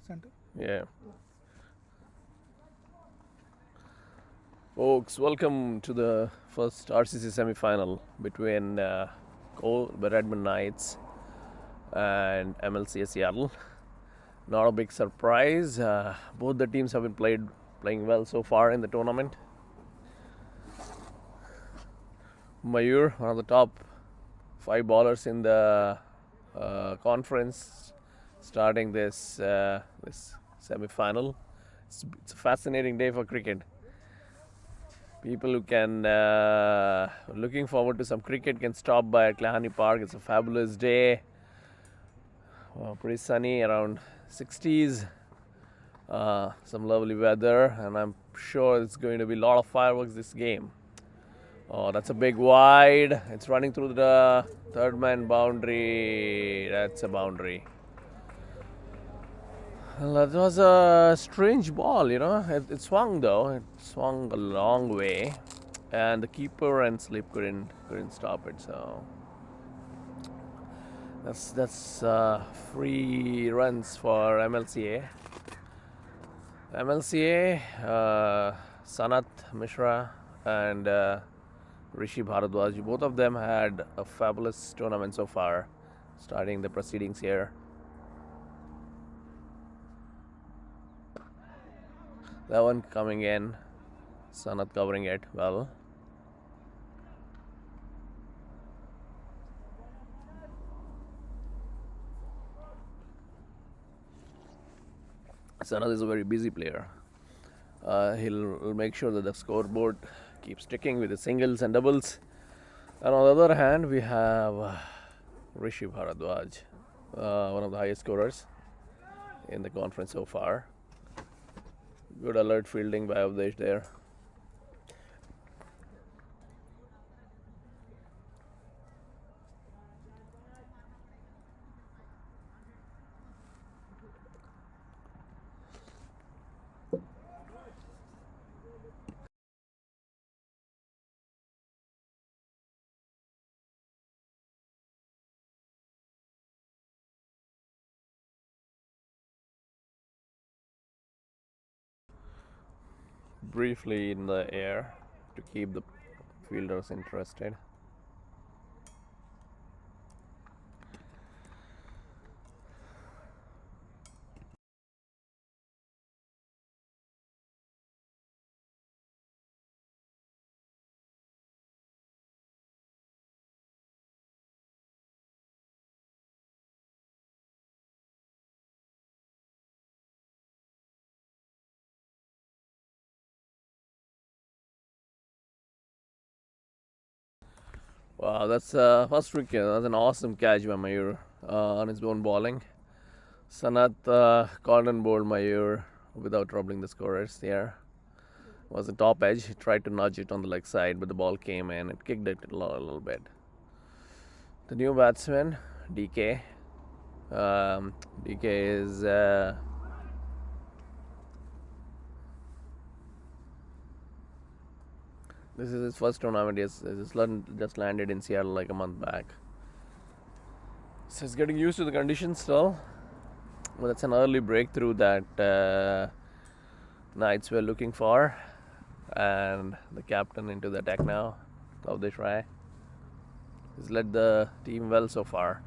center. Yeah. Folks, welcome to the first RCC semi-final between Redmond Knights and MLCA-Seattle. Not a big surprise. Both the teams have been playing well so far in the tournament. Mayur, one of the top 5 bowlers in the conference, starting this semi-final. It's a fascinating day for cricket. People who can looking forward to some cricket can stop by at Klahani Park. It's a fabulous day. Pretty sunny, around 60s. Some lovely weather, and I'm sure it's going to be a lot of fireworks this game. Oh, that's a big wide. It's running through the third man boundary. That's a boundary. Well, that was a strange ball, you know. It swung though. It swung a long way, and the keeper and slip couldn't stop it. So that's free runs for MLCA. MLCA, Sanat Mishra and Rishi Bharadwaj. Both of them had a fabulous tournament so far, starting the proceedings here. That one coming in, Sanat covering it well. Sanat is a very busy player. He'll make sure that the scoreboard keeps ticking with the singles and doubles. And on the other hand, we have Rishi Bharadwaj, one of the highest scorers in the conference so far. Good alert fielding by Avdesh there. Briefly in the air to keep the fielders interested. Wow, that's first wicket. That's an awesome catch by Mayur on his own bowling. Sanat caught and bowled Mayur without troubling the scorers there. Was a top edge. He tried to nudge it on the leg side, but the ball came in. It kicked it a little bit. The new batsman, DK. DK is this is his first tournament. He's just landed in Seattle like a month back. So he's getting used to the conditions still. Well, that's an early breakthrough that Knights were looking for. And the captain into the attack now, Avdesh Rai. He's led the team well so far.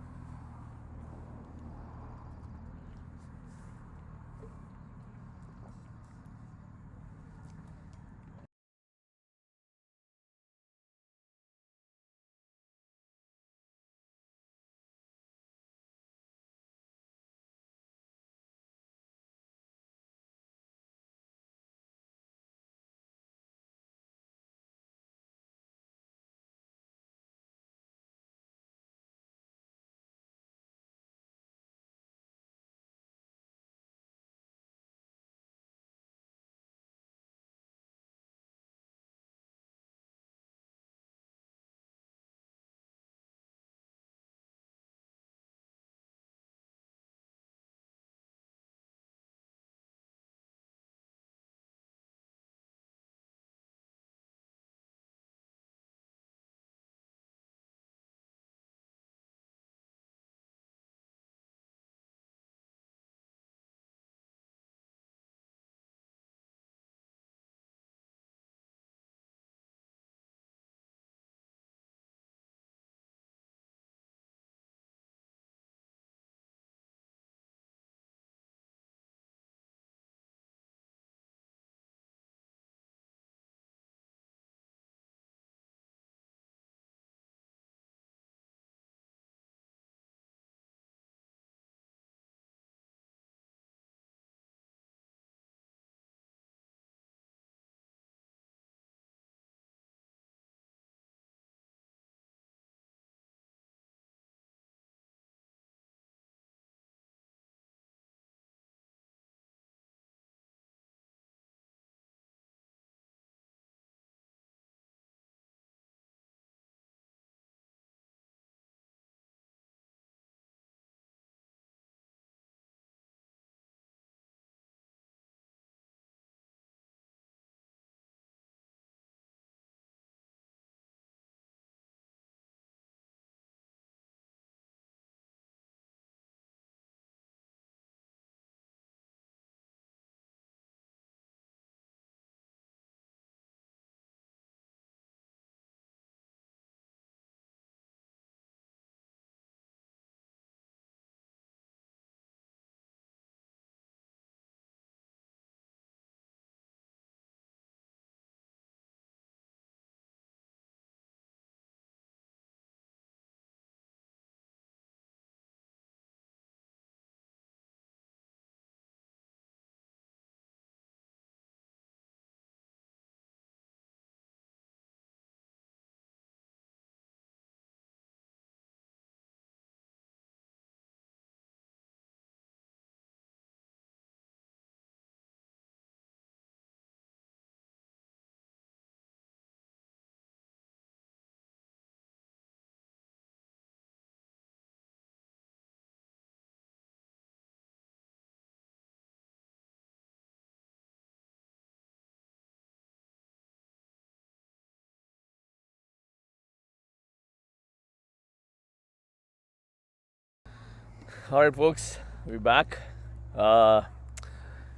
All right, folks, we're back.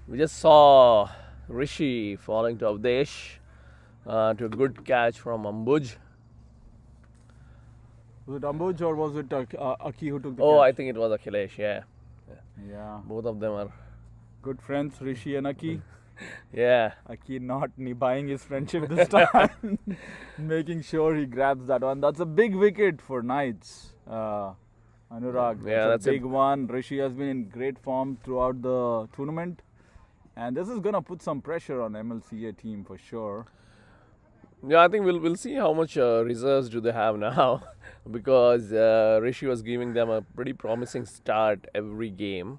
We just saw Rishi falling to Avdesh to a good catch from Ambuj. Was it Ambuj or was it Aki who took the Oh, catch? I think it was Akhilesh, yeah. Yeah. Both of them are, Good friends, Rishi and Aki. yeah. Aki not buying his friendship this time. Making sure he grabs that one. That's a big wicket for Knights. Anurag, Yeah, that's that's a a- big one. Rishi has been in great form throughout the tournament. And this is going to put some pressure on MLCA team for sure. Yeah, I think we'll see how much reserves do they have now, because Rishi was giving them a pretty promising start every game.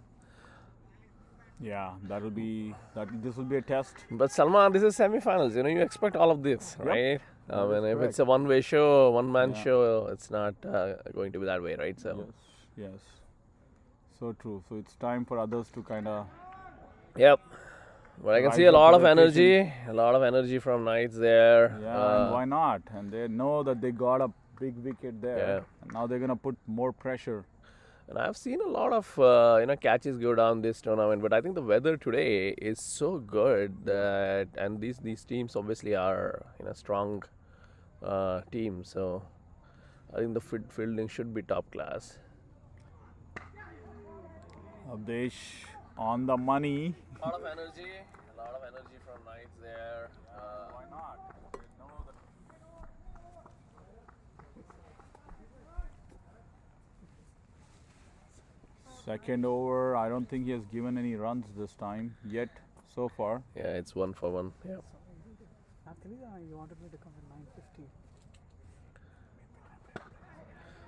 Yeah, this will be a test. But Salman, this is semi-finals. You expect all of this, Yep. right? That is If correct. it's a one-way show, one-man Yeah. show, it's not going to be that way, right? So, Yes. So true. So it's time for others to kind of. yep. But I can Rise see a up lot to of the energy from Knights there. Yeah, and why not? And they know that they got a big wicket there. Yeah. And now they're gonna put more pressure. And I've seen a lot of catches go down this tournament, but I think the weather today is so good that, and these teams obviously are strong teams, so I think the fielding should be top class. Avdesh on the money. A lot of energy from Knights there. Why not? Second over, I don't think he has given any runs this time yet so far. Yeah, it's 1 for 1. Yeah. Actually, you wanted me to come at 9:50.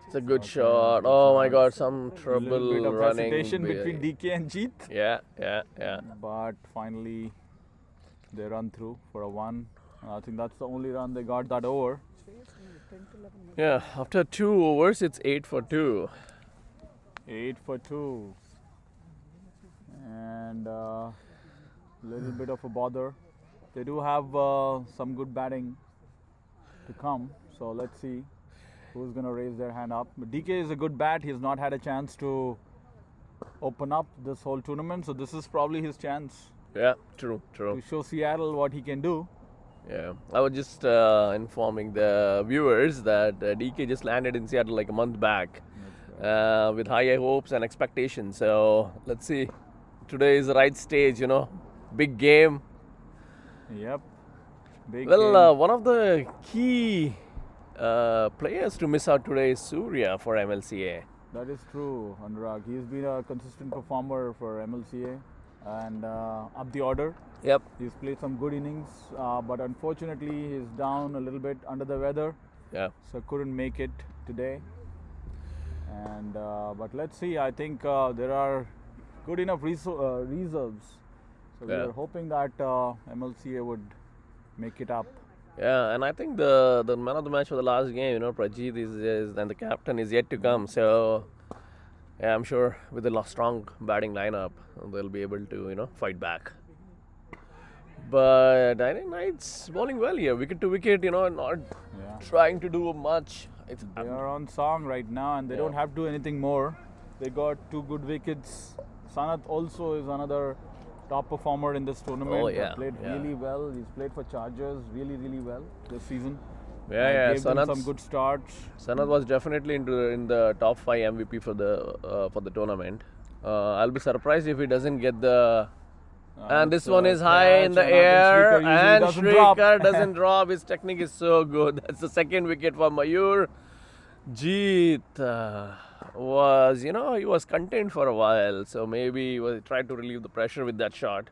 It's a good shot. Oh my God, some A trouble little bit of running. hesitation between DK and Jeet. Yeah. But finally they run through for a 1. I think that's the only run they got that over. Says 10 to 11 minutes. Yeah, after 2 overs, it's 8 for 2. 8 for 2. And little bit of a bother. They do have some good batting to come. So let's see who's going to raise their hand up. But DK is a good bat. He's not had a chance to open up this whole tournament. So this is probably his chance Yeah, true. to show Seattle what he can do. Yeah, I was just informing the viewers that DK just landed in Seattle like a month back with high hopes and expectations. So let's see. Today is the right stage, big game. Yep. Big Well, game. one of the key players to miss out today is Surya for MLCA. That is true, Anurag. He's been a consistent performer for MLCA and up the order. Yep. He's played some good innings, but unfortunately he's down a little bit under the weather, Yeah. so couldn't make it today. And but let's see. I think there are good enough reserves, so we Yeah. are hoping that MLCA would make it up. Yeah, and I think the man of the match for the last game, Prajeet is and the captain is yet to come. So yeah, I'm sure with a strong batting lineup, they'll be able to fight back. But I think Knights bowling well here, wicket to wicket. Not Yeah. trying to do much. They are on song right now and they Yeah. don't have to do anything more. They got 2 good wickets. Sanath also is another top performer in this tournament. Oh, He yeah, played yeah. really well. He's played for Chargers really well this season. Yeah. Gave them some Sanath good starts. Sanath was definitely in the top 5 MVP for the tournament. I'll be surprised if he doesn't get the. And this it's one a is high in the catch, and I air, think Shrikar usually and doesn't drop. Shrikar doesn't drop. His technique is so good. That's the second wicket for Mayur. Jeet was, he was content for a while, so maybe he tried to relieve the pressure with that shot.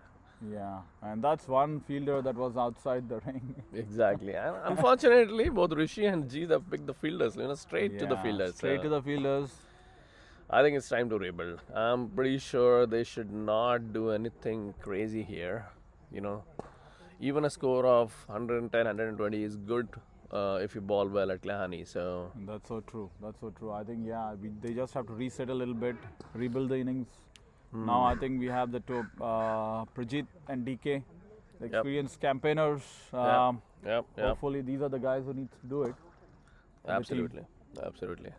Yeah, and that's one fielder that was outside the ring. Exactly. And unfortunately, both Rishi and Jeet have picked the fielders, straight to the Yeah, fielders. Straight to the fielders. I think it's time to rebuild. I'm pretty sure they should not do anything crazy here. Even a score of 110, 120 is good if you ball well at Klahani. So That's so true. I think, they just have to reset a little bit, rebuild the innings. Now I think we have the two, Prajeet and DK, the experienced campaigners. Yep. Hopefully these are the guys who need to do it. for the team. Absolutely.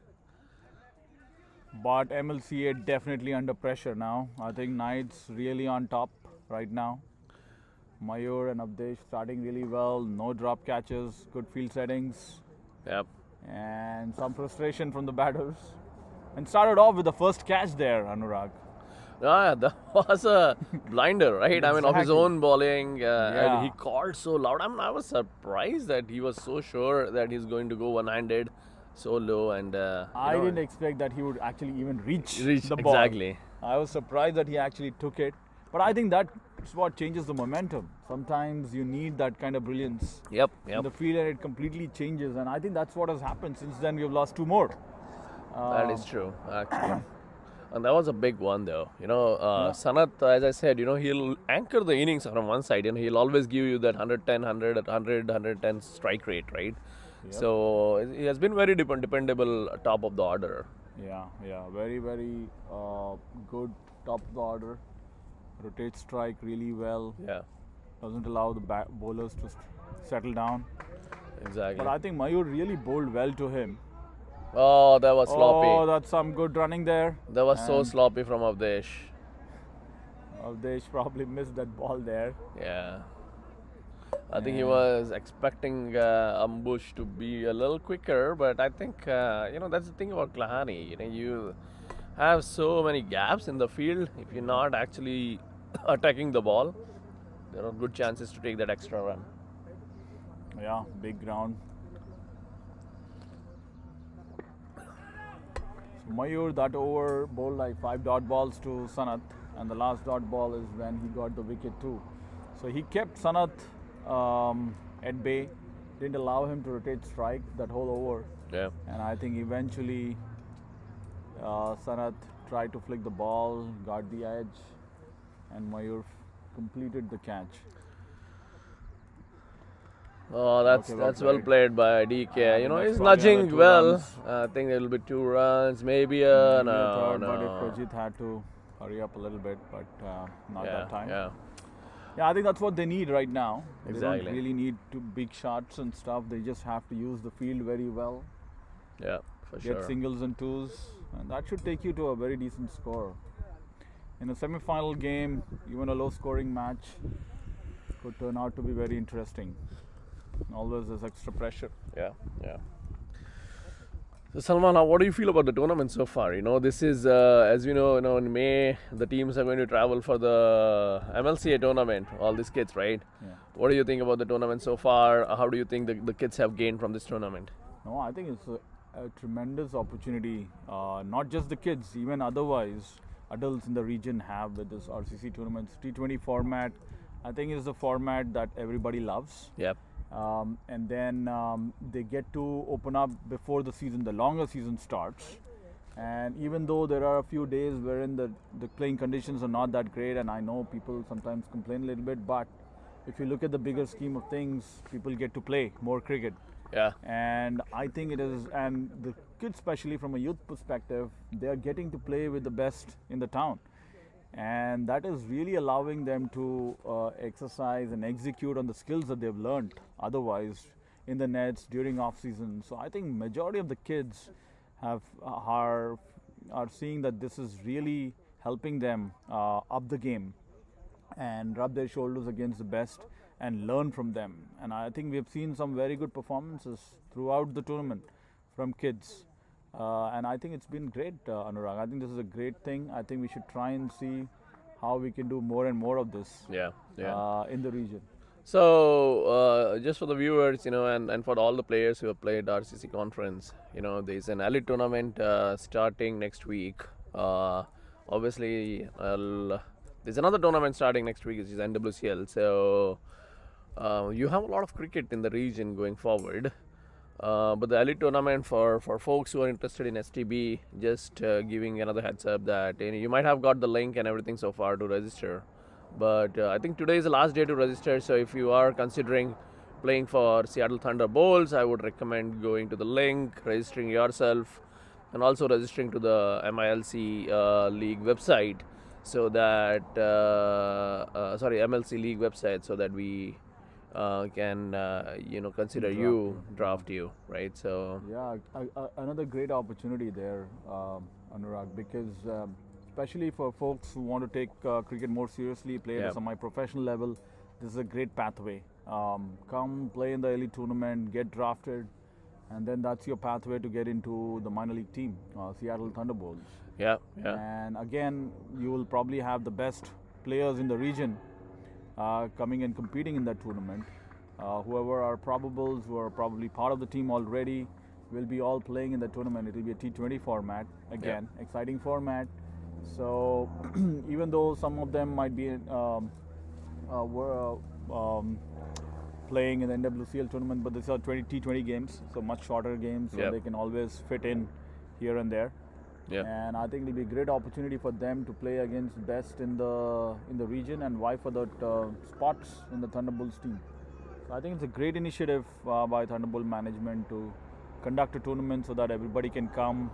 But MLCA definitely under pressure now. I think Knights really on top right now. Mayur and Abdesh starting really well. No drop catches, good field settings, Yep. and some frustration from the batters. And started off with the first catch there, Anurag. Yeah, that was a blinder, right? I mean, of his Exactly. own bowling, and he Yeah. called so loud. I mean, I was surprised that he was so sure that he's going to go one-handed, so low, and I didn't expect that he would actually even reach reach the ball. exactly. I was surprised that he actually took it. But I think that's what changes the momentum. Sometimes you need that kind of brilliance Yep, in yep. the field and it completely changes. And I think that's what has happened. Since then, we've lost two more. That is true, actually. And that was a big one, though. Yeah. Sanath, as I said, he'll anchor the innings from one side. He'll always give you that 110, 110 strike rate, right? Yep. So he has been very dependable top of the order. Yeah, very, very good top of the order. Rotates strike really well. Yeah, Doesn't allow the bowlers to settle down. exactly. But I think Mayur really bowled well to him. Oh, that was sloppy. Oh, that's some good running there. That was so And sloppy from Avdesh. Avdesh probably missed that ball there. Yeah. I think he Yeah. was expecting Ambush to be a little quicker, but I think, that's the thing about Klahani. You have so many gaps in the field. If you're not actually attacking the ball, there are good chances to take that extra run. Yeah, big ground. So Mayur, that over bowled like 5 dot balls to Sanath, and the last dot ball is when he got the wicket too. So he kept Sanath at bay, didn't allow him to rotate strike that whole over, Yeah. and I think eventually Sanath tried to flick the ball, got the edge, and Mayur completed the catch. Oh, that's Okay, well that's well played. played by DK. That's He's probably another nudging 2 well. runs. I think it'll be 2 runs, maybe Maybe a a no, third, no. but if Rajit had to hurry up a little bit, but not Yeah, that time. yeah, Yeah, I think that's what they need right now. They Exactly. don't really need to big shots and stuff. They just have to use the field very well, yeah, for get sure. singles and twos, and that should take you to a very decent score. In a semi-final game, even a low-scoring match could turn out to be very interesting. Always there's extra pressure. Yeah, yeah. So Salman, what do you feel about the tournament so far? This is, as in May, the teams are going to travel for the MLCA tournament, all these kids, right? Yeah. What do you think about the tournament so far? How do you think the kids have gained from this tournament? No, I think it's a tremendous opportunity. Not just the kids, even otherwise, adults in the region have with this RCC tournaments. T20 format, I think, is the format that everybody loves. Yep. And then they get to open up before the season, the longer season starts. And even though there are a few days wherein the playing conditions are not that great, and I know people sometimes complain a little bit, but if you look at the bigger scheme of things, people get to play more cricket. Yeah. And I think it is, and the kids, especially from a youth perspective, they are getting to play with the best in the town. And that is really allowing them to exercise and execute on the skills that they've learned otherwise in the nets during off season. So I think majority of the kids are seeing that this is really helping them up the game and rub their shoulders against the best and learn from them. And I think we've seen some very good performances throughout the tournament from kids. And I think it's been great, Anurag. I think this is a great thing. I think we should try and see how we can do more and more of this Yeah. in the region. So, just for the viewers, and for all the players who have played RCC conference, there's an elite tournament starting next week. Obviously, there's another tournament starting next week, which is NWCL. So, you have a lot of cricket in the region going forward. But the elite tournament for folks who are interested in STB, just giving another heads up that you might have got the link and everything so far to register. But I think today is the last day to register. So if you are considering playing for Seattle Thunderbolts, I would recommend going to the link, registering yourself, and also registering to the MILC League website, so that MLC League website, so that we can consider draft you, right? So Yeah, another great opportunity there. Anurag, because especially for folks who want to take cricket more seriously, play at Yeah. a semi-professional level, this is a great pathway. Come play in the elite tournament, get drafted, and then that's your pathway to get into the minor league team, Seattle Thunderbolts. Yeah, yeah, And again, you will probably have the best players in the region coming and competing in that tournament. Whoever are probables, who are probably part of the team already, will be all playing in the tournament. It will be a T20 format. Again, exciting format. So even though some of them might be were playing in the NWCL tournament, but these are T20 games, so much shorter games, so Yep. they can always fit in here and there. yeah. And I think it'll be a great opportunity for them to play against best in the region and vie for the spots in the Thunderbolts team. So I think it's a great initiative by Thunderbolt management to conduct a tournament so that everybody can come.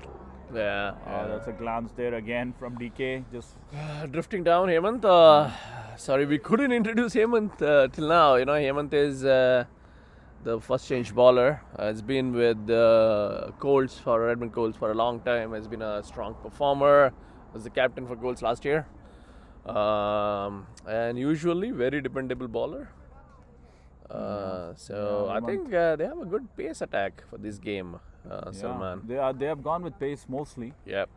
Yeah, That's a glance there again from DK. Just Drifting down, Hemant. Sorry, we couldn't introduce Hemant till now. You know, Hemant is the first change bowler. Has been with Colts for Redmond Colts for a long time. Has been a strong performer. Was the captain for Colts last year. And usually very dependable bowler. So I Hemant. think they have a good pace attack for this game, Salman. they have gone with pace mostly. Yep.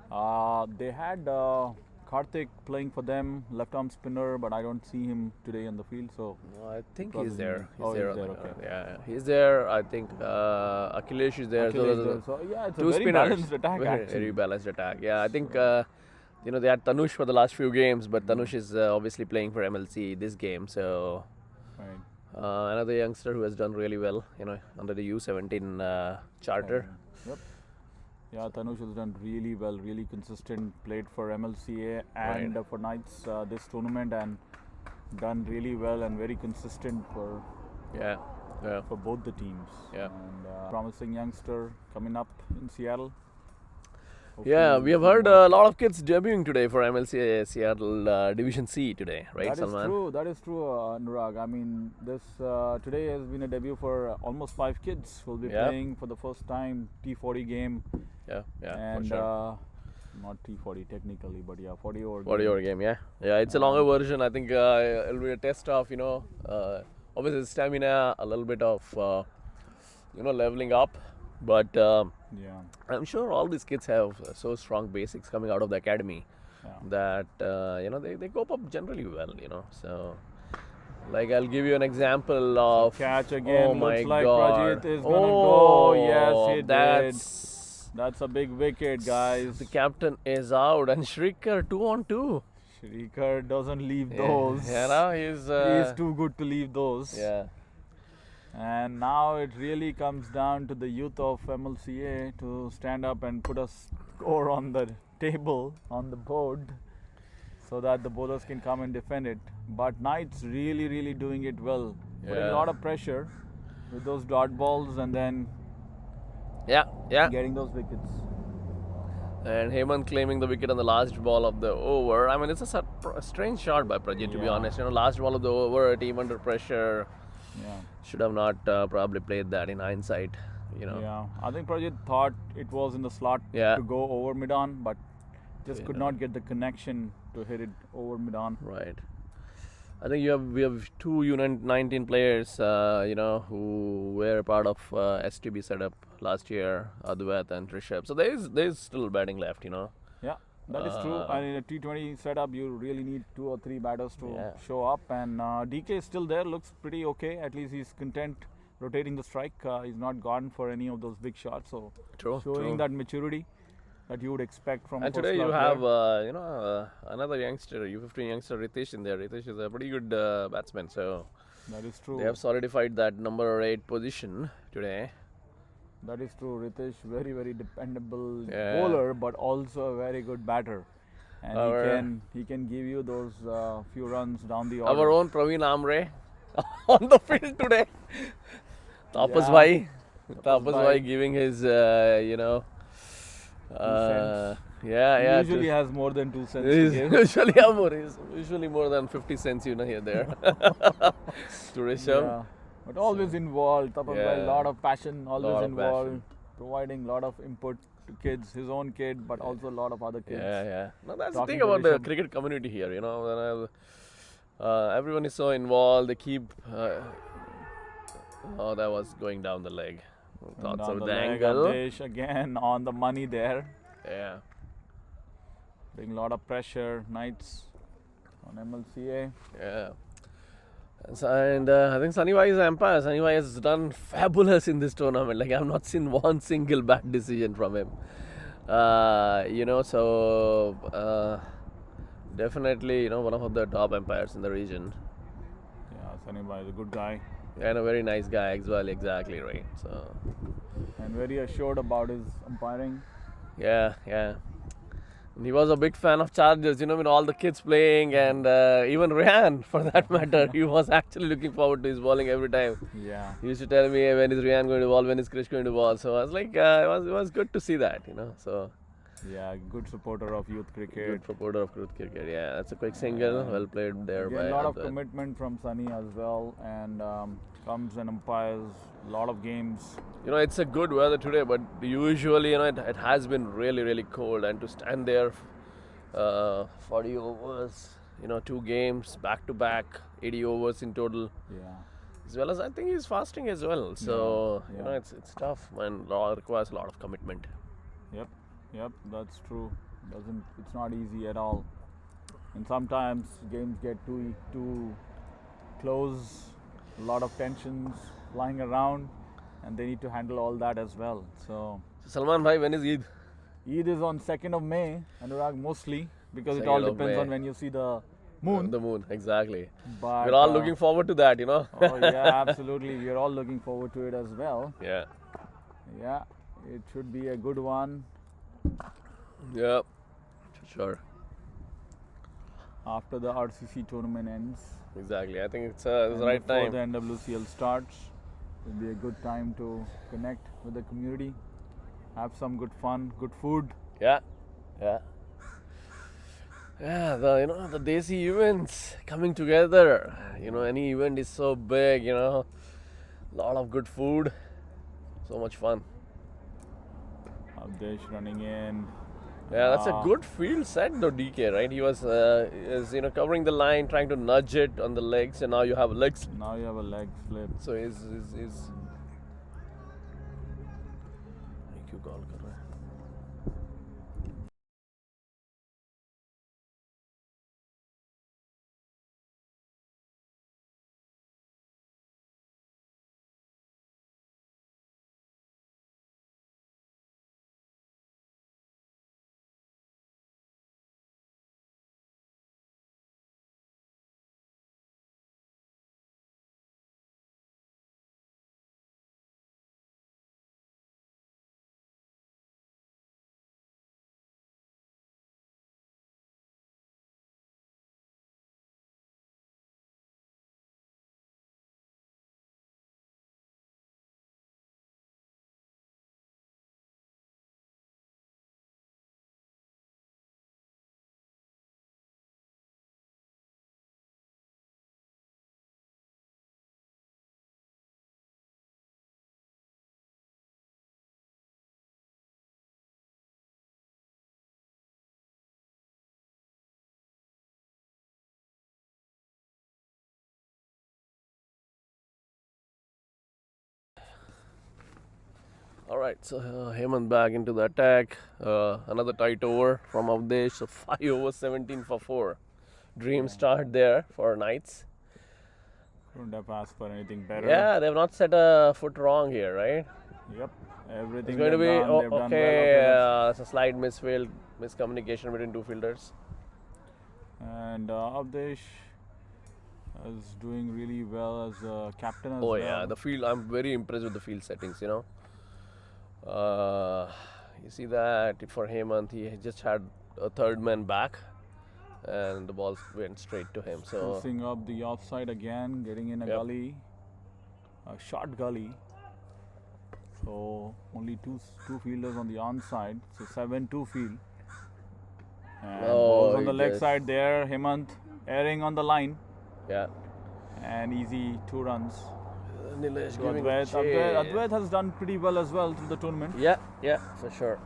They had Karthik playing for them, left arm spinner, but I don't see him today in the field. So No, I think Probably he's there. not. Oh, there he's on there, the- okay. Yeah, he's there. I think Akhilesh is there. Achilles So there. So yeah, it's a two very spinners. balanced attack Very, actually. very balanced attack. Yeah, I think they had Tanush for the last few games, but Tanush is obviously playing for MLC this game. So Right. another youngster who has done really well. Under the U17 charter. Yep. Yeah, Tanush has done really well, really consistent. Played for MLCA and Right. for Knights this tournament, and done really well and very consistent Yeah, yeah. for both the teams. Yeah. And promising youngster coming up in Seattle. Yeah, Hopefully we have we'll heard see a more. lot of kids debuting today for MLCA-Seattle Division C today, right, That is Salman? true. That is true, Anurag. I mean, this today has been a debut for almost 5 kids who will be Yeah. playing for the first time T40 game. Yeah, And for sure. not T40 technically, but yeah, 40 over. 40 over game, yeah. Yeah, it's a longer version. I think it'll be a test of, obviously stamina, a little bit of, leveling up. But Yeah. I'm sure all these kids have so strong basics coming out of the academy Yeah. that, they cope up generally well, So, like, I'll give you an example of. Catch again. Oh my Looks like God. Prajit is gonna Oh, go. Yes, he that's, did. That's a big wicket, guys. The captain is out, and Shrikar 2 on 2. Shrikar doesn't leave those. He's. He's too good to leave those. Yeah. And now it really comes down to the youth of MLCA to stand up and put a score on the table, on the board, so that the bowlers can come and defend it. But Knights really, really doing it well. Putting a Yeah. lot of pressure with those dot balls and then Yeah, yeah. getting those wickets. And Hemant claiming the wicket on the last ball of the over. I mean, it's a strange shot by Prajit, to be Yeah. honest. Last ball of the over, a team under pressure. Yeah. Should have not probably played that in hindsight, Yeah. I think Prajit thought it was in the slot Yeah. to go over mid-on, but just could Yeah. not get the connection to hit it over mid-on. Right. I think we have two U19 players, who were part of STB setup last year, Advait and Rishabh. So there is still batting left, Yeah, that is true. And in a T20 setup, you really need 2 or 3 batters to Yeah. show up. And DK is still there, looks pretty okay. At least he's content rotating the strike. He's not gone for any of those big shots. So True. showing that maturity that you would expect from And a today you first-class have, player. another youngster, U15 youngster Ritesh in there. Ritesh is a pretty good batsman, so That is true. they have solidified that number 8 position today. That is true. Ritesh, very, very dependable Yeah. bowler, but also a very good batter. And Our- he can give you those few runs down the order. Our own Praveen Amre on the field today. Tapas Yeah. Bhai. Tapas Bhai. Bhai giving his, cents. yeah. He usually has more than 2 cents to He's give. usually have more. He's usually more than 50 cents, here there. To Rishabh. Yeah. But always involved. Tapas Bhai, Yeah. lot of passion, always Lot of involved, passion. providing lot of input. to kids, his own kid, but also a lot of other kids. Yeah. No, that's the Talking thing to about the Rishabh. cricket community here. Everyone is so involved. They keep. Oh, that was going down the leg. And Thoughts down of the the leg, angle. Avdesh again on the money there. Yeah. Putting a lot of pressure. Knights on MLCA. Yeah. And I think Sunny Bhai is the umpire. Sunny Bhai has done fabulous in this tournament. Like, I've not seen one single bad decision from him. Definitely, one of the top umpires in the region. Yeah, Sunny Bhai is a good guy. And a very nice guy as well, exactly right. So, And very assured about his umpiring. yeah. And he was a big fan of Chargers, with all the kids playing, and even Ryan, for that matter, he was actually looking forward to his bowling every time. Yeah. He used to tell me, "Hey, when is Ryan going to bowl, when is Krish going to bowl?" So I was like, it was good to see that, So Yeah, good supporter of youth cricket. good promoter of youth cricket. Yeah, that's a quick single, well played there Again, by a lot of Advait. commitment from Sunny as well, and comes and umpires a lot of games. It's a good weather today, but usually, it has been really, really cold, and to stand there, 40 overs, 2 games back to back, 80 overs in total, Yeah. as well as I think he's fasting as well. So Yeah. it's tough and requires a lot of commitment. Yep, that's true. It's not easy at all. And sometimes games get too close, a lot of tensions flying around, and they need to handle all that as well. So Salman bhai, when is Eid? Eid is on 2nd of May, Anurag, mostly, because it 2nd all of depends May. on when you see the moon. The moon, exactly. But We're all looking forward to that, Oh yeah, absolutely. We are all looking forward to it as well. Yeah. Yeah, it should be a good one Yeah. Sure. after the RCC tournament ends. Exactly. I think it's the And right before time. the NWCL starts, it'll be a good time to connect with the community, have some good fun, good food. Yeah. The Desi events coming together. Any event is so big. Lot of good food, so much fun. Avdesh running in. Yeah, that's a good field set though, DK. Right? He was covering the line, trying to nudge it on the legs, and now you have legs. Now you have a leg slip. So is क्यों call कर रहा है? All right, so Hemant back into the attack. Another tight over from Avdesh. So 5 overs, 17 for 4. Dream start there for Knights. Couldn't have asked for anything better. Yeah, they've not set a foot wrong here, right? Yep. Everything It's going to be they've done, they've done okay. well. It's a slight miscommunication between two fielders. And Avdesh is doing really well as a captain as Oh well. yeah, the field. I'm very impressed with the field settings. You see that for Hemant, he just had a third man back, and the ball went straight to him. So Pushing up the offside again, getting in a Yep. gully, a short gully. So only two fielders on the onside, so 7-2 field. And balls on he the leg just- side there, Hemant airing on the line, yeah, and easy 2 runs. Nilesh To giving a Advait. chase. Advait has done pretty well as well through the tournament. Yeah, for sure.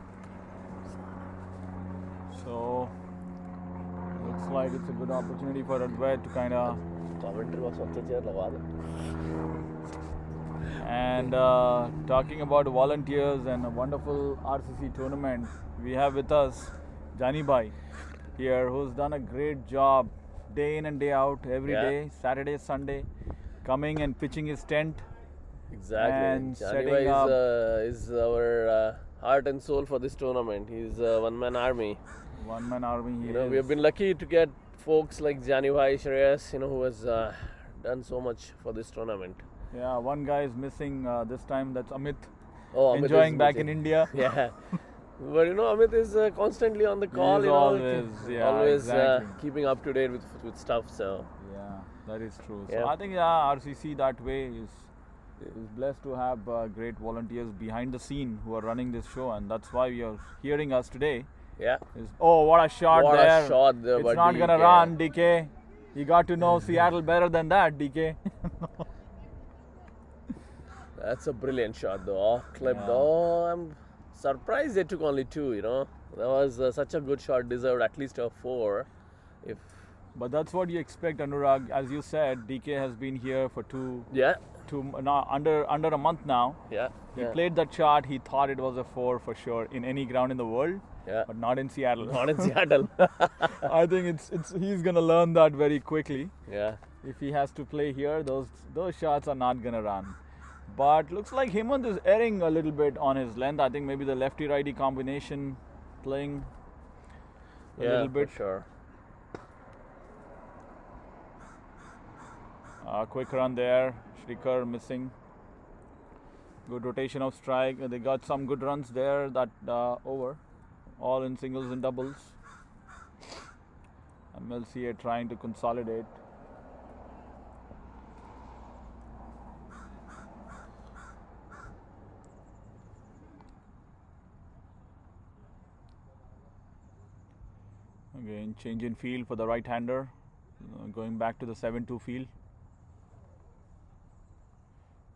like it's a good opportunity for Advait to kind of. Commentary box अच्छा chair लगवा दो. And talking about volunteers and a wonderful RCC tournament, we have with us Jani Bhai here, who's done a great job day in and day out, every Yeah. day, Saturday, Sunday, coming and pitching his tent. Exactly. And Jani setting Bhai up. is our heart and soul for this tournament. He's a one-man army. One-man army. He You know, is. we have been lucky to get folks like Jani Bhai, Shreyas, you know, who has done so much for this tournament. Yeah, one guy is missing this time. That's Amit. Oh, Amit enjoying is back in missing. India. Yeah. But you know, Amit is constantly on the call. He's you know, always, always exactly. keeping up to date with stuff. So Yeah, that is true. So Yeah. I think RCC that way is blessed to have great volunteers behind the scene who are running this show, and that's why you're hearing us today. yeah. Oh, what a shot What a there! shot there It's by not gonna DK. run, DK. You got to know Seattle better than that, DK. That's a brilliant shot, though. Oh, clipped. Yeah. Oh, I'm surprised they took only 2. You know, that was such a good shot. Deserved at least a 4. If But that's what you expect, Anurag. As you said, DK has been here for yeah, under a month now. yeah, He yeah. played that shot. He thought it was a 4 for sure in any ground in the world, Yeah. but not in Seattle. Not in Seattle. I think it's he's gonna learn that very quickly. Yeah. If he has to play here, those shots are not gonna run. But looks like Hemant is erring a little bit on his length. I think maybe the lefty-righty combination playing a Yeah, little bit. for sure. Quick run there. Shrikar missing. Good rotation of strike. They got some good runs there that over. All in singles and doubles. MLCA trying to consolidate. Again, change in field for the right-hander. Going back to the 7-2 field.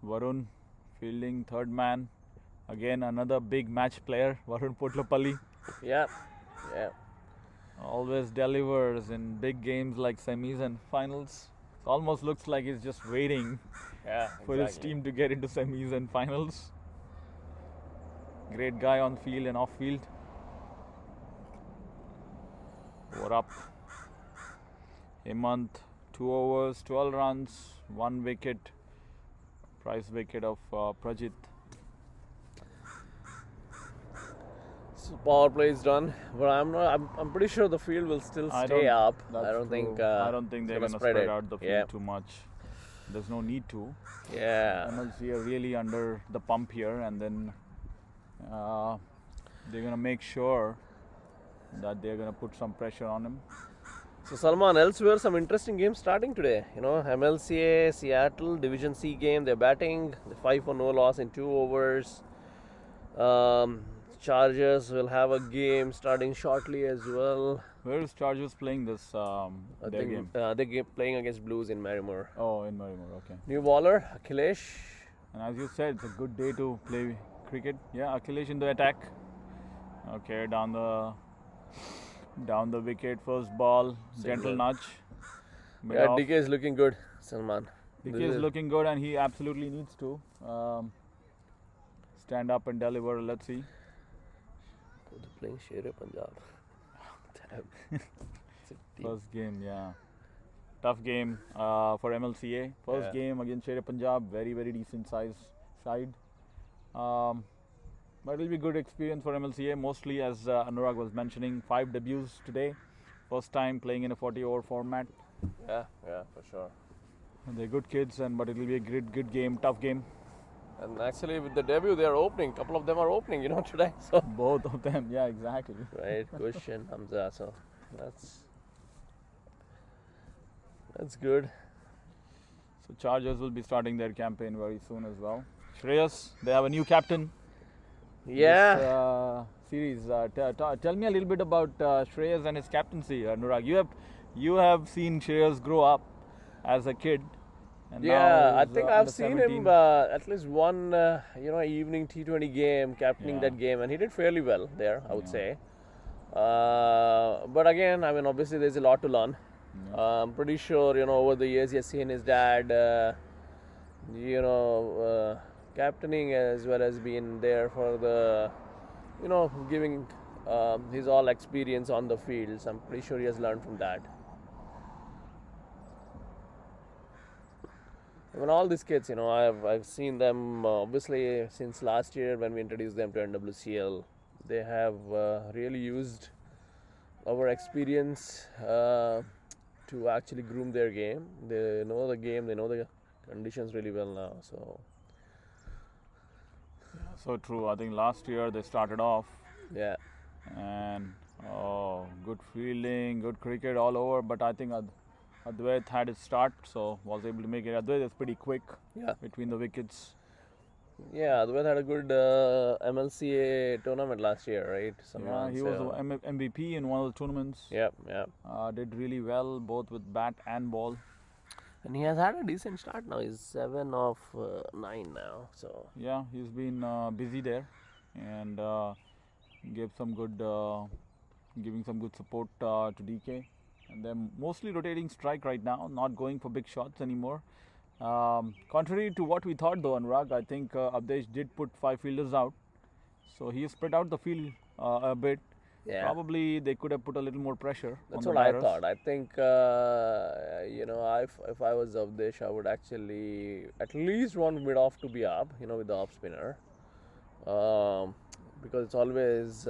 Varun fielding third man. Again, another big match player, Varun Potlapalli. Yeah, yeah. Always delivers in big games like semis and finals. It almost looks like he's just waiting Yeah, for his team to get into semis and finals. Great guy on field and off field. Over up. Hemant, 2 overs, 12 runs, 1 wicket. Prize wicket of Prajit. So power play is done, but I'm pretty sure the field will still stay up. That's I don't think. true. I don't think they're gonna going to spread it. out the field Yeah. too much. There's no need to. Yeah. MLC are really under the pump here, and then they're going to make sure that they're going to put some pressure on him. So Salman, elsewhere some interesting games starting today. You know, MLCA-Seattle Division C game. They're batting. The 5 for no loss in 2 overs. Chargers will have a game starting shortly as well. Where is Chargers playing this I their think game? they're playing against Blues in Marimore. Oh, in Marimore, okay. New bowler Akhilesh. And as you said, it's a good day to play cricket. Yeah, Akhilesh in the attack. Okay, down the wicket, first ball, gentle Single. nudge. Mid Yeah, off. DK is looking good, Salman. DK This is looking good, and he absolutely needs to stand up and deliver. Let's see. They're playing Sher Punjab. Damn. It's a team. First game, yeah. Tough game for MLCA. First Yeah. game against Sher Punjab, very, very decent side. But it'll be good experience for MLCA, mostly as Anurag was mentioning, 5 debuts today. First time playing in a 40-over format. Yeah, for sure. And they're good kids, but it'll be a good game, tough game. And actually, with the debut, they are opening. Couple of them are opening, you know, today. So Both of them, yeah, exactly. right, Kush and Hamza. So that's good. So Chargers will be starting their campaign very soon as well. Shreyas, they have a new captain. Yeah. This series. Tell me a little bit about Shreyas and his captaincy, Anurag. You have seen Shreyas grow up as a kid. And Yeah, now I he's, think under I've seen 17. him at least one, evening T20 game, captaining Yeah. that game, and he did fairly well there, I would Yeah. say. But again, I mean, obviously there's a lot to learn. I'm pretty sure, over the years he's seen his dad, captaining as well as being there for the, giving his all experience on the field. So I'm pretty sure he has learned from that. I mean, all these kids, I've seen them obviously since last year when we introduced them to NWCL. They have really used our experience to actually groom their game. They know the game, they know the conditions really well now. So true. I think last year they started off Yeah, and good fielding, good cricket all over. But I think Advait had his start, so was able to make it. Advait is pretty quick yeah, between the wickets. yeah. Advait had a good MLCA tournament last year, right? Yeah, he was MVP in one of the tournaments. Yep, yep. Did really well both with bat and ball. And he has had a decent start now. He's 7 of 9 now. So Yeah, he's been busy there and gave some good, giving some good support to DK. And they're mostly rotating strike right now, not going for big shots anymore. Contrary to what we thought though, Anurag, I think Abdesh did put 5 fielders out. So he spread out the field a bit. yeah. Probably they could have put a little more pressure That's on what the I batters. thought. I think, if I was Avdesh, I would actually at least want mid off to be up, with the off spinner. Because it's always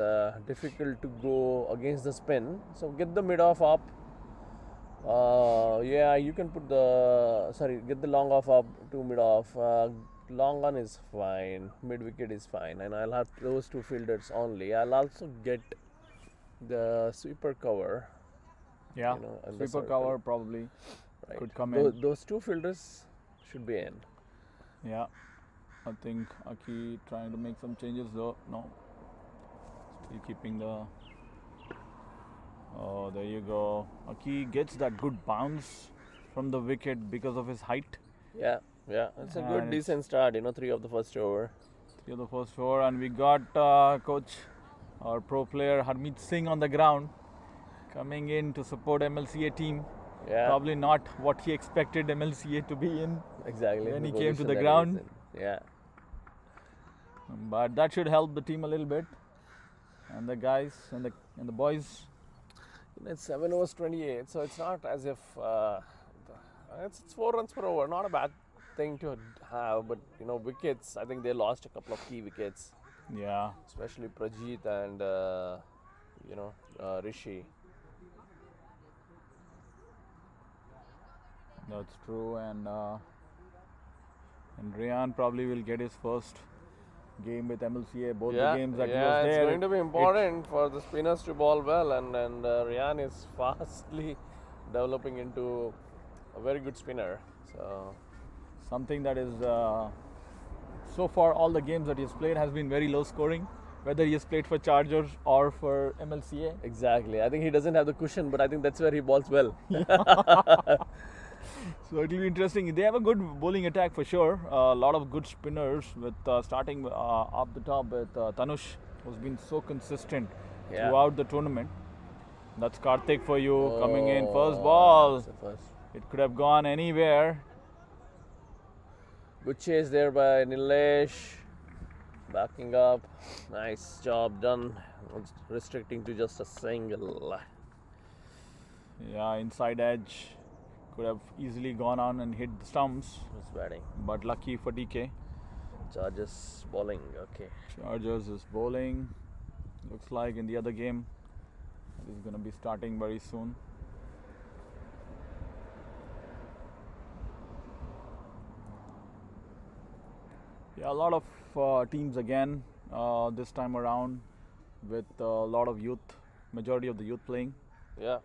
difficult to go against the spin. So get the mid off up. Yeah, you can put get the long off up to mid off. Long on is fine, mid wicket is fine, and I'll have those 2 fielders only. I'll also get the sweeper cover. Yeah, and the sweeper circle. cover probably Right. could come in. Those 2 fielders should be in. Yeah, I think Aki trying to make some changes though. No, still keeping the. Oh, there you go. Aki gets that good bounce from the wicket because of his height. Yeah, yeah. It's a And good, it's- decent start. 3 of the first over. Here the first 4, and we got coach, our pro player Harmeet Singh on the ground, coming in to support MLCA team. Yeah, Probably not what he expected MLCA to be in, exactly. when the he came to position the that ground. he's in. Yeah, but that should help the team a little bit. And the guys and the boys. it's 7 overs 28, so it's not as if it's 4 runs per over. Not a bad thing to have, but wickets. I think they lost a couple of key wickets, Yeah, especially Prajit and Rishi. that's true. And Rayan probably will get his first game with MLCA. Both the games that he was it's there. going to be important for the spinners to ball well, and Ryan is fastly developing into a very good spinner. So Something that is so far all the games that he's played has been very low scoring, whether he has played for Chargers or for MLCA. exactly, I think he doesn't have the cushion, but I think that's where he balls well. So it will be interesting. They have a good bowling attack for sure. A lot of good spinners with starting up the top with Tanush, who's been so consistent Yeah. throughout the tournament. That's Karthik for you coming in. First Oh, ball. that's the first. It could have gone anywhere. Good chase there by Nilesh. Backing up. Nice job done. Restricting to just a single. Yeah, inside edge. Could have easily gone on and hit the stumps, Who's batting? but lucky for DK. Charges bowling. Okay. Chargers is bowling. Looks like in the other game, he's going to be starting very soon. Yeah, a lot of teams again this time around with a lot of youth, majority of the youth playing. Yeah.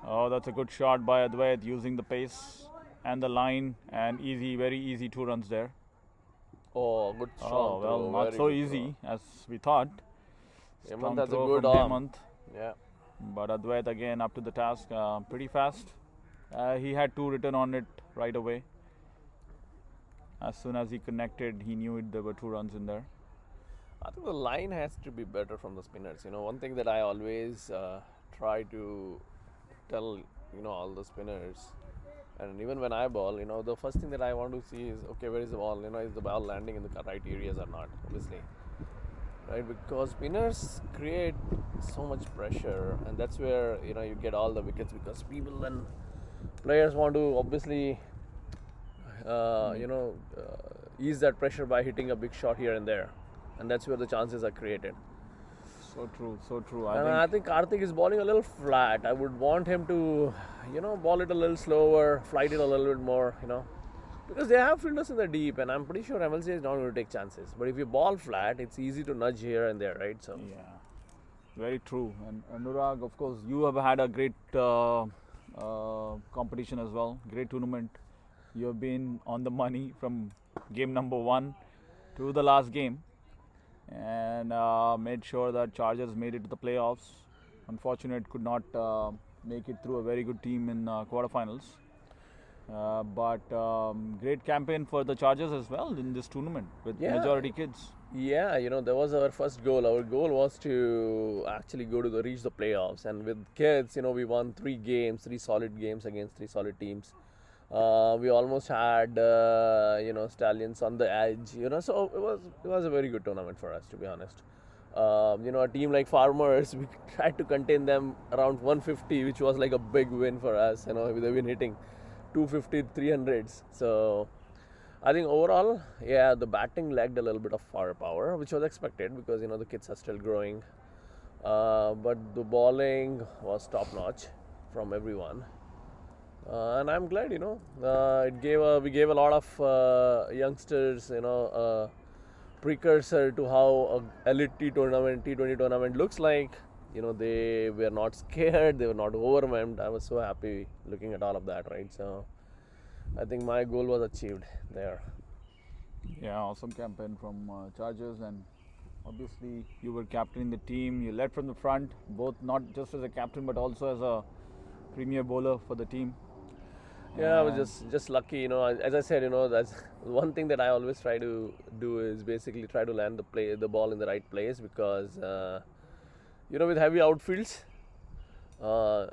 Oh, that's a good shot by Advait using the pace and the line, and easy, very easy 2 runs there. Oh, good shot. Oh, well, throw. not Very so good easy as we thought. throw. Strong Hemant has a throw good from arm. Hemant. Yeah. But Advait again up to the task, pretty fast. He had 2 written on it right away. As soon as he connected, he knew there were 2 runs in there. I think the line has to be better from the spinners. One thing that I always try to tell, all the spinners, and even when I ball, the first thing that I want to see is, okay, where is the ball? Is the ball landing in the right areas or not? Obviously, right? Because spinners create so much pressure, and that's where you get all the wickets, because people and players want to obviously ease that pressure by hitting a big shot here and there, and that's where the chances are created. So true. I think Karthik is bowling a little flat. I would want him to, ball it a little slower, flight it a little bit more, because they have fielders in the deep, and I'm pretty sure MLCA is not going to take chances. But if you ball flat, it's easy to nudge here and there, right? So yeah, very true. And Anurag, of course, you have had a great competition as well, great tournament. You have been on the money from game number 1 to the last game, and made sure that Chargers made it to the playoffs. Unfortunate, could not make it through a very good team in quarterfinals. But great campaign for the Chargers as well in this tournament with majority kids. Yeah, that was our first goal. Our goal was to actually reach the playoffs, and with kids, we won 3 solid games against 3 solid teams. We almost had Stallions on the edge, so it was a very good tournament for us, to be honest. A team like Farmers, we tried to contain them around 150, which was like a big win for us. They've been hitting 250, 300s. So I think overall, the batting lacked a little bit of firepower, which was expected because the kids are still growing. But the bowling was top notch from everyone. And I'm glad, we gave a lot of youngsters, precursor to how a elite T20 tournament looks like. They were not scared, they were not overwhelmed. I was so happy looking at all of that, right? So I think my goal was achieved there. Yeah, awesome campaign from Chargers, and obviously you were captaining the team. You led from the front, both not just as a captain but also as a premier bowler for the team. Yeah, I was just lucky, as I said, that's one thing that I always try to do is basically try to land the ball in the right place, because with heavy outfields,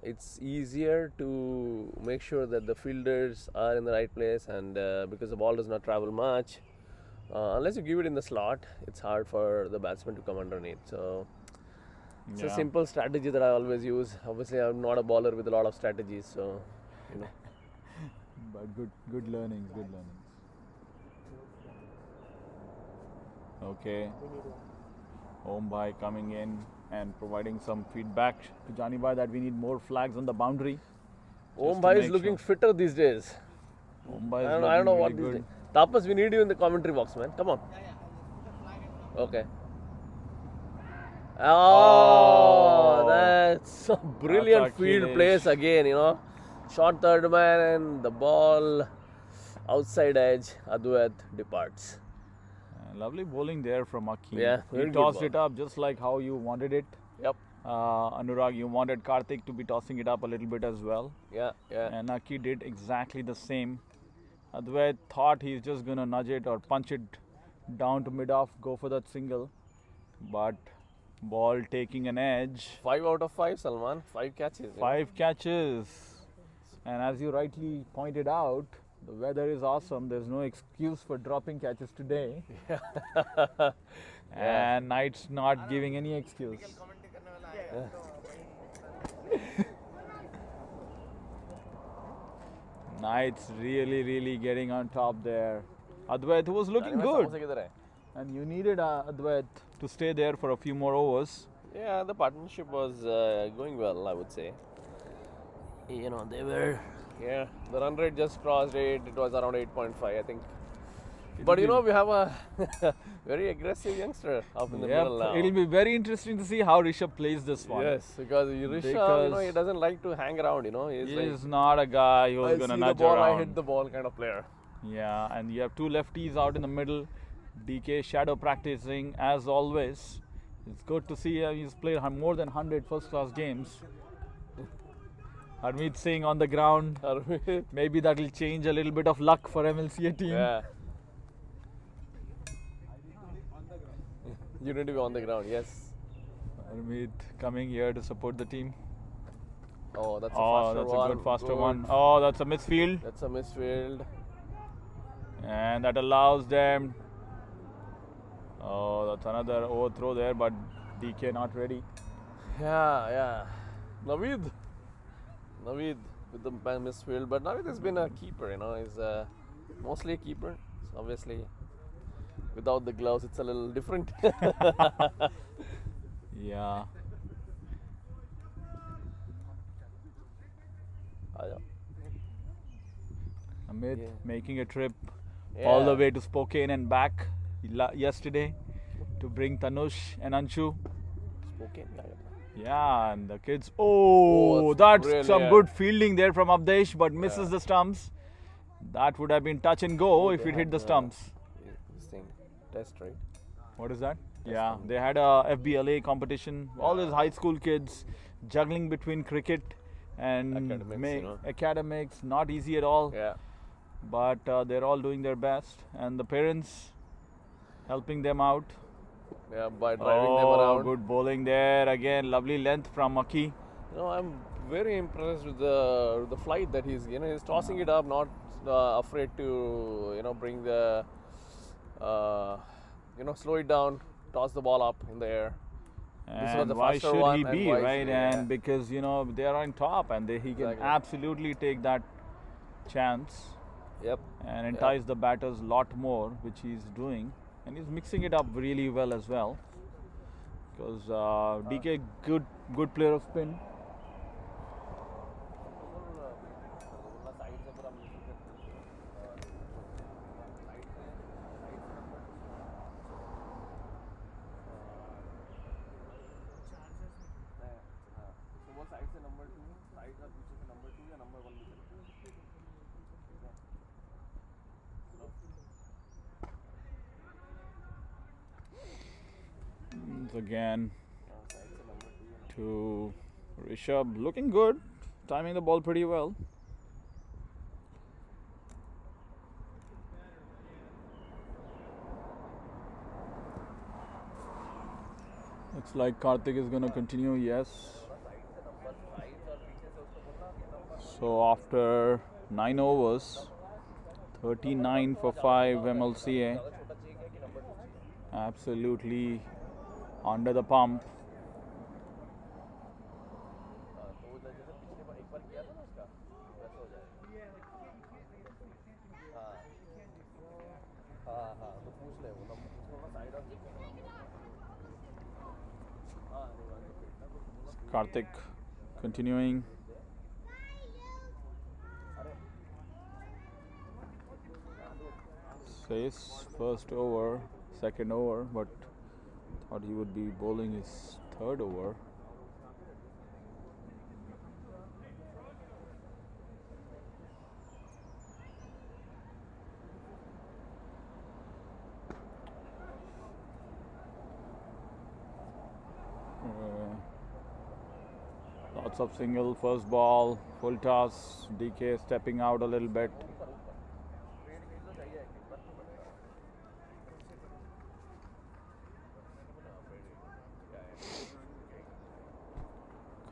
it's easier to make sure that the fielders are in the right place, and because the ball does not travel much, unless you give it in the slot, it's hard for the batsman to come underneath. So it's a simple strategy that I always use. Obviously, I'm not a bowler with a lot of strategies, so But good learnings. Okay, Om Bhai coming in and providing some feedback to Jani Bhai that we need more flags on the boundary. Om Bhai is looking fitter these days. Om Bhai is I don't know looking what really these good. days. Tapas, we need you in the commentary box, man. Come on. Okay. Oh, that's a brilliant field place again, Short third man and the ball outside edge. Advait departs. Lovely bowling there from Aki. Yeah, he very good tossed ball. it up just like how you wanted it. Yep. Anurag, you wanted Karthik to be tossing it up a little bit as well. Yeah. And Aki did exactly the same. Advait thought he's just going to nudge it or punch it down to mid-off, go for that single. But ball taking an edge. 5 out of 5, Salman. 5 catches. 5 catches. And as you rightly pointed out, the weather is awesome. There's no excuse for dropping catches today. And Knight's not giving any excuse. Knight's really getting on top there. Advait was looking good. And you needed Advait to stay there for a few more overs. Yeah, the partnership was going well, I would say. They were, the run rate just crossed 8. It was around 8.5, I think. But we have a very aggressive youngster up in the middle now. It'll be very interesting to see how Rishabh plays this one. Yes, because Rishabh, he doesn't like to hang around, He's not a guy who's going to nudge around. around. I hit the ball kind of player. Yeah, and you have 2 lefties out in the middle. DK shadow practicing as always. It's good to see he's played more than 100 first-class games. Harmeet Singh on the ground. Maybe that will change a little bit of luck for MLCA team. Yeah. You need to be on the ground, yes. Harmeet coming here to support the team. Oh, that's a Oh, faster that's one. a good faster Good. one. Oh, that's a misfield. That's a misfield. And that allows them. Oh, that's another overthrow there, but DK not ready. Yeah. Naveed with the misfield, but Naveed has been a keeper, he's mostly a keeper. So obviously, without the gloves, it's a little different. Yeah. Amit Yeah. making a trip all the Yeah. way to Spokane and back yesterday to bring Tanush and Anshu. Spokane, Yeah, and the kids. Oh, that's that's some brilliant. good fielding there from Avdesh, but misses Yeah. the stumps. That would have been touch and go if They it hit had, the stumps. This thing, test, right? What is that? Test Yeah, on- they had a FBLA competition. All these high school kids juggling between cricket and Academics, academics. Not easy at all. Yeah. But they're all doing their best, and the parents helping them out. Yeah, by driving them around. Good bowling there again. Lovely length from Maki. I'm very impressed with the flight that he's tossing it up, not afraid to bring the slow it down, toss the ball up in the air. This was And the why faster should one, he and be, why right? should- yeah. And because they are on top, and he can Exactly. absolutely take that chance Yep. and entice the batters a lot more, which he's doing, and he's mixing it up really well as well. Because DK good player of spin. Again to Rishabh, looking good, timing the ball pretty well. Looks like Karthik is going to continue, yes. So after 9 overs, 39 for 5 MLCA. Absolutely under the pump. Karthik continuing. Says first over, second over, but thought he would be bowling his third over. Lots of single, first ball, full toss, DK stepping out a little bit.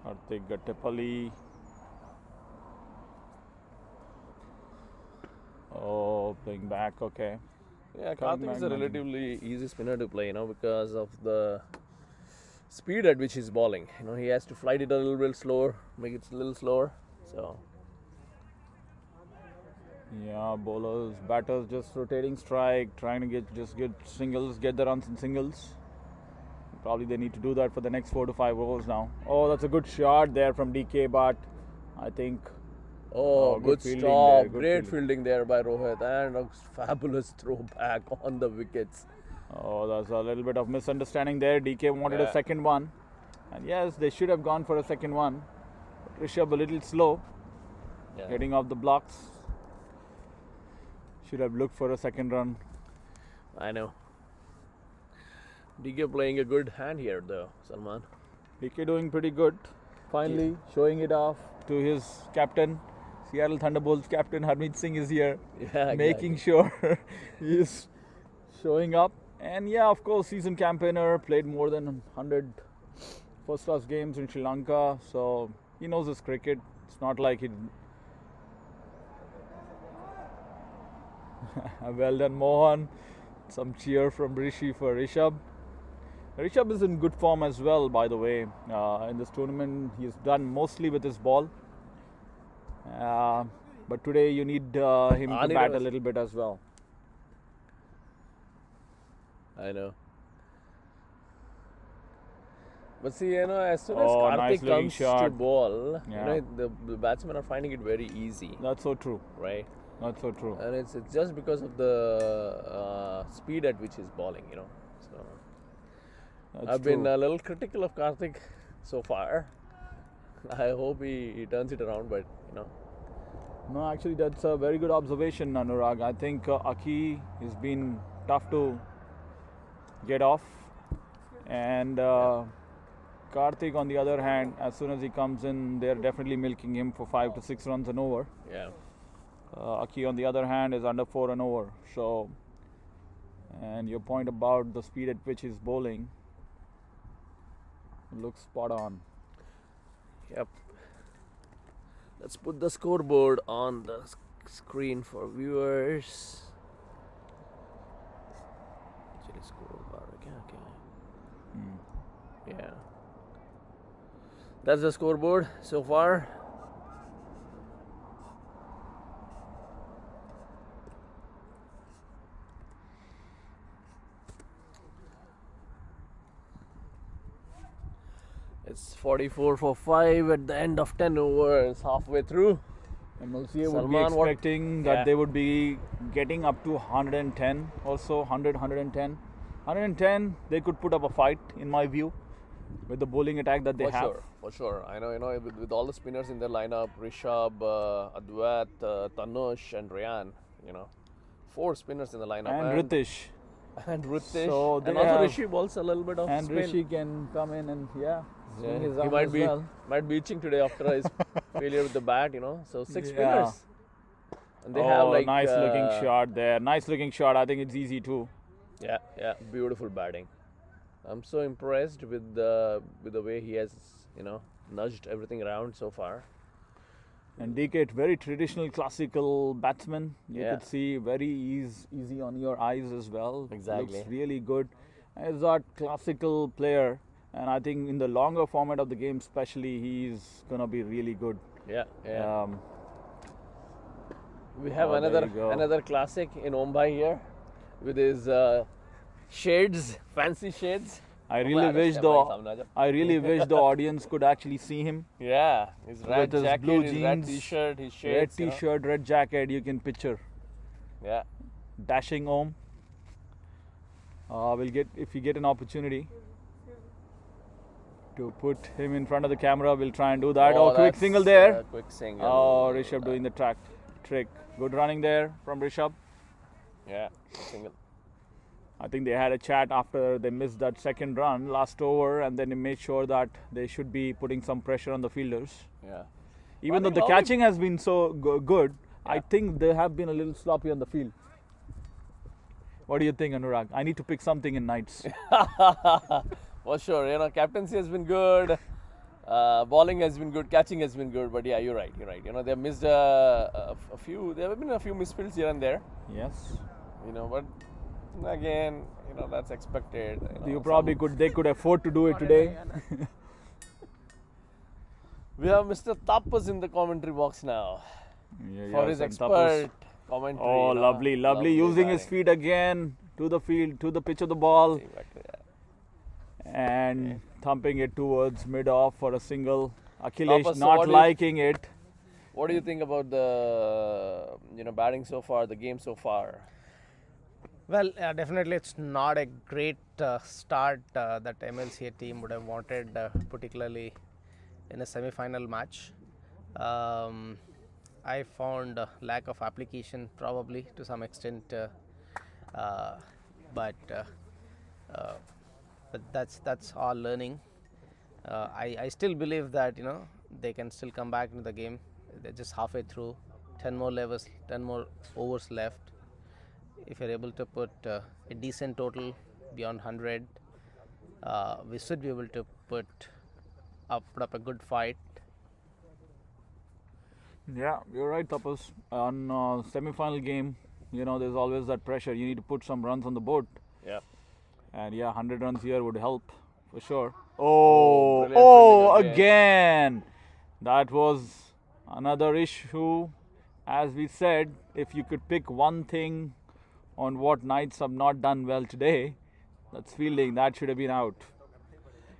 Karthik Gattepalli. Oh, playing back, okay. Yeah, Coming Karthik is a back, relatively easy spinner to play, because of the speed at which he's bowling. He has to flight it a little bit slower, make it a little slower. So Yeah, bowlers, batters just rotating strike, trying to get singles, get the runs in singles. Probably they need to do that for the next 4 to 5 overs now. Oh, that's a good shot there from DK, but I think good good fielding stop, there, good great fielding. fielding there by Rohit, and a fabulous throw back on the wickets. oh, there's a little bit of misunderstanding there. DK wanted a Yeah. second one, and yes, they should have gone for a second one. But Rishabh a little slow, Yeah. getting off the blocks. Should have looked for a second run. I know. DK playing a good hand here, though, Salman. DK doing pretty good. Finally showing it off to his captain. Seattle Thunderbolts captain Harmeet Singh is here, Yeah, making sure he is showing up And yeah, of course, season campaigner, played more than 100 first-class games in Sri Lanka, so he knows his cricket. It's not like he. Well done, Mohan. Some cheer from Rishi for Rishabh. Rishabh is in good form as well, by the way. In this tournament, he's done mostly with his ball. But today, you need him to bat a little bit as well. I know. But see, as soon as nice Karthik looking comes to shot. ball, Yeah. the batsmen are finding it very easy, That's so true. right? That's so true. And it's just because of the speed at which he's bowling, So That's I've been true. a little critical of Karthik so far. I hope he turns it around, but No, actually, that's a very good observation, Anurag. I think Aki has been tough to get off, and Karthik, on the other hand, as soon as he comes in, they're definitely milking him for 5 to 6 runs and over. yeah. Aki, on the other hand, is under 4 and over. So, and your point about the speed at which he's bowling looks spot on. Yep. Let's put the scoreboard on the screen for viewers. Actually, scoreboard. Okay. Yeah. That's the scoreboard so far. It's 44 for 5 at the end of 10 overs, halfway through. MLCA would be Salman, what- expecting that Yeah. they would be getting up to 110 or so, 100, 110. 110, they could put up a fight, in my view, with the bowling attack that they For have. sure, for sure. I know, with all the spinners in their lineup, Rishabh, Adwait, Tanush, and Ryan, 4 spinners in the lineup. And Ritish. And Ritesh. So they and also have- Rishi balls a little bit of And spin. Rishi can come in and, swing his he arm might as be well. might be itching today after his failure with the bat, So 6 Yeah. spinners. And they have like nice looking shot there. Nice looking shot. I think it's easy too. Yeah, beautiful batting. I'm so impressed with the way he has, nudged everything around so far. And DK, very traditional classical batsman. You Yeah. could see very easy on your eyes as well. Exactly. Looks really good. He's a classical player. And I think in the longer format of the game especially, he's going to be really good. Yeah. We have there you go. another classic in Mumbai here with his shades, fancy shades. I really wish the audience could actually see him. Yeah, his red With his jacket, blue his red jeans, t-shirt, his Red shades. t-shirt, red jacket, you can picture. Yeah. Dashing home. If we get an opportunity to put him in front of the camera, we'll try and do that. Oh, quick that's, single there. Quick single. Oh, Rishabh doing the trick. Good running there from Rishabh. Yeah, single. I think they had a chat after they missed that second run last over, and then they made sure that they should be putting some pressure on the fielders. Yeah. Even though the catching has been so good, I think they have been a little sloppy on the field. What do you think, Anurag? I need to pick something in Knights. For sure, captaincy has been good, bowling has been good, catching has been good. But yeah, you're right. They have missed a few. There have been a few misfields here and there. Yes. But again, that's expected. They could afford to do it today. We have Mr. Tapas in the commentary box now for his and expert commentary. Oh, lovely. Using his batting. feet again to the field, to the pitch of the ball, Exactly, yeah. and thumping it towards mid-off for a single. Akhilesh Tapas, so not what do you- liking it. What do you think about the batting so far, the game so far? Well, definitely it's not a great start that MLCA team would have wanted, particularly in a semi-final match. I found lack of application probably to some extent, but that's all learning. I still believe that they can still come back into the game. They're just halfway through, 10 more overs left. if you're able to put a decent total beyond 100, we should be able to put up a good fight. Yeah, you're right, Tapas. On semi-final game, there's always that pressure. You need to put some runs on the board. Yeah. And 100 runs here would help for sure. brilliant Oh, fielding again. That was another issue. As we said, if you could pick one thing on what Knights have not done well today, that's fielding. That should have been out.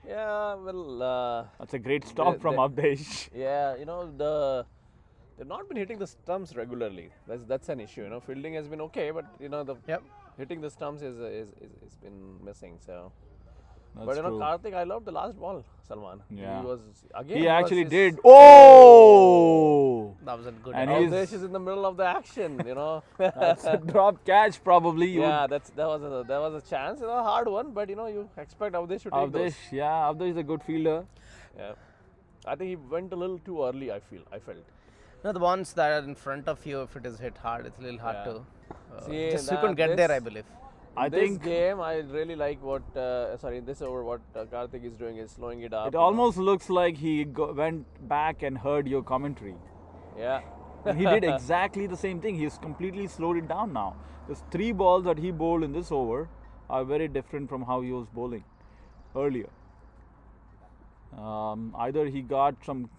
Yeah, well, That's a great stop from Avdesh. yeah, they've not been hitting the stumps regularly. That's an issue. Fielding has been okay, but the hitting the stumps is been missing. So, That's but true. Karthik, I loved the last ball, Salman. Yeah. He was again. He actually was did. Oh! That was a good. And effort. he's- Avdesh is in the middle of the action. That's a drop catch, probably. Yeah, that was a chance. A hard one, but you expect Avdesh to take those. Avdesh is a good fielder. Yeah, I think he went a little too early. I felt. The ones that are in front of you, if it is hit hard, it's a little hard Yeah. to. See, Just you couldn't get there, I believe. I this think game, I really like what. In this over, what Karthik is doing is slowing it up. it almost looks like he went back and heard your commentary. Yeah. And he did exactly the same thing. He's completely slowed it down now. There's 3 balls that he bowled in this over are very different from how he was bowling earlier. Either he got some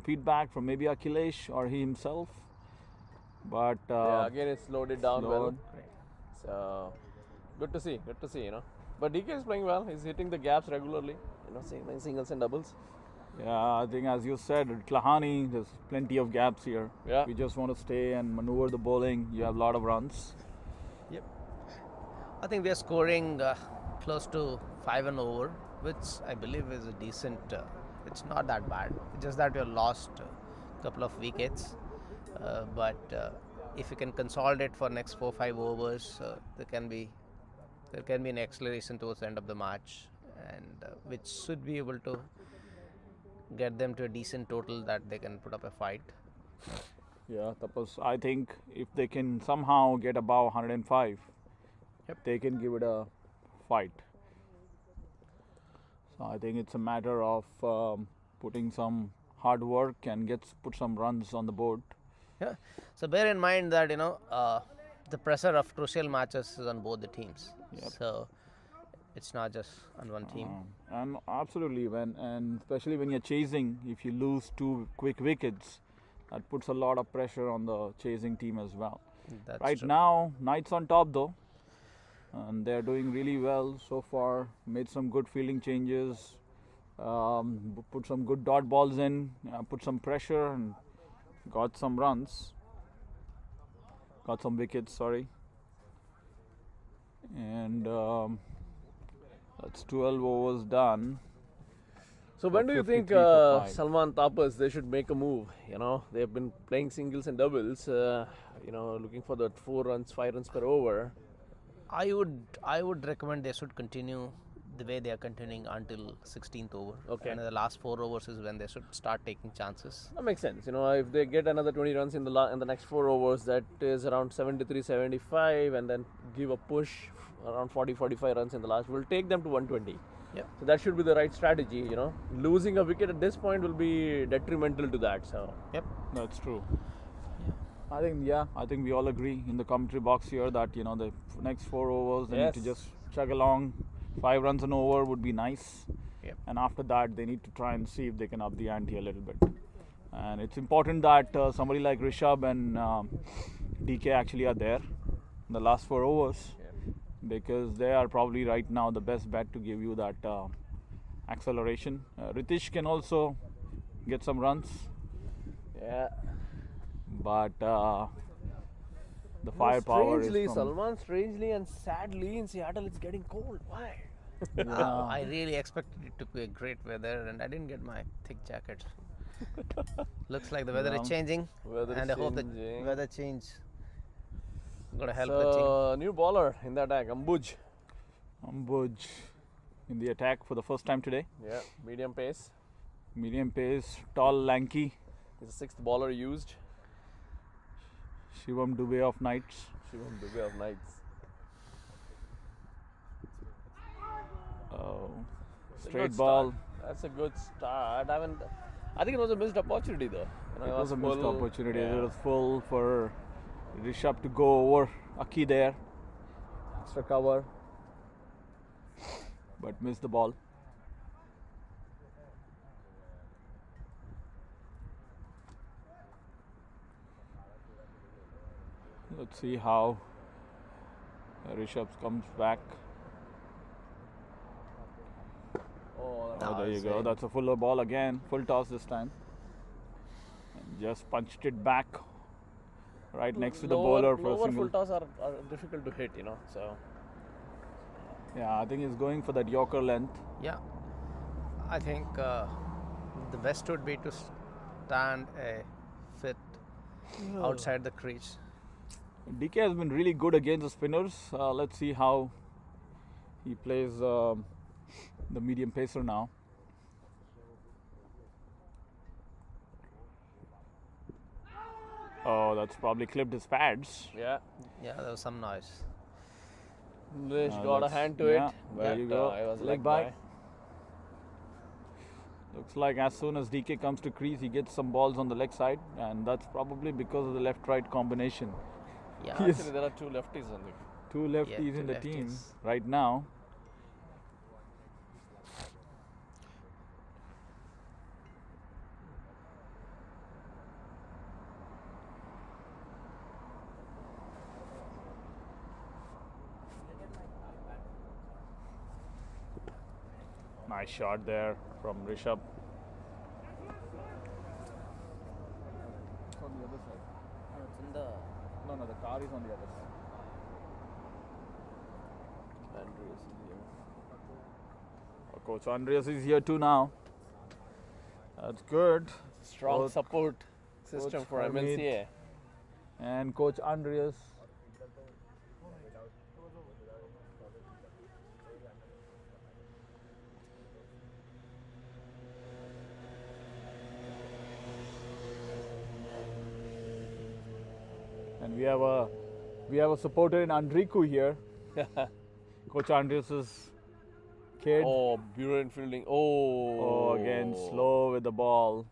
feedback from maybe Akhilesh or he himself. But Yeah, again, it slowed it down well. slowed. So, good to see. But DK is playing well. He's hitting the gaps regularly. Saving singles and doubles. Yeah, I think as you said, at Lahani, there's plenty of gaps here. Yeah. We just want to stay and maneuver the bowling. You have a lot of runs. Yep. I think we are scoring close to 5 and over, which I believe is a decent. It's not that bad. It's just that we have lost a couple of wickets. But if you can consolidate for next 4-5 overs, there can be an acceleration towards the end of the match, and which should be able to get them to a decent total that they can put up a fight. Yeah, Tapas, I think if they can somehow get above 105, they can give it a fight. So I think it's a matter of putting some hard work and put some runs on the board. Yeah. So bear in mind that the pressure of crucial matches is on both the teams. Yep. So it's not just on one team. And absolutely, and especially when you're chasing, if you lose 2 quick wickets, that puts a lot of pressure on the chasing team as well. That's Right true. now, Knights on top though, and they're doing really well so far. Made some good fielding changes, put some good dot balls in, put some pressure, and got some runs. Got some wickets, sorry. And that's 12 overs done. So when do you think 53 for 5. Salman Tapas they should make a move? They've been playing singles and doubles. Looking for that 4 runs, 5 runs per over. I would recommend they should continue the way they are continuing until 16th over. Okay. And the last 4 overs is when they should start taking chances. That makes sense. If they get another 20 runs in the next 4 overs, that is around 73, 75, and then give a push around 40, 45 runs in the last, will take them to 120. Yep. So that should be the right strategy. Losing a wicket at this point will be detrimental to that. So Yep. That's true. I think we all agree in the commentary box here that the next 4 overs they need to Yes. just chug along. 5 runs an over would be nice. Yep. And after that, they need to try and see if they can up the ante a little bit. And it's important that somebody like Rishabh and DK actually are there in the last 4 overs, because they are probably right now the best bet to give you that acceleration. Ritish can also get some runs, yeah. but the firepower Strangely, is from Salman, strangely and sadly, in Seattle it's getting cold. Why? I really expected it to be a great weather, and I didn't get my thick jacket. Looks like the weather is changing, Weather is and I hope the changing. weather change gonna help the team. So, new bowler in the attack, Ambuj. Ambuj in the attack for the first time today. Yeah, medium pace. Medium pace, tall, lanky. He's the 6th bowler used. Shivam Dubey of Knights. Shivam Dubey of Knights. So It's a straight good ball. start. That's a good start. I think it was a missed opportunity though. It was a missed full. opportunity. Yeah. It was full for Rishabh to go over Aki there. Extra cover. But missed the ball. Let's see how Rishabh comes back. Oh, Oh, there you that's go. it. That's a fuller ball again. Full toss this time. And just punched it back right next to the bowler for a lower single. full toss are difficult to hit, So Yeah, I think he's going for that Yorker length. Yeah, I think the best would be to stand a fit outside the crease. DK has been really good against the spinners. Let's see how he plays the medium pacer now. Oh, that's probably clipped his pads. yeah, Yeah, there was some noise. Lish got a that's- hand to yeah, it. there but, you go. I was Leg leg by. by. Looks like as soon as DK comes to crease, he gets some balls on the leg side, and that's probably because of the left-right combination. Yeah, Yes. Actually, there are two lefties on the. Two lefties two in the team lefties. right now. Nice shot there from Rishabh. On the other side. it's in the No, the car is on the other side. Andreas is here. Coach Andreas is here too now. That's good. Strong Coach- support system for Harmeet. MLCA. And Coach Andreas. And we have a supporter in Andriku here. Coach Andreas's kid. Oh, brilliant fielding. Oh. Oh, again slow with the ball.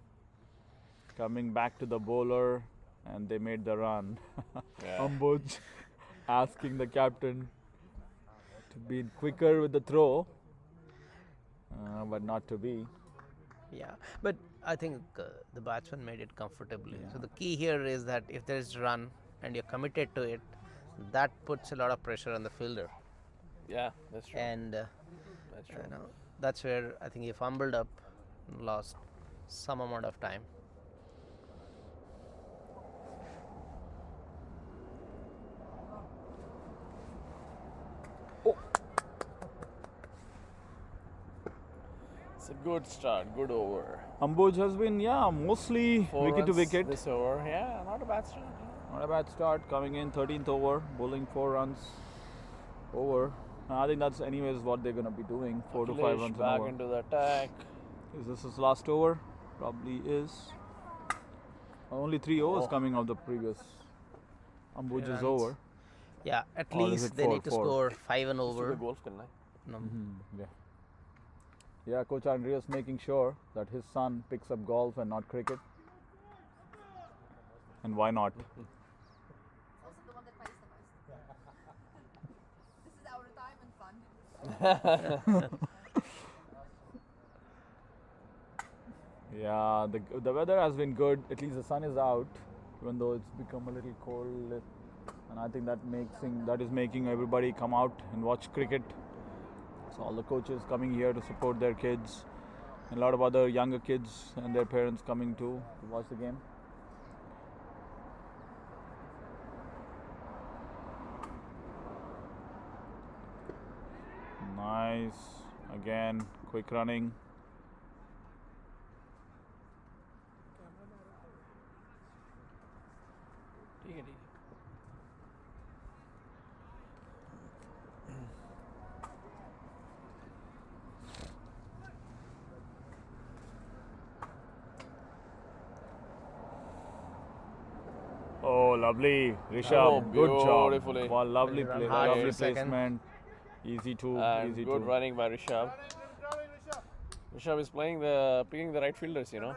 Coming back to the bowler, and they made the run. Yeah. Ambuj asking the captain to be quicker with the throw, but not to be. Yeah, but I think the batsman made it comfortably. So the key here is that if there is run and you're committed to it, that puts a lot of pressure on the fielder, Yeah, that's true. and That's true. that's where I think he fumbled up, lost some amount of time. It's a good start, good over. Ambuj has been, mostly 4 wicket to runs wicket. This over, yeah, not a bad start. Not a bad start. Coming in 13th over, bowling 4 runs over. I think that's anyways what they're gonna be doing. 4 to 5 Akhilesh runs an back over. into the attack. Is this his last over? Probably is. Only 3 overs Oh. coming of the previous. Ambuj is runs. over. Yeah, at Or is least it they four, need to four? score 5 and Still over. the golf can, No. Yeah. Yeah, Coach Andreas making sure that his son picks up golf and not cricket. And why not? Also the one that pays the most. This is our retirement fund. Yeah, the weather has been good. At least the sun is out, even though it's become a little cold. And I think that is making everybody come out and watch cricket. So all the coaches coming here to support their kids, and a lot of other younger kids and their parents coming too to watch the game. Nice. Again, quick running. ठीक है. Oh, lovely. Rishabh, Oh, good job. beautifully. Wow, lovely Well play, done. Hard lovely for second. placement. Easy two. And Easy good two. running by Rishabh. Rishabh is picking the right fielders, you know.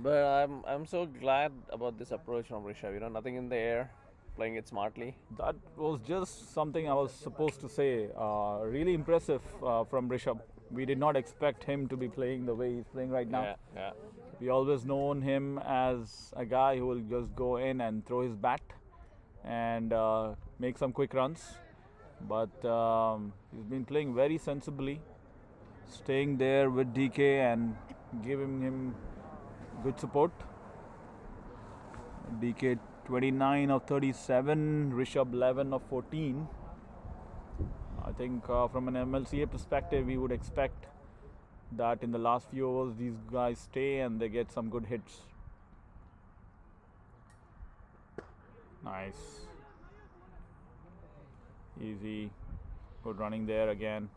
But I'm so glad about this approach from Rishabh. You know, nothing in the air, playing it smartly. That was just something I was supposed to say. Really impressive from Rishabh. We did not expect him to be playing the way he's playing right now. Yeah, yeah. We always known him as a guy who will just go in and throw his bat and make some quick runs. But he's been playing very sensibly, staying there with DK and giving him good support. DK 29 of 37, Rishabh 11 of 14. I think from an MLCA perspective, we would expect that in the last few overs these guys stay and they get some good hits. Nice. Easy. Good running there again.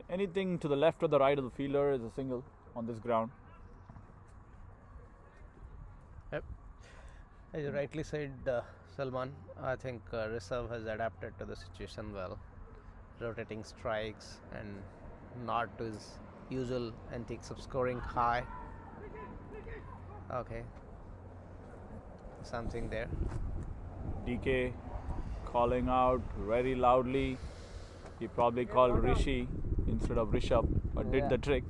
Anything to the left or the right of the fielder is a single on this ground. Yep. As you rightly said, Salman, I think Rishabh has adapted to the situation well. Rotating strikes and not to his usual antics of scoring high. Okay. Something there. DK calling out very loudly. He probably called Rishi instead of Rishabh, but did the trick.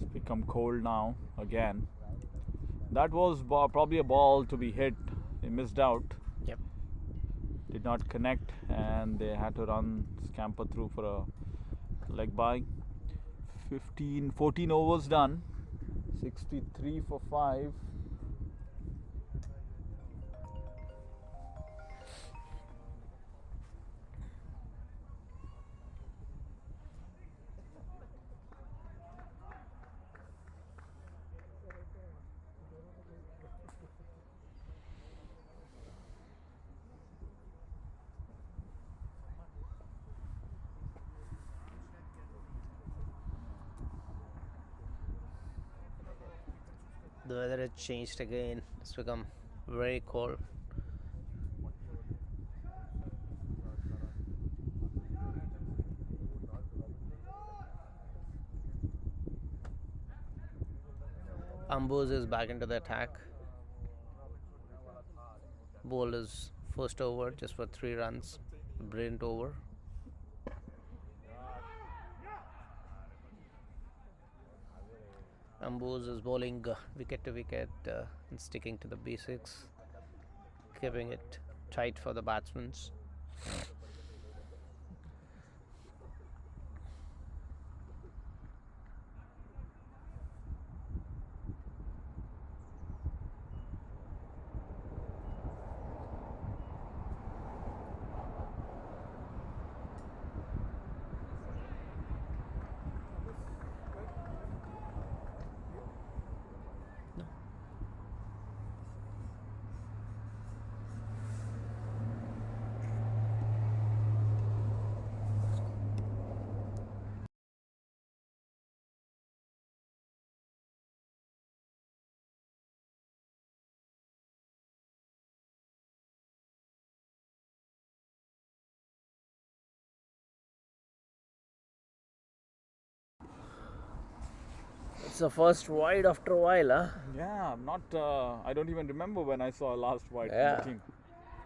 It's become cold now again. That was probably a ball to be hit. He missed out. Yep. Did not connect and they had to scamper through for a leg by. 14 overs done. 63 for 5. The weather has changed again. It's become very cold. Ambos is back into the attack. Bowled his first over just for 3 runs. Brilliant over. Ambos is bowling wicket to wicket and sticking to the basics, keeping it tight for the batsmen. It's the first wide after a while, huh? Yeah, I don't even remember when I saw last white Yeah. from the team.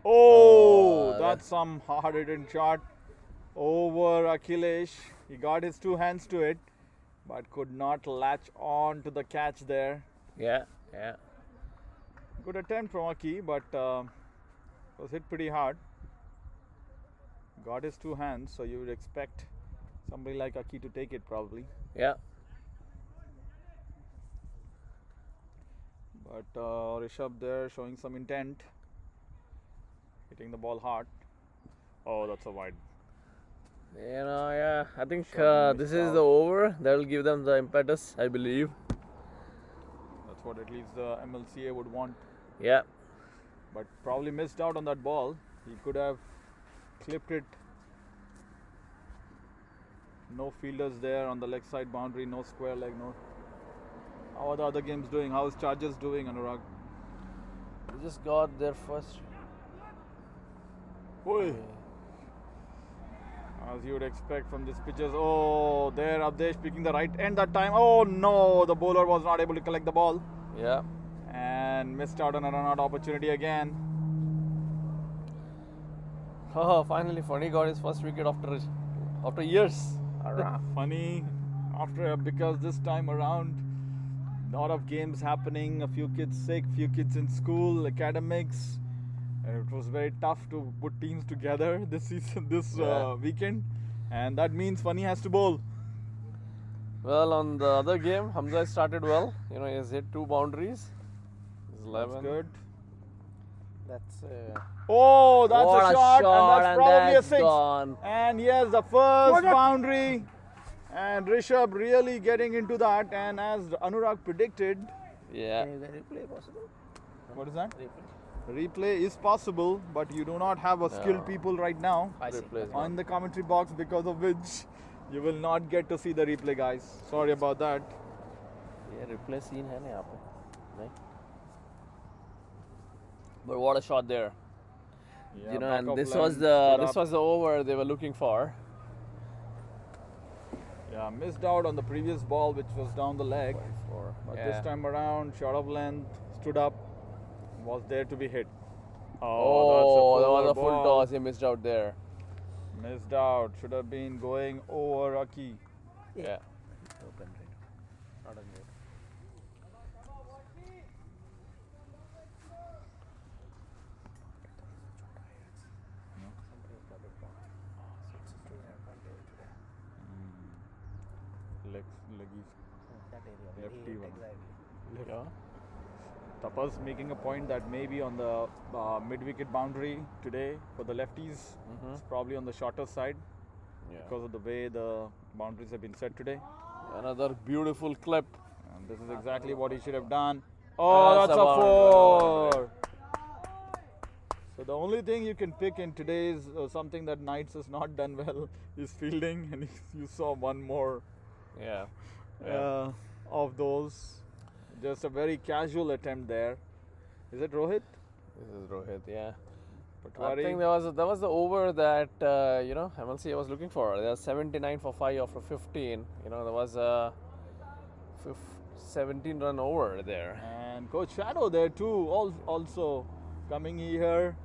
Oh, Oh, that's some hard-hitting shot over Akhilesh. He got his 2 hands to it, but could not latch on to the catch there. Yeah, yeah. Good attempt from Aki, but was hit pretty hard. Got his 2 hands, so you would expect somebody like Aki to take it probably. Yeah. But Rishabh there showing some intent. Hitting the ball hard. Oh, that's a wide. You know, yeah. I think Sure, this missed is out. the over. That will give them the impetus, I believe. That's what at least the MLCA would want. Yeah. But probably missed out on that ball. He could have clipped it. No fielders there on the leg side boundary, no square leg, no. How are the other games doing? How is Chargers doing, Anurag? They just got their first. Oi. As you would expect from these pitches. Oh, there Abdesh picking the right end that time. Oh no, the bowler was not able to collect the ball Yeah. and missed out on a run-out opportunity again. Oh, finally, Funny got his first wicket after years. Funny because this time around, lot of games happening, a few kids sick, few kids in school, academics. It was very tough to put teams together this season, weekend, and that means Funny has to bowl. Well, on the other game, Hamza started well. You know, he has hit 2 boundaries. He's 11. That's good. That's Oh, that's what a shot, and that's probably that's a 6. gone. And yes, the first boundary, and Rishabh really getting into that. And as Anurag predicted, Yeah. Replay possible? what is that? Replay is possible, but you do not have a skilled people right now I see. Replay is on gone. the commentary box, because of which you will not get to see the replay, guys. Sorry about that. Yeah, replay scene है ना यहाँ पे, नहीं? But what a shot there! Yeah, You know, back and of this line, was stood up. the over they were looking for. Yeah, missed out on the previous ball, which was down the leg. But Yeah. this time around, short of length, stood up, was there to be hit. Oh, that was a full ball. toss. He missed out there. Missed out. Should have been going over Aki. Yeah. Open right. Not on mute. Leggies. That area. Lefty Eight, one. exactly. Yeah. Tapas making a point that maybe on the mid-wicket boundary today for the lefties, it's probably on the shorter side Yeah. because of the way the boundaries have been set today. Another beautiful clip. And this is exactly what he should have done. Oh, That's that's a a boundary. 4. So the only thing you can pick in today's something that Knights has not done well is fielding, and you saw one more Yeah. of those. Just a very casual attempt there. Is it Rohit? This is Rohit. Yeah. I Patwari? think that was the over that MLCA was looking for. There was 79 for 5 after 15. You know, there was a 17 run over there. And Coach Shadow there too, also coming here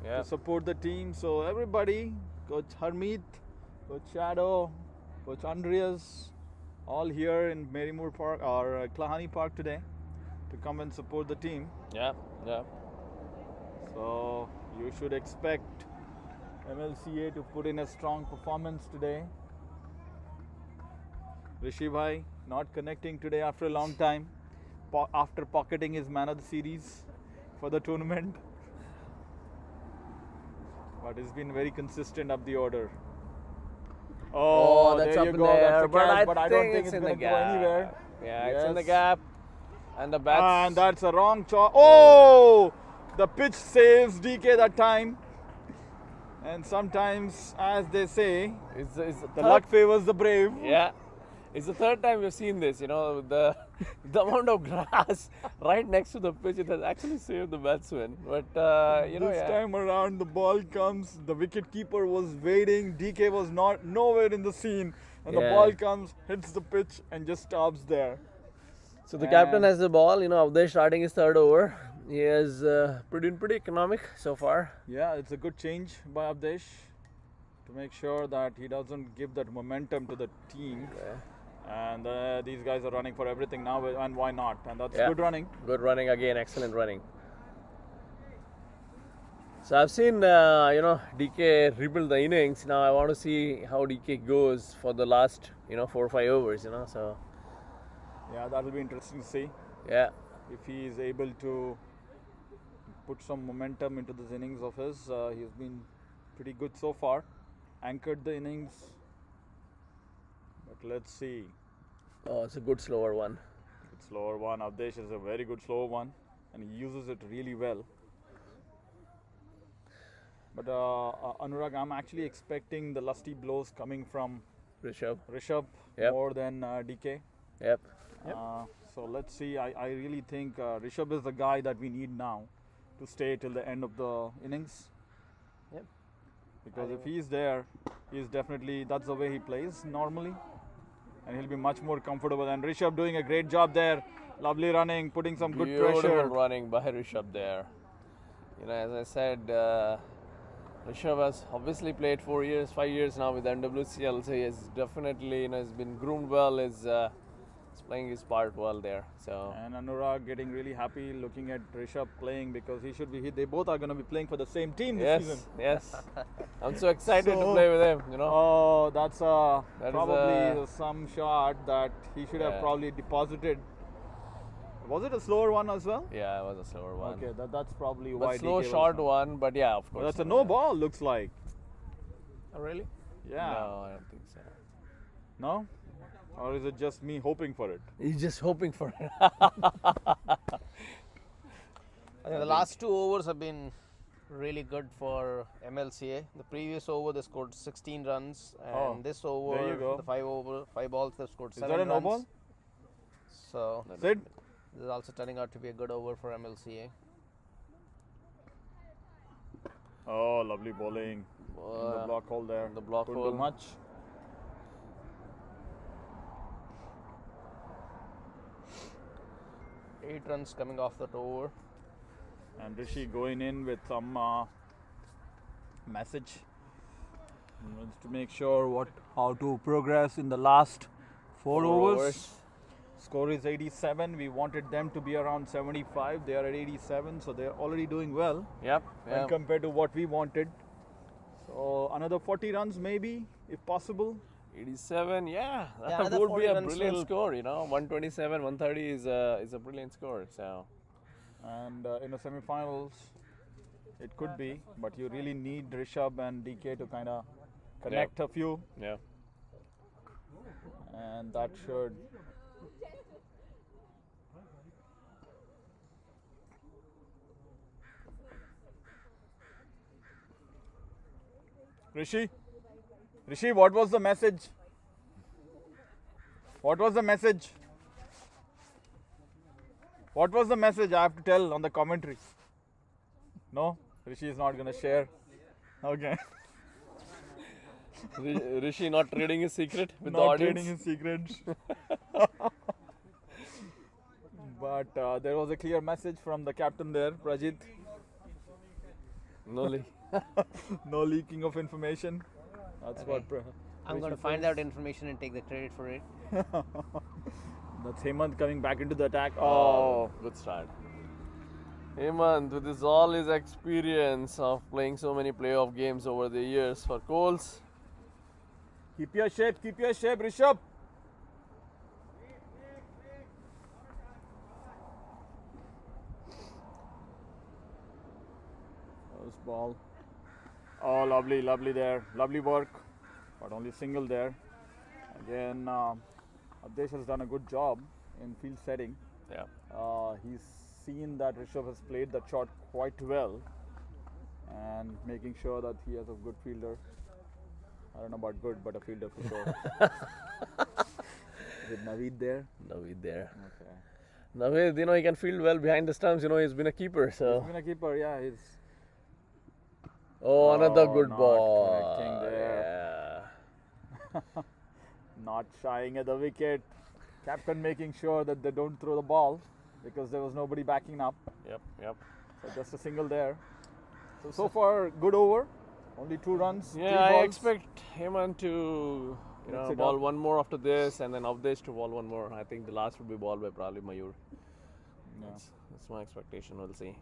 Yeah. to support the team. So everybody, Coach Harmeet, Coach Shadow, Coach Andreas, all here in Marymoor Park or Klahani Park today to come and support the team. Yeah. Yeah. So you should expect MLCA to put in a strong performance today. Rishi Bhai not connecting today after a long time, after pocketing his man of the series for the tournament. But he's been very consistent up the order. Oh, that's there up you in go. the That's air, a catch, but I don't think it's it's in going the to go gap. anywhere. Yeah, it's in the Yes. gap. And the bats. And that's a wrong choice. Oh, the pitch saves DK that time. And sometimes, as they say, it's the third- luck favors the brave. Yeah. It's the third time we've seen this. You know, the amount of grass right next to the pitch, it has actually saved the batsman. But This time around, the ball comes. The wicket keeper was waiting. DK was nowhere in the scene, and the Yeah. ball comes, hits the pitch, and just stops there. So the captain has the ball. You know, Avdesh starting his third over. He is pretty economic so far. Yeah, it's a good change by Abdesh to make sure that he doesn't give that momentum to the team. Okay. And these guys are running for everything now, and why not? And that's Yeah. good running. Good running again, excellent running. So I've seen DK rebuild the innings. Now I want to see how DK goes for the last 4 or 5 overs. So Yeah, that will be interesting to see yeah, if he is able to put some momentum into this innings of his. He's been pretty good so far, anchored the innings. But let's see. oh, it's a good slower one. It's slower one. Avdesh is a very good slower one, and he uses it really well. But Anurag, I'm actually expecting the lusty blows coming from Rishabh Yep. more than DK. Yep. So let's see. I really think Rishabh is the guy that we need now to stay till the end of the innings. Yep. Because if he's there, he's definitely, that's the way he plays normally. And he'll be much more comfortable. And Rishabh doing a great job there. Lovely running, putting some good Beautiful pressure. running by Rishabh there. You know, as I said, Rishabh has obviously played 4 years, 5 years now with MLCA-Seattle, so he has definitely, has been groomed well, is playing his part well there. So And Anurag getting really happy looking at Rishabh playing because he should be. They both are going to be playing for the same team this season. yes, I'm so excited to So- play with him. You know, Oh, that's That is probably some shot that he should have Yeah. probably deposited. Was it a slower one as well? yeah, it was a slower one. Okay, that's probably why. But slow, DK was short not- one. But yeah, of course. That's a no ball. Looks like. Oh, really? Yeah. No, I don't think so. No? Or is it just me hoping for it? He's just hoping for it. I think the last 2 overs have been really good for MLCA. The previous over they scored 16 runs, and Oh, this over, there you go. the 5 balls they've scored Is 7 that a no runs. ball? So Sid? this is also turning out to be a good over for MLCA. Oh, lovely bowling. In the block hole there. in the block Couldn't hole. do much. Eight runs coming off that over. And Rishi going in with some message. He wants to make sure how to progress in the last 4 overs. Score is 87. We wanted them to be around 75. They are at 87, so they're already doing well Yep. when yep. compared to what we wanted. So another 40 runs maybe, if possible. 87, yeah, Yeah, that another would 40 be a runs brilliant will- score. You know, 127, 130 is a brilliant score. So And in the semi-finals, it could be, but you really need Rishabh and DK to kind of connect a few, yeah, and that should. Rishi, what was the message? What was the message? What was the message I have to tell on the commentary? No? Rishi is not going to share. Okay. Rishi not trading his secret with the Not audience. trading his secrets. But there was a clear message from the captain there, Prajit. No leak. No leaking of information. That's what. I'm going to find out information and take the credit for it. That's Hemant coming back into the attack. Oh, good start. Hemant, with his all his experience of playing so many playoff games over the years for Coles. Keep your shape, Rishabh. First ball. Oh, lovely there. Lovely work. But only single there. Again, Abdesh has done a good job in field setting. Yeah. He's seen that Rishabh has played that shot quite well and making sure that he has a good fielder. I don't know about good, but a fielder for sure. Is it Naveed there? Naveed there. Okay. Naveed, you know, he can field well behind the stumps. You know, he's been a keeper. So. He's been a keeper, yeah. He's Oh, another Oh, good not ball. connecting there. Yeah. not shying at the wicket. Captain making sure that they don't throw the ball because there was nobody backing up. Yep. Yep. So just a single there. So far, good over. Only 2 runs. 3 Yeah, I balls. expect Hemant to Mix it ball up. one more after this, and then Avdesh to ball one more. I think the last would be balled by probably Mayur. Yeah. That's my expectation. We'll see.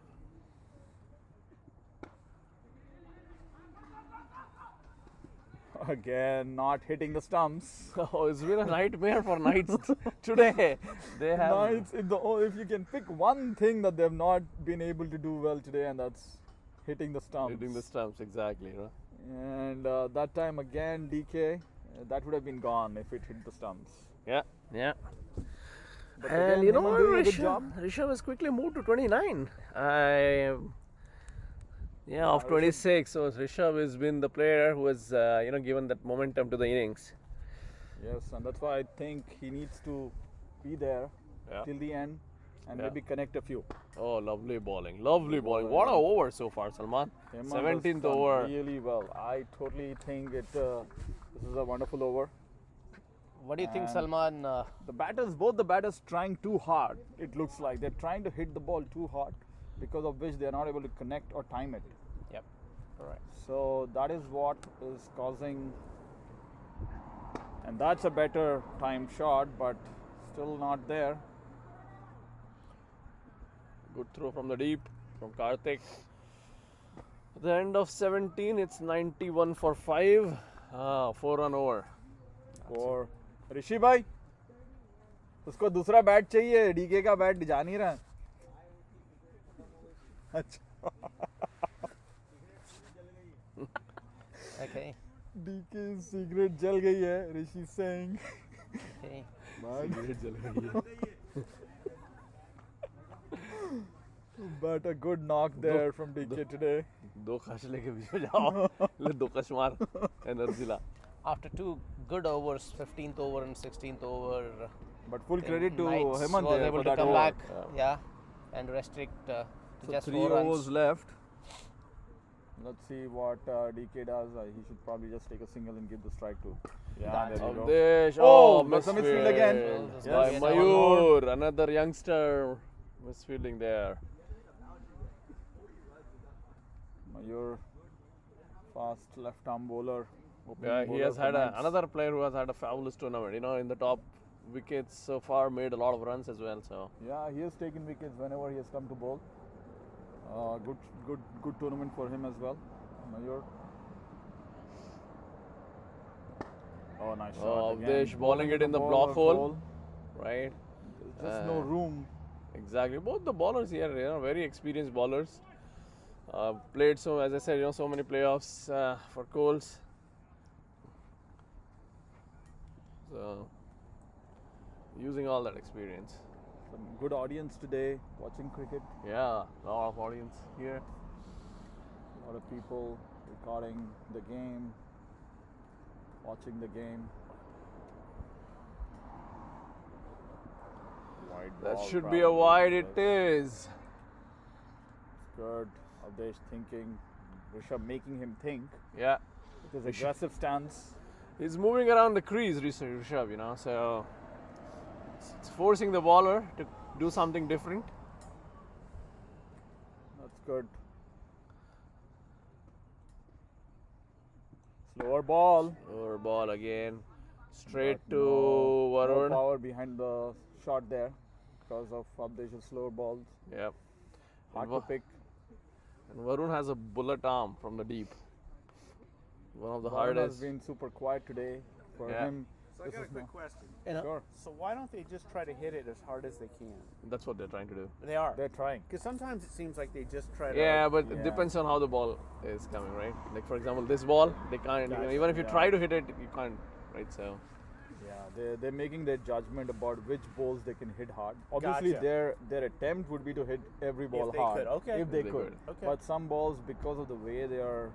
Again, not hitting the stumps. Oh, it's been a nightmare for Knights today. They have Knights, if you can pick one thing that they've not been able to do well today, and that's hitting the stumps. hitting the stumps exactly. You know? And that time again, DK, that would have been gone if it hit the stumps. Yeah. Yeah. But And again, you know Hemant what, doing a good job. Rishabh has quickly moved to 29. Of Rishabh- 26. So Rishabh has been the player who has given that momentum to the innings. Yes, and that's why I think he needs to be there Yeah. till the end. and Yeah. maybe connect a few. Oh, lovely bowling. Lovely bowling. What an over so far, Salman. Hemant has 17th done over. really well. I totally think this is a wonderful over. What do you think, And Salman? Both the batters trying too hard. It looks like they're trying to hit the ball too hard, because of which they are not able to connect or time it. Yep. Correct. So that is what is causing, and that's a better time shot, but still not there. Good throw from the deep from Karthik. At the end of 17, it's 91 for 5. 4-run over. और ऋषि भाई, उसको दूसरा bat चाहिए, DK का bat जा नहीं रहा। अच्छा, Okay. डीके सिगरेट जल गई है, ऋषि Singh. Okay. But a good knock there from DK today. 2 कश लेके बीच में जाओ. ले 2 कश मार. Energy La. After 2 good overs, 15th over and 16th over, But full credit to Knights Hemant was there able for to that come over. back, yeah, and restrict to So just 3 4 overs runs. left. Let's see what DK does. He should probably just take a single and give the strike to. Yeah, That's there you go. Avdesh. Oh, Miss that's a misfield again. field Yes. by Yes. Mayur. Another youngster misfielding there. Mayur, fast left arm bowler. Yeah, he has had another player who has had a fabulous tournament. You know, in the top wickets so far, made a lot of runs as well. So Yeah, he has taken wickets whenever he has come to bowl. Good tournament for him as well. Mayur. Oh, nice shot. Oh, again. Avdesh bowling it in the ball block or hole. goal. Right. There's just no room. Exactly. Both the bowlers here, very experienced bowlers. Played as I said, so many playoffs for Coles. So using all that experience. Some good audience today watching cricket. Yeah, a lot of audience here. A lot of people recording the game, watching the game. Wide That ball, should be a probably. wide. Yes. It is. Good. Avdesh thinking. Rishabh making him think. Yeah. With his aggressive stance. He's moving around the crease, Rishabh, so it's forcing the bowler to do something different. That's good. Slower ball. Over ball again. Straight But to no Varun. power behind the shot there because of Avdesh's slower balls. Yep. Hard And to pick. And Varun has a bullet arm from the deep. One of the Varun hardest. has been super quiet today. For Yeah. him, So I this got a is quick no- question. Sure. So why don't they just try to hit it as hard as they can? That's what they're trying to do. They are. They're trying. Because sometimes it seems like they just try to. Yeah, but Yeah. it depends on how the ball is coming, right? Like for example, this ball, they can't. Gotcha. Even if you Yeah. try to hit it, you can't, right? So Yeah, they're making their judgment about which balls they can hit hard. Obviously, Gotcha. their attempt would be to hit every ball they hard. could, okay. If they If they could. could. Okay. But some balls, because of the way they are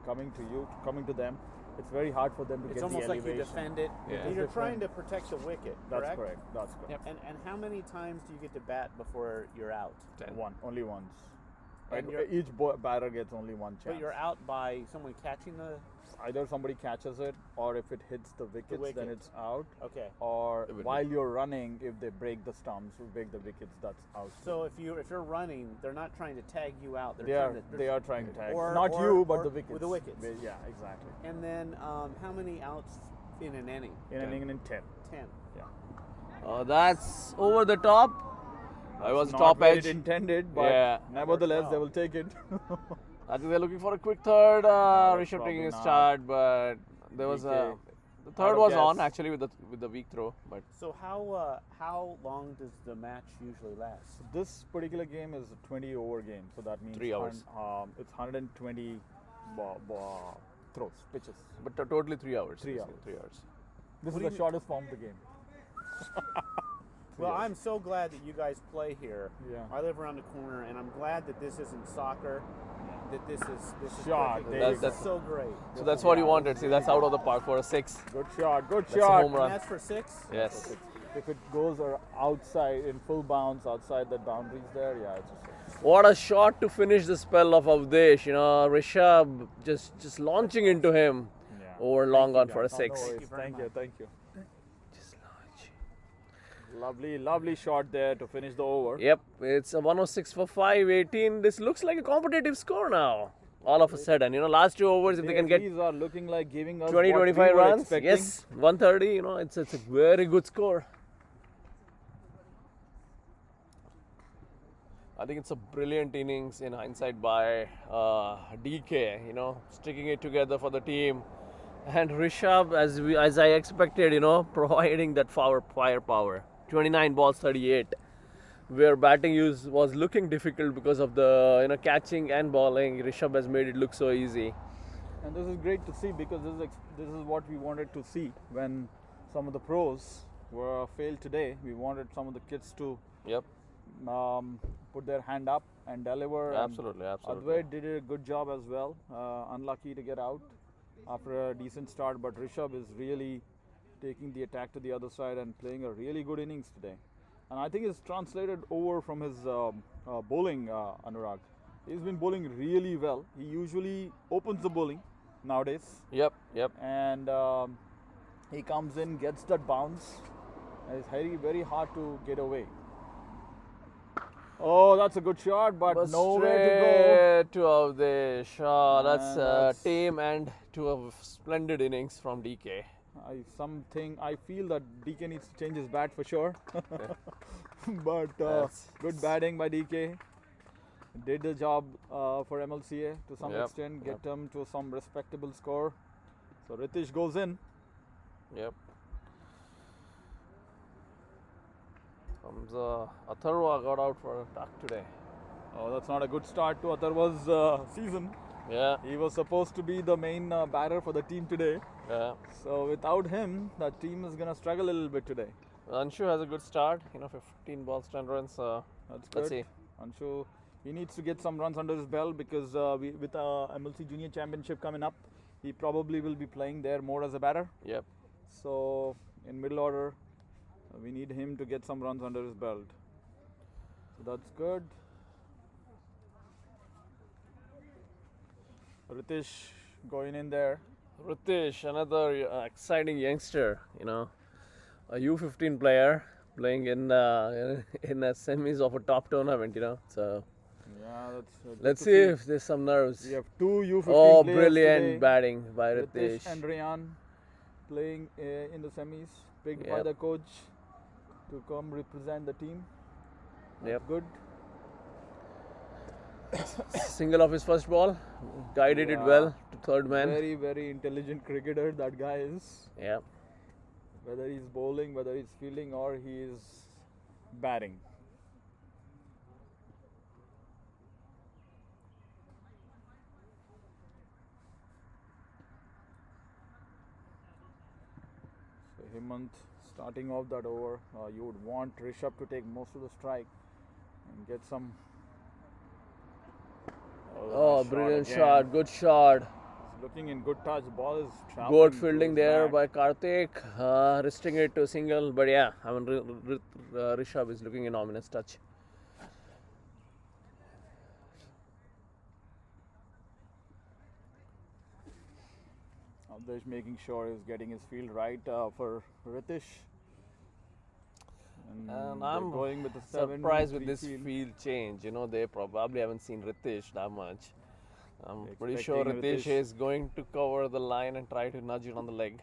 coming to them, it's very hard for them to It's get almost the like you elevation. defend it. Yeah. You're Different. trying to protect the wicket. That's correct. That's correct. And how many times do you get to bat before you're out? 10. Only once. And Right? you're- Each batter gets only one chance. But you're out by someone catching the. Either somebody catches it, or if it hits the wickets, then wicket. it's out. Okay. Or If it- while you're running, if they break the stumps or break the wickets, that's out. So if you're running, they're not trying to tag you out. they are they're trying to tag. Or- Not or- you, but or the wickets. with the wickets. Yeah, exactly. And then how many outs in an inning? In an inning in 10. 10. Yeah. that's over the top. I was Not top where edge. it intended, but Yeah. nevertheless, they will take it. I think they're looking for a quick third. that's Rishabh probably taking his not. start, but there was DK. the third of was gas. on actually with the weak throw, but So how long does the match usually last? This particular game is a 20 over game, so that means 3 hours. It's 120 throws, pitches. totally 3 hours. 3 basically, hours. 3 hours. This What is do the you shortest form of the game. Well, I'm so glad that you guys play here. Yeah. I live around the corner, and I'm glad that this isn't soccer. That this is Shot, cricket. there you This go. is so great. So that's what you wanted. See, that's out of the park for a 6. Good shot, good That's a shot. home run. And that's for 6. Yes. if it goes outside in full bounce outside the boundaries there, yeah, it's a six. What a shot to finish the spell of Avdesh. Rishabh just launching into him Yeah. over long on Yeah, for a no 6. worries. Thank you, thank you. Just launch. Lovely shot there to finish the over. Yep, it's a 106 for 518. This looks like a competitive score now. All of a sudden, last 2 overs, if they can get These are looking like giving us 20, what 25 we were runs, expecting. yes, 130, it's a very good score. I think it's a brilliant innings in hindsight by DK, sticking it together for the team. And Rishabh, as I expected, providing that firepower. 29 balls, 38. Where batting was looking difficult because of the catching and bowling. Rishabh has made it look so easy. And this is great to see because this is what we wanted to see when some of the pros were failed today. We wanted some of the kids to Yep, put their hand up and deliver. absolutely. Advait did a good job as well. Unlucky to get out after a decent start, but Rishabh is really taking the attack to the other side and playing a really good innings today. And I think it's translated over from his bowling, Anurag. He's been bowling really well. He usually opens the bowling nowadays, Yep. and he comes in, gets that bounce, and it's very hard to get away. Oh, that's a good shot, but nowhere to Avdesh. Oh, that's And that's- tame and to a splendid innings from DK. to go. I feel that DK needs to change his bat for sure. But That's- good batting by DK. Did the job for MLCA to some Yep, extent, get them to some respectable score. So Ritish goes in. Yep. Atharva got out for a tuck today. Oh, that's not a good start to Atharva's season. Yeah, He was supposed to be the main batter for the team today. yeah. So without him, the team is gonna struggle a little bit today. Anshu has a good start. 15 balls, 10 runs. That's good. Let's see. Anshu, he needs to get some runs under his belt because with MLC Junior Championship coming up, he probably will be playing there more as a batter. Yep. So in middle order, we need him to get some runs under his belt. So that's good. Ritish going in there. Ritish, another exciting youngster. A U15 player playing in a semis of a top tournament. So Yeah, that's good let's to see if there's some nerves. We have two U15 Oh, players brilliant today. batting by Ritish Ritish. and Rayan playing in the semis, picked by Yep. the coach to come represent the team. Yep. Good. Single off his first ball, guided it Yeah. well to third man. Very intelligent cricketer that guy is. Yeah. Whether he's bowling, whether he's fielding, or he is batting. So Hemant starting off that over, you would want Rishabh to take most of the strike and get some. Oh, nice brilliant again. shot, good shot. It's looking in good touch. Ball is traveling. Good to fielding his there bat. by Karthik, restricting it to a single. But yeah, Rishabh is looking in ominous touch. Avdesh making sure he's getting his field right for Ritish. And they're I'm going with the 7 surprised with 3 this field change. They probably haven't seen Ritish that much. I'm pretty sure Expecting Ritish Ritish. is going to cover the line and try to nudge it on the leg.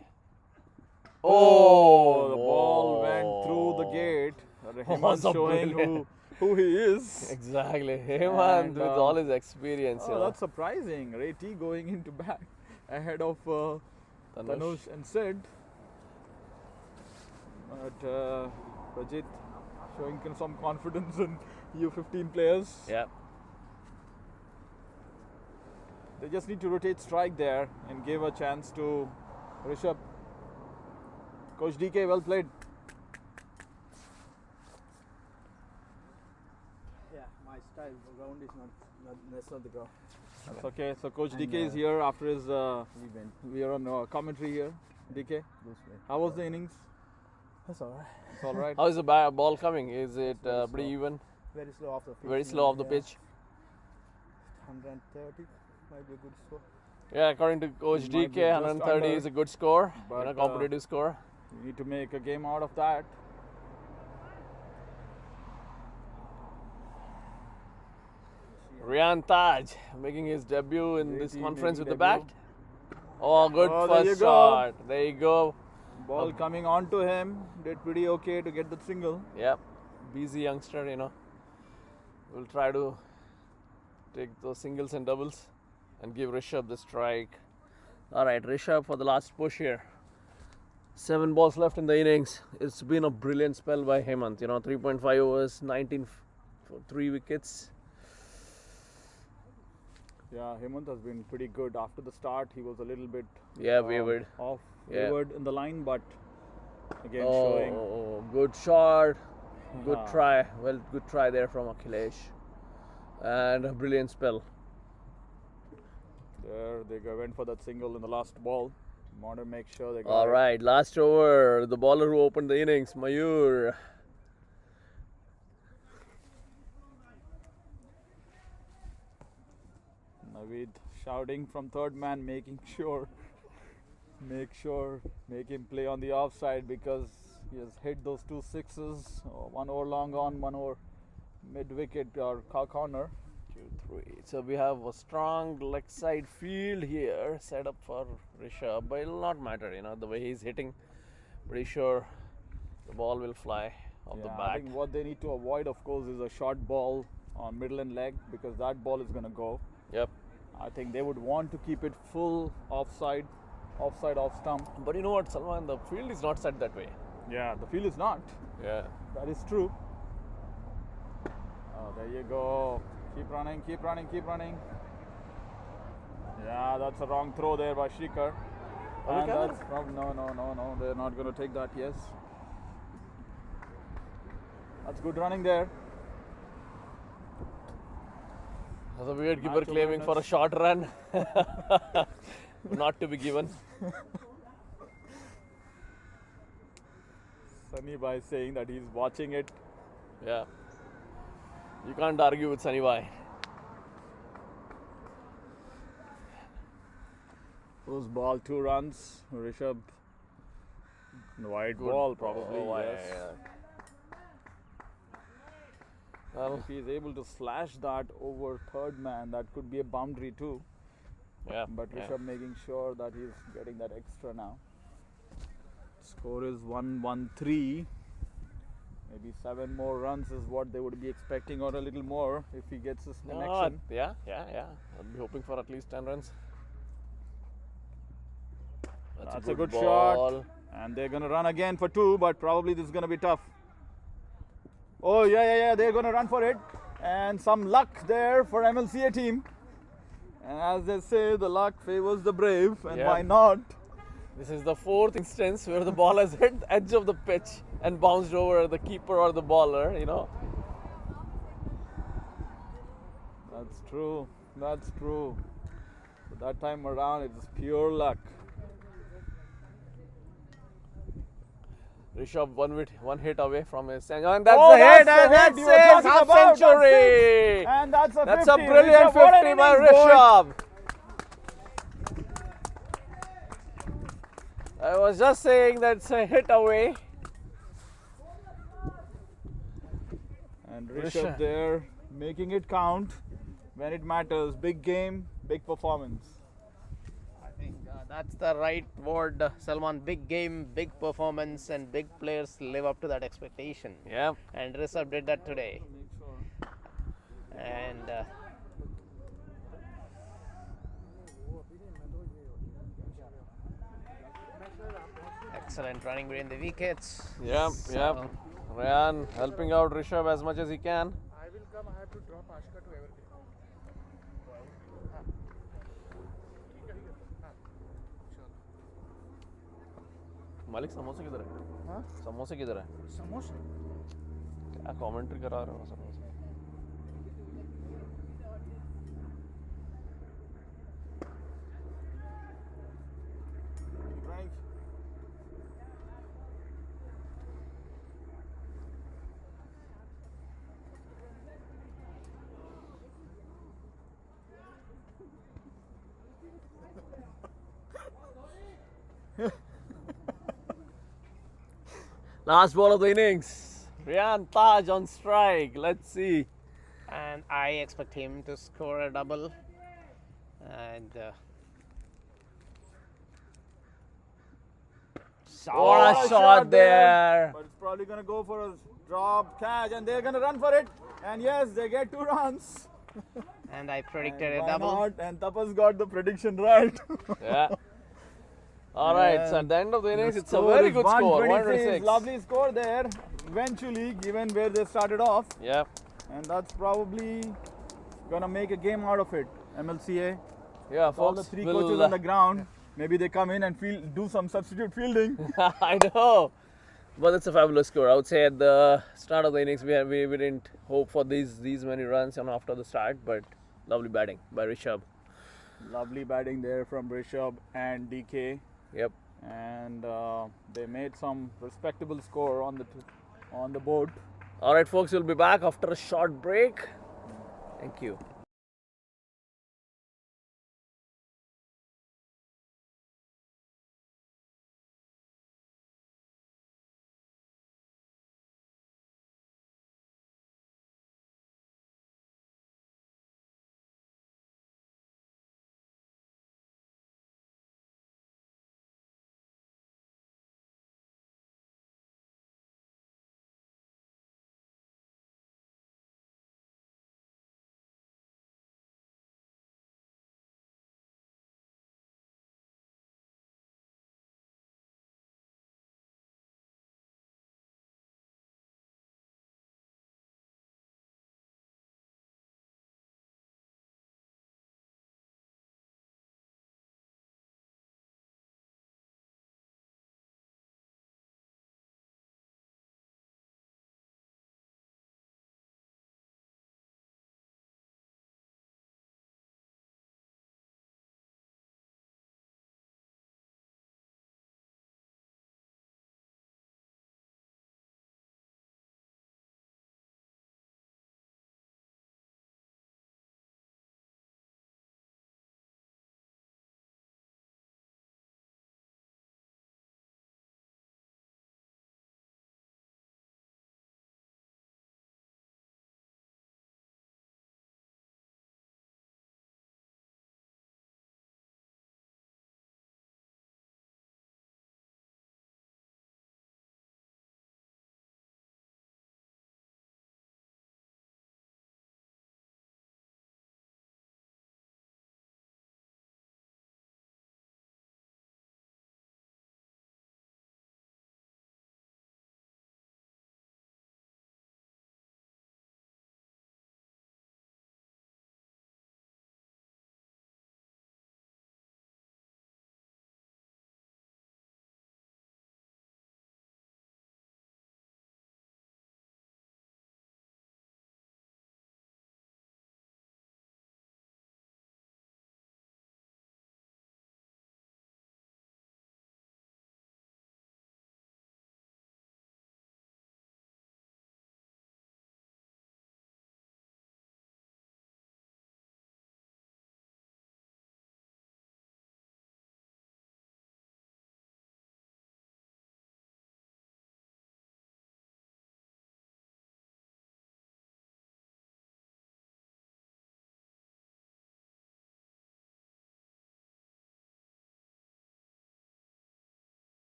Oh, the ball went through the gate. Hemant so showing brilliant. who he is. Exactly. Hemant And, with all his experience. Oh, that's surprising. Ray T going into bat ahead of Tanush and Sid. But Rajit showing some confidence in U15 players. Yeah. They just need to rotate strike there and give a chance to Rishabh. Coach DK, well played. Yeah, my style ground is not that's not the ground. That's okay. So Coach And, DK is here after his. We went We are on commentary here. DK, this way. how was the innings? That's all right. It's all right. How is the ball coming? Is it pretty even? Very slow off the pitch. Very slow off the pitch? 130 might be a good score. Yeah, according to Coach It might be DK, just 130 under, is a good score, but, competitive score. You need to make a game out of that. Ryan Taj making his debut in this JT conference with making the bat. debut. Oh, good Oh, there you first go. shot. There you go. Ball coming on to him. Did pretty okay to get the single. Yep. Busy youngster, you know. We'll try to take those singles and doubles and give Rishabh the strike. All right, Rishabh for the last push here. 7 balls left in the innings. It's been a brilliant spell by Hemant. You know, 3.5 overs, 19 for 3 wickets. Yeah, Hemant has been pretty good. After the start, he was a little bit Wayward. off, Yeah. wayward in the line, but again Oh, showing. good shot. Good Yeah. try. Well, good try there from Akhilesh. And a brilliant spell. There they went for that single in the last ball. Want to make sure they got All it. right, last over. The bowler who opened the innings, Mayur. Naveed shouting from third man, making sure, make him play on the offside because he has hit those 2 sixes. 1 over long on, 1 over mid wicket or corner. 2, 3. So we have a strong leg side field here set up for Rishabh, but it'll not matter, you know, the way he's hitting. Pretty sure the ball will fly off the I bat. think what they need to avoid, of course, is a short ball on middle and leg because that ball is going to go. Yep. I think they would want to keep it full offside off stump. But you know what, Salman, the field is not set that way. Yeah, the field is not. Yeah. That is true. Oh, there you go. Keep running, keep running, keep running. Yeah, that's a wrong throw there by Shrikar. And that's no. They're not going to take that. Yes. That's good running there. There's a weird keeper Match claiming for a awareness. short run. Not to be given. Sunny by saying that he's watching it. Yeah. You can't argue with Sunny Bhai. Close ball, 2 runs. Rishabh. Wide Good ball, probably. ball, Yes. yeah. Well, If he's able to slash that over third man, that could be a boundary too. yeah. But yeah. Rishabh making sure that he's getting that extra now. Score is 1-1-3. Maybe 7 more runs is what they would be expecting, or a little more if he gets his No, connection. yeah. I'll be hoping for at least 10 runs. That's a good ball. shot. And they're going to run again for 2, but probably this is going to be tough. Oh, yeah. They're going to run for it. And some luck there for MLCA team. And as they say, the luck favors the brave. And Yeah. why not? This is the 4th instance where the ball has hit the edge of the pitch and bounced over the keeper or the bowler, you know. That's true. That's true. But that time around, it is pure luck. Rishabh one hit away from his century. And that's Oh, the hit, that's and the that's hit you were his talking half about. That's century. And that's a 50. That's a brilliant Rishabh, what an 50 by innings, boy. Rishabh. I was just saying that's a hit away. And Rishabh. Rishabh there making it count when it matters. Big game, big performance. I think that's the right word, Salman. Big game, big performance, and big players live up to that expectation. Yeah. And Rishabh did that today. And excellent running between the wickets. Yep. So, Ryan helping out Rishabh as much as he can. I will come. I have to drop Ashka to Evergreen. मालिक समोसे किधर है? हाँ? समोसे किधर है? समोसे क्या कमेंट्री करा रहे हो समोसे? Last ball of the innings. Rian Taj on strike. Let's see. And I expect him to score a double. And What a shot there. But it's probably gonna go for a drop catch, and they're gonna run for it. And yes, they get 2 runs. and I predicted a Why double. not? And Tapas got the prediction right. Yeah. All right. Yeah. So at the end of the innings, The it's a score very is good score. 126. 126. Lovely score there. Eventually, given where they started off, Yeah. and that's probably gonna make a game out of it. MLCA. Yeah, All folks. the 3 we'll, coaches on the ground. Maybe they come in and do some substitute fielding. I know. But it's a fabulous score. I would say at the start of the innings, we didn't hope for these many runs and after the start, but lovely batting by Rishabh. Lovely batting there from Rishabh and DK, Yep. and they made some respectable score on the board. All right, folks. We'll be back after a short break. Thank you.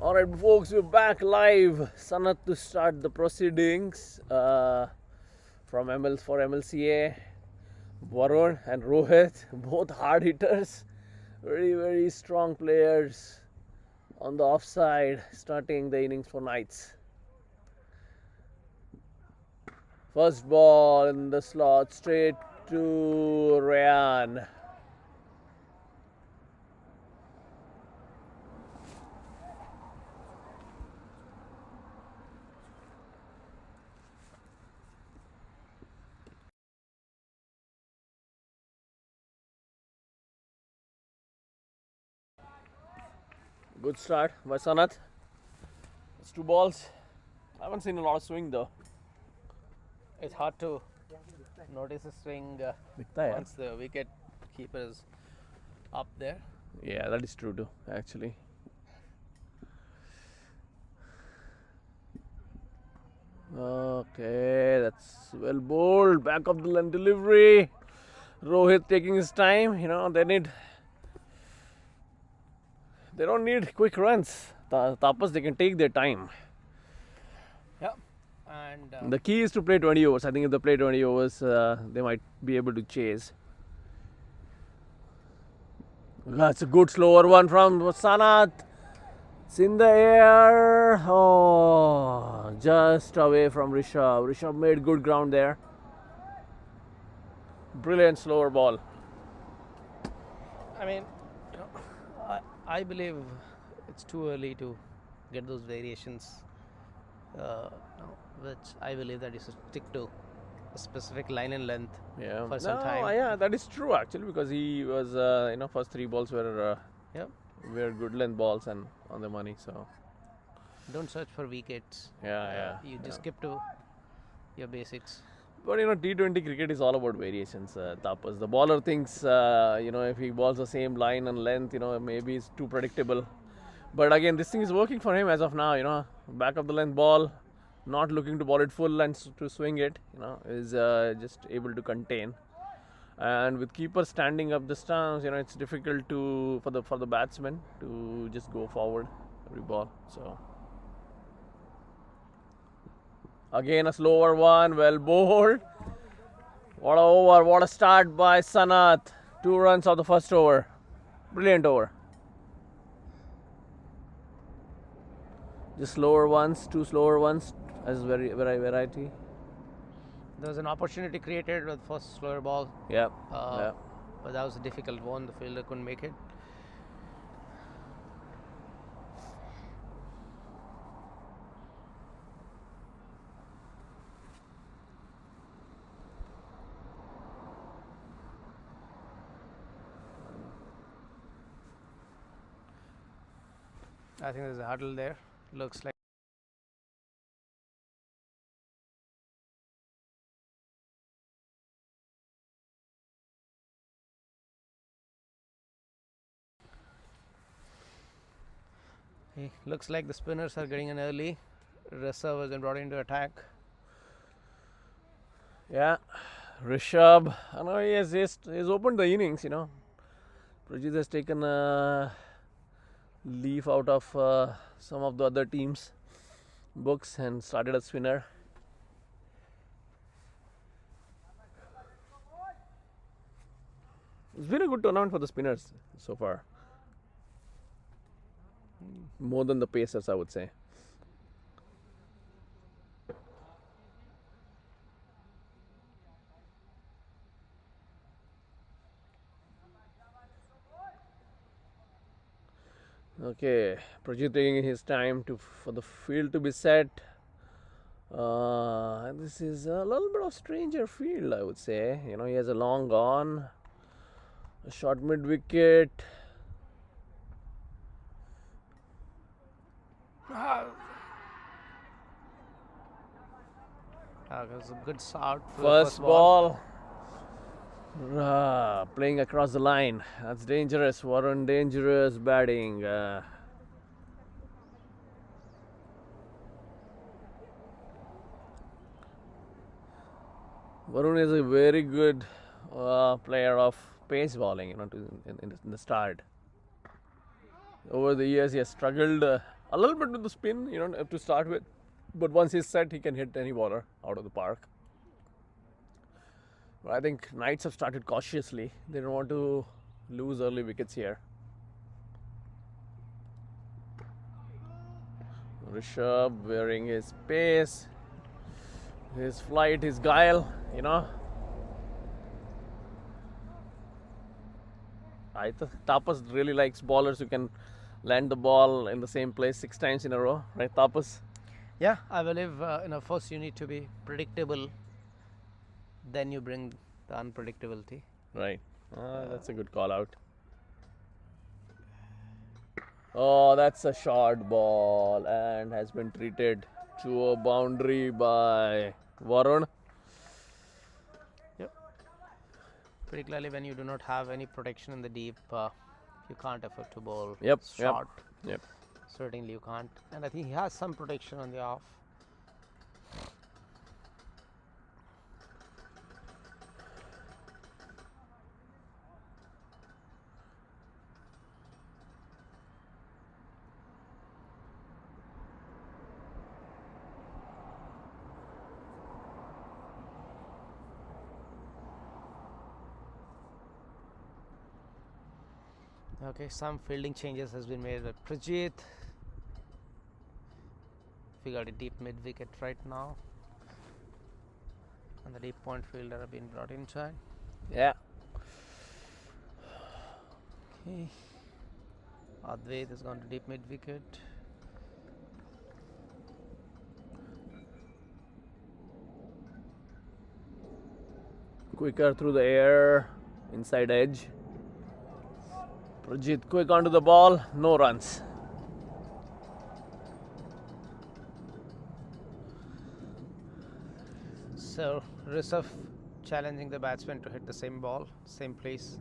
Alright, folks, we're back live. Sanat to start the proceedings from MLCA. Varun and Rohit, both hard hitters, very, very strong players on the offside, starting the innings for Knights. First ball in the slot, straight to Ryan. Good start by Sanat. It's 2 balls. I haven't seen a lot of swing though. It's hard to notice a swing once the wicket keeper is up there. Yeah, that is true too, actually. Okay, that's well bowled. Back of the line delivery. Rohit taking his time. They don't need quick runs. Tapas, they can take their time. Yeah, and The key is to play 20 overs. I think if they play 20 overs, they might be able to chase. That's a good slower one from Sanat. It's in the air. Oh, just away from Rishabh. Rishabh made good ground there. Brilliant slower ball. I mean, I believe it's too early to get those variations, which I believe that you should stick to a specific line and length Yeah. for some time. Yeah, that is true actually, because he was, first 3 balls were good length balls and on the money. So Don't search for wickets. you Just skip to your basics. But T20 cricket is all about variations, Tapas. The bowler thinks, if he bowls the same line and length, maybe it's too predictable. But again, this thing is working for him as of now, back of the length ball, not looking to bowl it full and to swing it, is just able to contain. And with keeper standing up the stance, it's difficult for the batsman to just go forward every ball. So again, a slower one, well bowled. What a over, what a start by Sanat. 2 runs of the first over. Brilliant over. Just slower ones, 2 slower ones as variety. There was an opportunity created with first slower ball, Yep. but that was a difficult one. The fielder couldn't make it. I think there's a hurdle there. Looks like. Looks like the spinners are getting in early. Reserve has been brought into attack. Yeah. Rishabh, I know he's opened the innings, Prajit has taken a leaf out of some of the other teams' books and started a spinner. It's been a good tournament for the spinners so far. More than the pacers, I would say. Okay, Prajit taking his time for the field to be set. This is a little bit of stranger field, I would say. He has a long on, a short mid wicket. That was a good start. First ball. Playing across the line. That's dangerous. Varun, dangerous batting. Varun is a very good player of pace bowling, in the start. Over the years, he has struggled A little bit with the spin, to start with. But once he's set, he can hit any bowler out of the park. But I think Knights have started cautiously. They don't want to lose early wickets here. Rishabh wearing his pace, his flight, his guile, Tapas really likes bowlers who can land the ball in the same place 6 times in a row, right, Tapas? Yeah, I believe first you need to be predictable, then you bring the unpredictability. Right. That's a good call out. Oh, that's a short ball and has been treated to a boundary by Varun. Yep. Particularly when you do not have any protection in the deep, you can't afford to bowl short. Yep. Certainly you can't. And I think he has some protection on the off. Okay, some fielding changes has been made by Prajit. We got a deep mid wicket right now, and the deep point fielder have been brought inside. Yeah. Okay, Advait has gone to deep mid wicket. Quicker through the air, inside edge. Prajit quick onto the ball, no runs. So Rishabh challenging the batsman to hit the same ball, same place.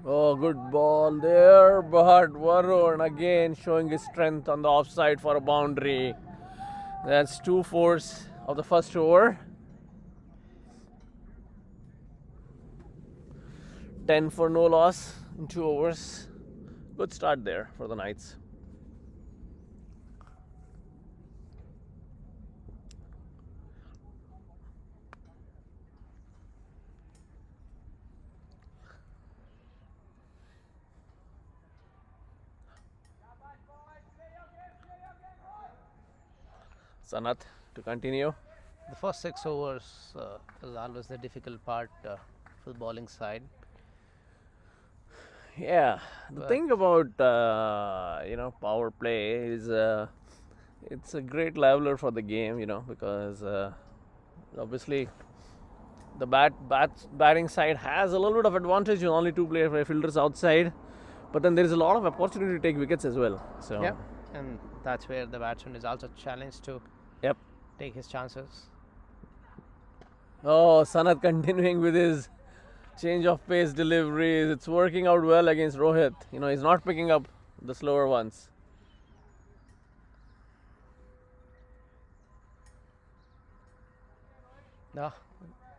Oh, good ball there, but Varun again showing his strength on the offside for a boundary. That's 2/4 of the first over. 10 for no loss in 2 overs. Good start there for the Knights. Sanath to continue. The first 6 overs is always the difficult part for the bowling side. Yeah, the thing about power play is it's a great leveler for the game, because obviously the batting side has a little bit of advantage with only 2 fielders outside, but then there is a lot of opportunity to take wickets as well. So yeah, and that's where the batsman is also challenged to take his chances. Oh, Sanath continuing with his change of pace deliveries. It's working out well against Rohit. He's not picking up the slower ones. Yeah,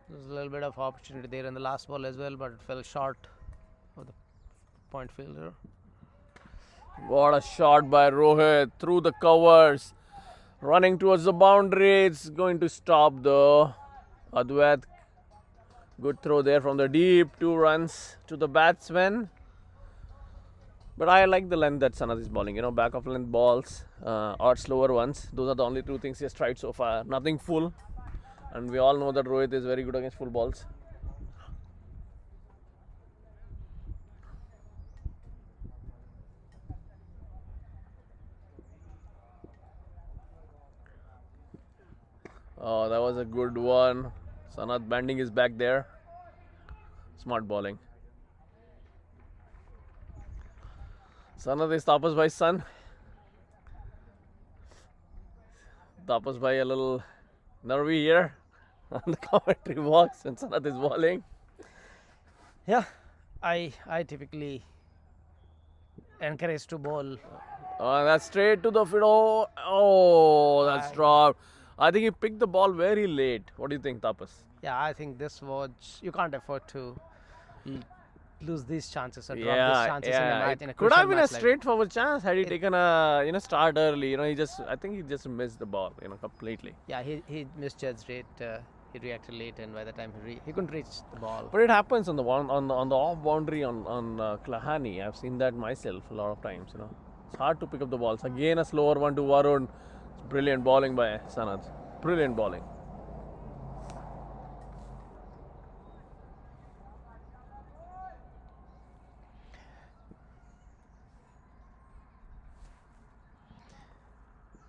there's a little bit of opportunity there in the last ball as well, but it fell short of the point fielder. What a shot by Rohit through the covers, running towards the boundary. It's going to stop though. Advait, good throw there from the deep. 2 runs to the batsman. But I like the length that Sanath is bowling. Back of length balls or slower ones. Those are the only 2 things he has tried so far. Nothing full. And we all know that Rohit is very good against full balls. Oh, that was a good one. Sanath bending his back there. Smart bowling. Sanath is Tapas Bhai's son. Tapas Bhai a little nervy here on the commentary box when Sanath is bowling. Yeah, I typically encourage to bowl. Oh, that's straight to the field. Oh, that's dropped. I think he picked the ball very late. What do you think, Tapas? Yeah, I think this was, you can't afford to lose these chances or drop these chances in a match. In a Could have crucial been a match like straightforward chance had he taken a start early. I think he just missed the ball completely. Yeah, he misjudged it. He reacted late, and by the time he couldn't reach the ball. But it happens on the off boundary on Klahani. I've seen that myself a lot of times. It's hard to pick up the balls. Again, a slower one to Varun. It's brilliant bowling by Sanad. Brilliant bowling.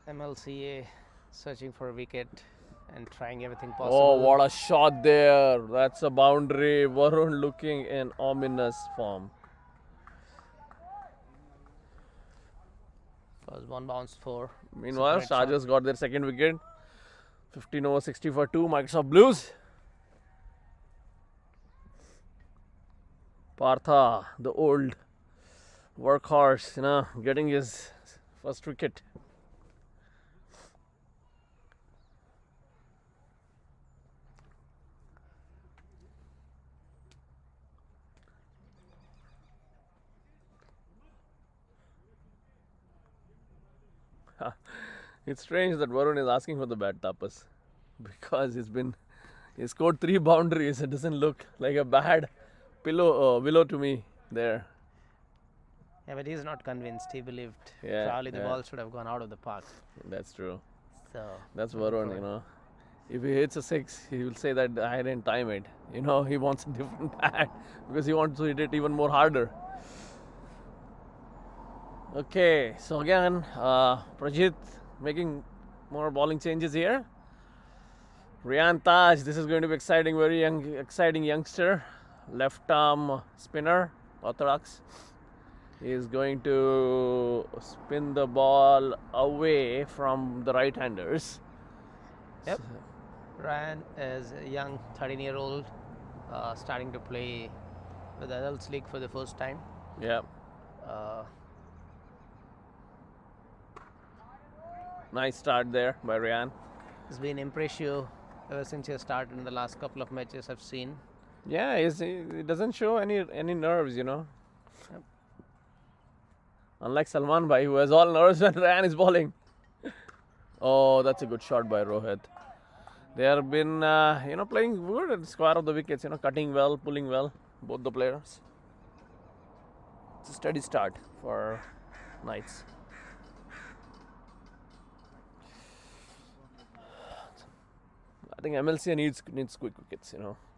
MLCA searching for a wicket and trying everything Oh, possible. what a shot there. That's a boundary. Varun looking in ominous form. Was one bounce for. Meanwhile, It's a great Chargers got their second wicket. 15 over 60 for 2. Microsoft Blues. Partha, the old workhorse, getting his first wicket. It's strange that Varun is asking for the bat, Tapas, because he scored 3 boundaries. It doesn't look like a bad willow to me there. Yeah, but he's not convinced. He believed Yeah, probably the yeah. ball should have gone out of the park. That's true. So That's Varun, If he hits a 6, he will say that I didn't time it. He wants a different bat because he wants to hit it even more harder. Okay, so again, Prajit making more bowling changes here. Riyan Taj, this is going to be exciting, very exciting youngster. Left arm spinner, orthodox. He is going to spin the ball away from the right-handers. Yep. Ryan is a young 13-year-old starting to play with the adults league for the first time. Yeah. Nice start there by Riyan. It's been impressive ever since he started in the last couple of matches I've seen. Yeah, he doesn't show any nerves, Yep. Unlike Salman Bhai, who has all nerves when Riyan is bowling. Oh, that's a good shot by Rohit. They have been, playing good at the square of the wickets, cutting well, pulling well, both the players. It's a steady start for Knights. I think MLCA needs quick wickets,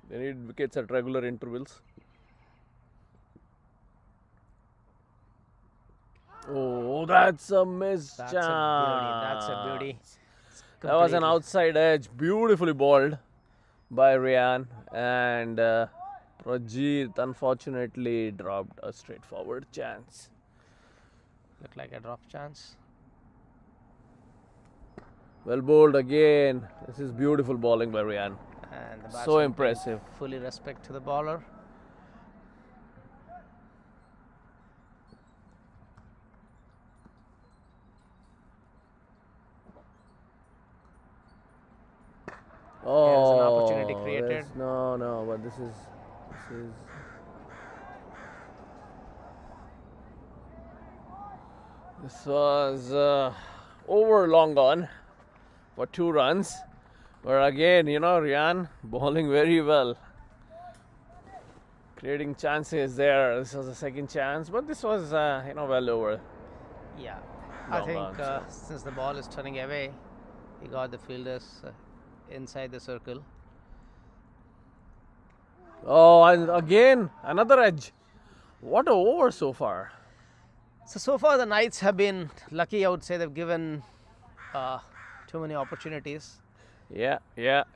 They need wickets at regular intervals. Oh, that's a miss That's chance. a beauty. That was an Completely. outside edge, beautifully bowled by Riyan, and Prajit unfortunately dropped a straightforward chance. Looked like a drop chance. Well bowled again. This is beautiful bowling by Riyan. And the So batsman impressive. paid fully respect to the bowler. Oh, an opportunity created. No, but this is. This was over long gone for 2 runs. But again, Riyan bowling very well. Creating chances there. This was a second chance, but this was, well over. Yeah. I Long think on, so. since the ball is turning away, he got the fielders inside the circle. Oh, and again, another edge. What a over so far. So far the Knights have been lucky. I would say they've given too many opportunities. Yeah.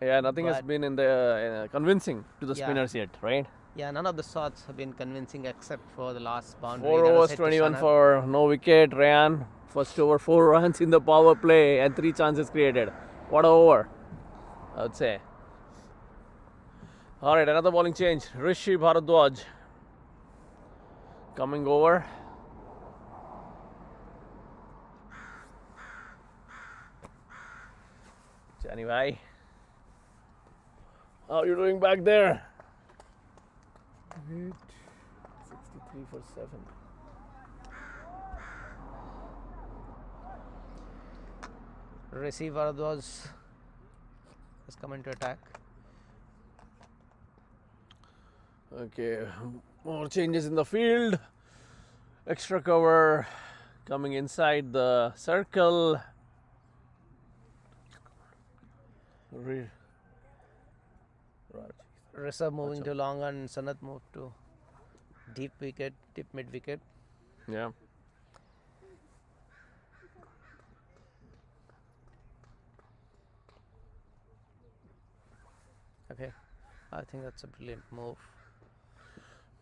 Nothing has But- been in the convincing to the Yeah. spinners yet, right? Yeah, none of the shots have been convincing except for the last boundary. 4 that was overs, hit to 21 Sanad. for no wicket. Riyan, first over, 4 runs in the power play and 3 chances created. What a over, I would say. Alright, another bowling change. Rishi Bharadwaj coming over. Chani bhai, how are you doing back there? 3 for 7. Rishi Varadwaj has come into attack. Okay, more changes in the field. Extra cover coming inside the circle. Rishabh moving to long and Sanat moved to deep wicket, deep mid wicket. Yeah. Okay, I think that's a brilliant move.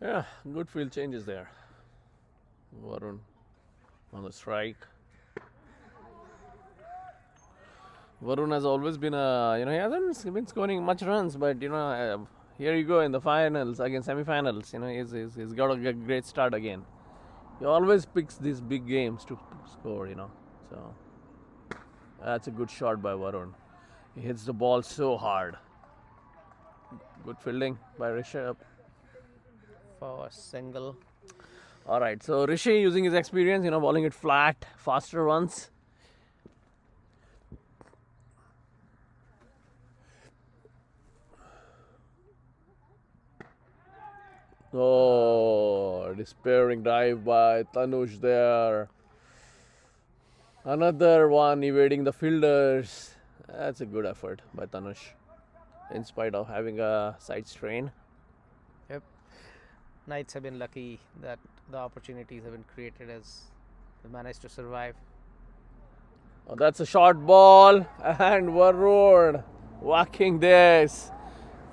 Yeah, good field changes there. Varun on the strike. Varun has always been he hasn't been scoring much runs, but here you go in the finals, again semi-finals. He's got a great start again. He always picks these big games to score. So that's a good shot by Varun. He hits the ball so hard. Good fielding by Rishabh. For a single. All right, so Rishi using his experience, bowling it flat, faster runs. Oh, despairing dive by Tanush there. Another one evading the fielders. That's a good effort by Tanush, in spite of having a side strain. Yep. Knights have been lucky that the opportunities have been created as they managed to survive. Oh, that's a short ball, and Varun whacking this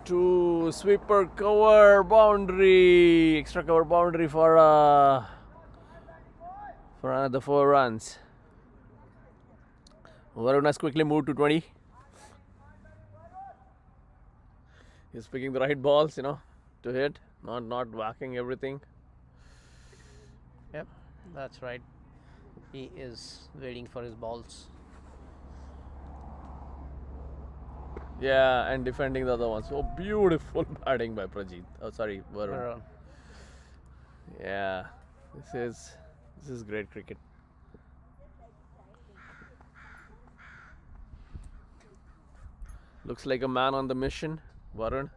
to sweeper cover boundary, extra cover boundary for another 4 runs. Varun has quickly moved to 20. He's picking the right balls, to hit, not whacking everything. Yep, that's right. He is waiting for his balls. Yeah, and defending the other one. So beautiful batting by Varun. Varun. Yeah, this is great cricket. Looks like a man on the mission, Varun.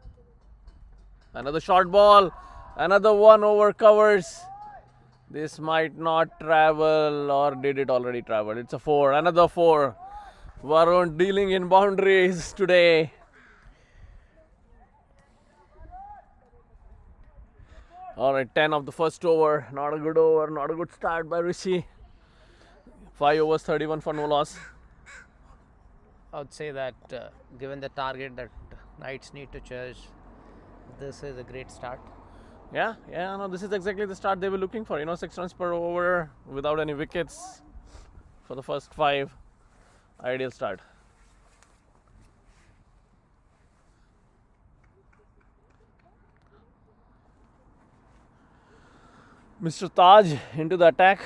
Another short ball, another one over covers. This might not travel, or did it already travel? It's a 4, another 4. Varun dealing in boundaries today. All right, 10 of the first over. Not a good over, not a good start by Rishi. 5 overs, 31 for no loss. I would say that given the target that Knights need to chase, this is a great start. Yeah, no, this is exactly the start they were looking for. 6 runs per over without any wickets for the first 5. Ideal start. Mr. Taj into the attack.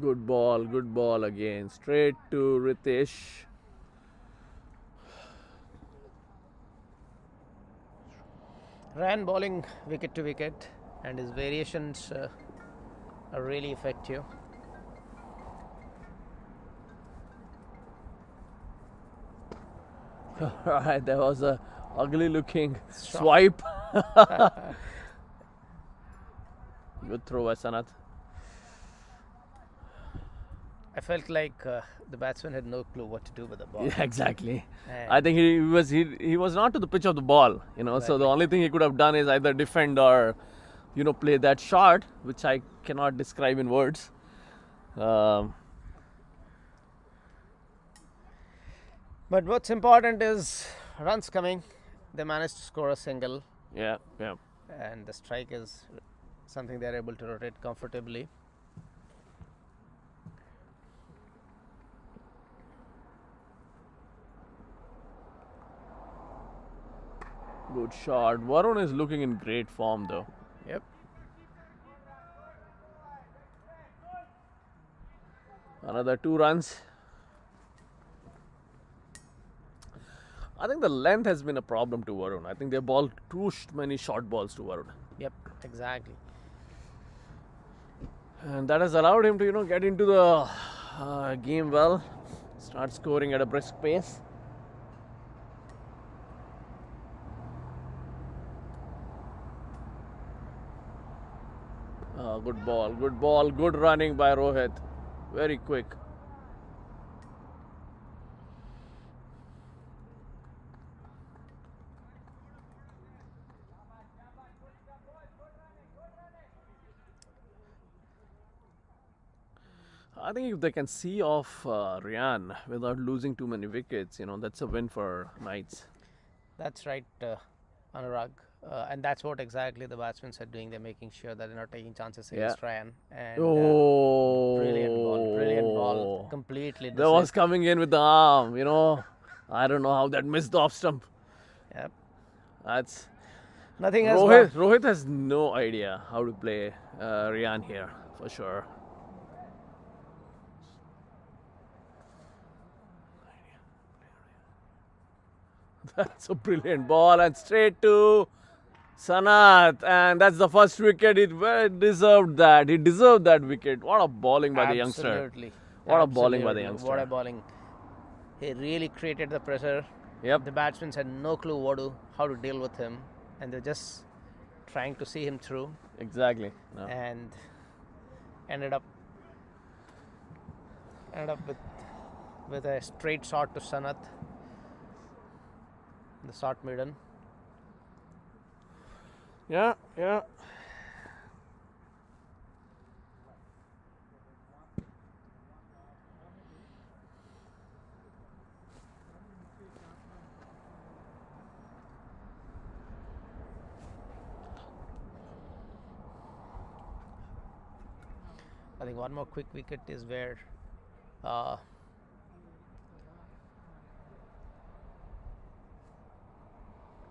Good ball again. Straight to Ritesh. Ran bowling wicket to wicket, and his variations are really effective. Alright, there was a ugly looking swipe. Good throw by Sanat. I felt like the batsman had no clue what to do with the ball. Yeah, exactly. And I think he was not to the pitch of the ball, So the Exactly. only thing he could have done is either defend or, play that shot, which I cannot describe in words. But what's important is runs coming. They managed to score a single, Yeah. and the strike is something they're able to rotate comfortably. Good shot. Varun is looking in great form though. Yep. Another 2 runs. I think the length has been a problem to Varun. I think they balled too many short balls to Varun. Yep. Exactly. And that has allowed him to, get into the game well, start scoring at a brisk pace. Good ball, good running by Rohit. Very quick. I think if they can see off Ryan without losing too many wickets, that's a win for Knights. That's right, Anurag. And that's what exactly the batsmen are doing. They're making sure that they're not taking chances against Ryan. And brilliant ball, completely. That was coming in with the arm, I don't know how that missed the off stump. Yep. That's Nothing has Rohit has no idea how to play Ryan here, for sure. That's a brilliant ball and straight to Sanath, and that's the first wicket. It deserved that. He deserved that wicket. What a bowling by the youngster. Absolutely. What a bowling by the youngster. What a bowling. He really created the pressure. Yep. The batsmen had no clue how to deal with him, and they're just trying to see him through, Exactly. No. and ended up with a straight shot to Sanath. The short maiden. Yeah. I think one more quick wicket is where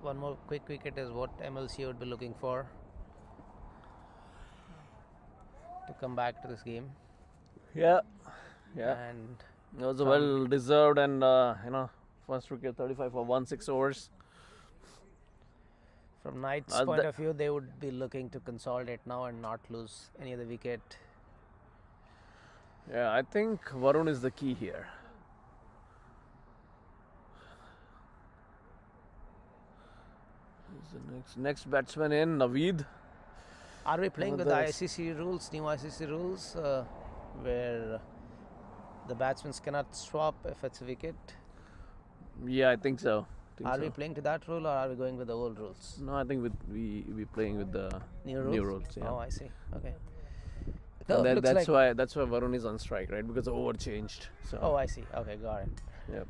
one more quick wicket is what MLCA would be looking for to come back to this game. Yeah. And It was a well deserved and first wicket 35 for 1/6 overs. from Knight's point of view, they would be looking to consolidate now and not lose any other wicket. Yeah, I think Varun is the key here. Who's the next batsman in? Naveed. Are we playing with the Others. ICC rules, new ICC rules, where the batsmen cannot swap if it's a wicket? Yeah, I think so. Are we playing to that rule, or are we going with the old rules? No, I think we playing with the New rules? Yeah. Oh, I see. Okay. And looks that's like- why Varun is on strike, right? Because the over changed. So. Oh, I see. Okay, got it. Yep.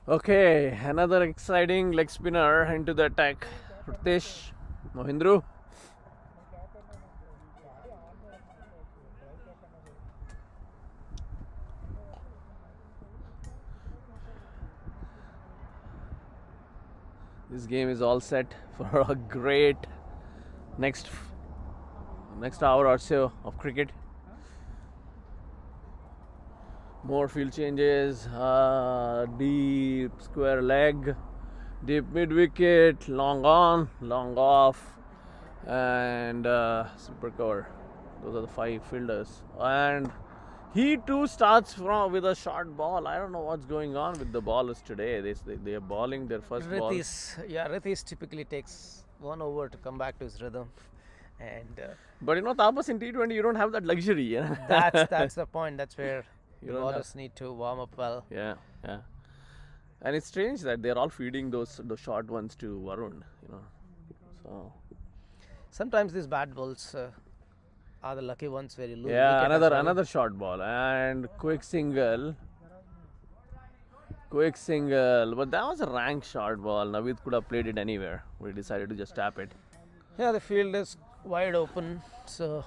Okay, another exciting leg spinner into the attack. Ritesh Mohindru. This game is all set for a great next hour or so of cricket. More field changes, deep square leg, deep mid wicket, long on, long off, and super cover. Those are the 5 fielders. And he too starts with a short ball. I don't know what's going on with the ballers today. They are balling their first ball. Ritesh typically takes 1 over to come back to his rhythm, and But Tapas, in T20 you don't have that luxury. Yeah? that's the point. That's where You the don't ballers need to warm up well. Yeah. And it's strange that they're all feeding those short ones to Varun. So Sometimes these bad balls are the lucky ones where you lose. yeah, wicket as well. another short ball and quick single. But that was a rank short ball. Naveed could have played it anywhere. We decided to just tap it. Yeah, the field is wide open, so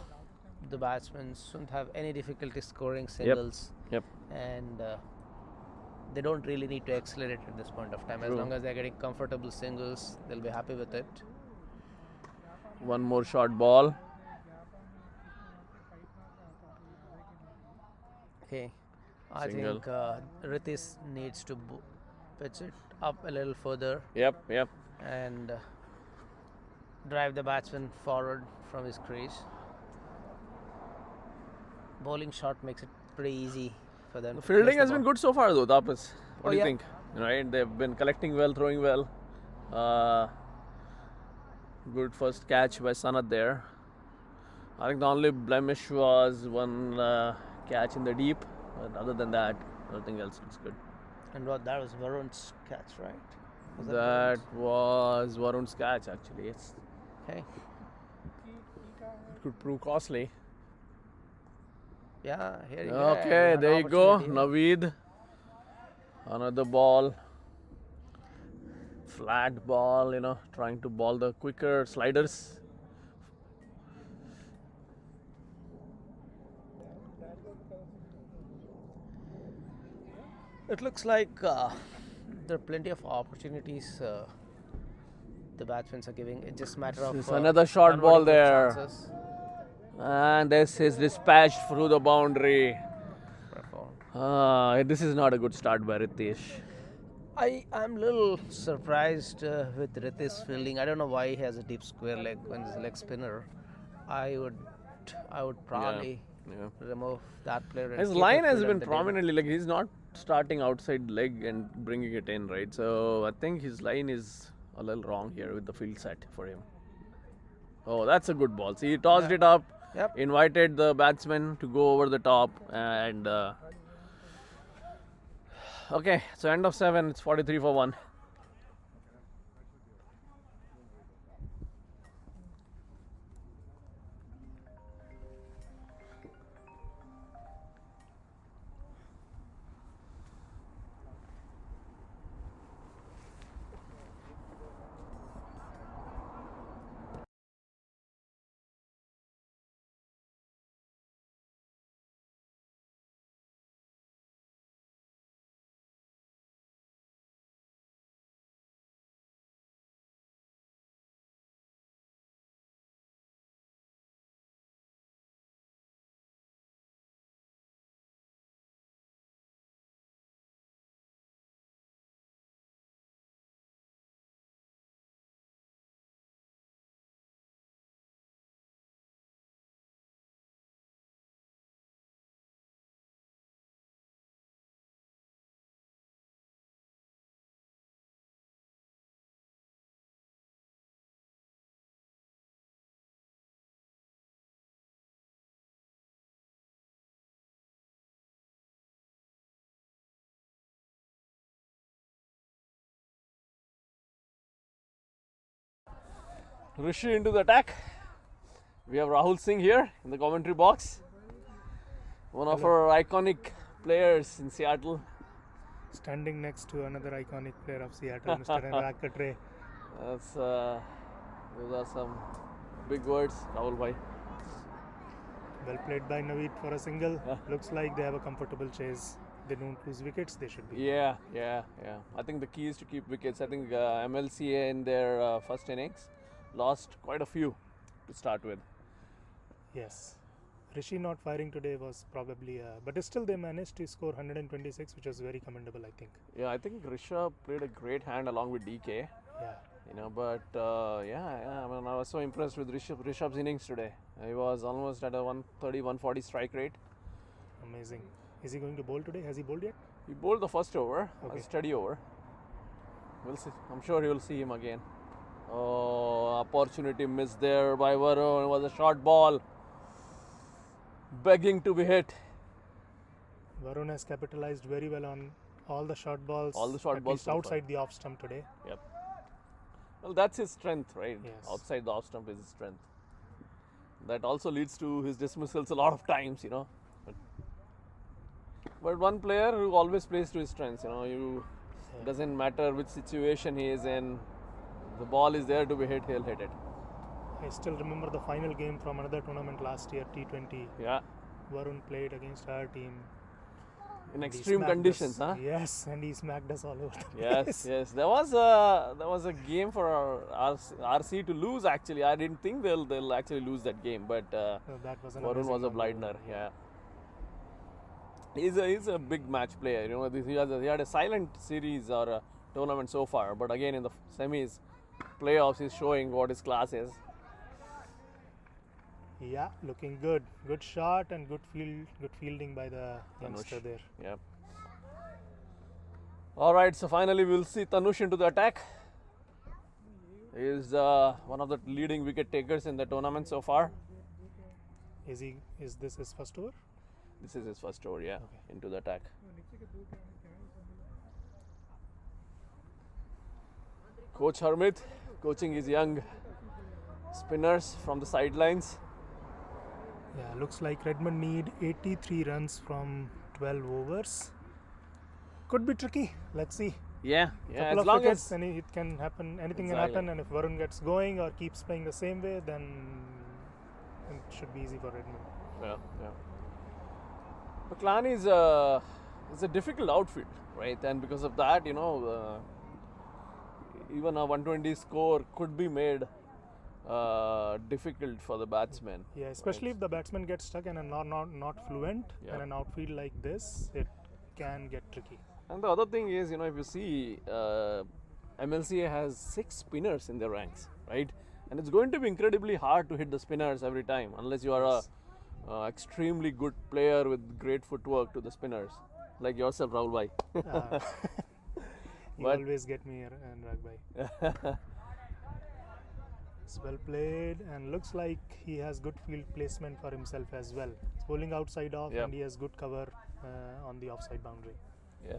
the batsmen shouldn't have any difficulty scoring singles. Yep. And they don't really need to accelerate at this point of time. As True. long as they're getting comfortable singles, they'll be happy with it. One more short ball. Okay, I Single. think Ritis needs to pitch it up a little further Yep, yep. and drive the batsman forward from his crease. Bowling shot makes it pretty easy for them. The to fielding place the has been ball. good so far, though. Tapas, what Oh, do you yeah. think? Right, they've been collecting well, throwing well. Good first catch by Sanat there. I think the only blemish was one catch in the deep, but other than that, nothing else looks good. And what that was Varun's catch, right? Was That Varun's? was Varun's catch, actually. Yes, Okay. it could prove costly. Yeah, here you go. Okay, An there you go, opportunity. Naveed. Another ball, flat ball. Trying to ball the quicker sliders. It looks like there are plenty of opportunities the batsmen are giving. It's just a matter of This is another short converting ball the there. chances. And this is dispatched through the boundary. Therefore, This is not a good start by Ritesh. I'm a little surprised with Ritesh fielding. I don't know why he has a deep square leg when he's a leg spinner. I would probably Yeah. remove that player. And His keep a line has fielder been in the prominently like he's not starting outside leg and bringing it in, right? So I think his line is a little wrong here with the field set for him. Oh, that's a good ball. See, he tossed Yeah. it up, Yep. invited the batsman to go over the top, and okay. So end of 7. It's 43 for 1. Rishi into the attack. We have Rahul Singh here in the commentary box. One of our iconic players in Seattle. Standing next to another iconic player of Seattle, Mr. Anurag Katre. That's those are some big words, Rahul bhai. Well played by Naveed for a single. Looks like they have a comfortable chase. They don't lose wickets, they should be. Yeah. I think the key is to keep wickets. I think MLCA in their first innings lost quite a few to start with. Yes. Rishi not firing today was probably, but still they managed to score 126, which was very commendable, I think. Yeah, I think Rishabh played a great hand along with DK. Yeah. But I mean, I was so impressed with Rishabh's innings today. He was almost at a 130, 140 strike rate. Amazing. Is he going to bowl today? Has he bowled yet? He bowled the first over, Okay. a steady over. We'll see. I'm sure you'll see him again. Oh, opportunity missed there by Varun. It was a short ball, begging to be hit. Varun has capitalized very well on all the short balls. All the short at balls least so far. outside the off stump today. Yep. Well, that's his strength, right? Yes. Outside the off stump is his strength. That also leads to his dismissals a lot of times, But one player who always plays to his strengths, doesn't matter which situation he is in, the ball is there to be hit, he'll hit it. I still remember the final game from another tournament last year, T20. Yeah. Varun played against our team. in He extreme smacked conditions, us. huh? Yes, and he smacked us all over the Yes, place. yes. There was a game for our RC to lose. Actually, I didn't think they'll actually lose that game, but So that was an Varun amazing was a one. blinder. Yeah. He's a big match player. You know, he had a silent series or a tournament so far, but again in the semis, playoffs, he's showing what his class is. Yeah, looking good. Good shot and good fielding by the youngster Tanush. there. Yeah. All right, so finally we'll see Tanush into the attack. He is one of the leading wicket takers in the tournament so far. Is this his first over? This is his first over, yeah, into the attack. Coach Harmit coaching his young spinners from the sidelines. Yeah, looks like Redmond need 83 runs from 12 overs. Could be tricky. Let's see. Yeah, Couple as of long wickets, as and it can happen. Anything can Exactly. happen, and if Varun gets going or keeps playing the same way, then it should be easy for Redmond. yeah. McLaren is a difficult outfield, right? And because of that, you know, even a 120 score could be made difficult for the batsman. Yeah, especially if the batsman gets stuck and not fluent, Yeah. and an outfield like this, it can get tricky. And the other thing is, you know, if you see, MLCA has 6 spinners in their ranks, right? And it's going to be incredibly hard to hit the spinners every time, unless you are a extremely good player with great footwork to the spinners, like yourself, Rahul bhai. You But- always get me and Ragbai. It's well played, and looks like he has good field placement for himself as well. It's bowling outside off, Yeah. and he has good cover on the offside boundary. Yeah.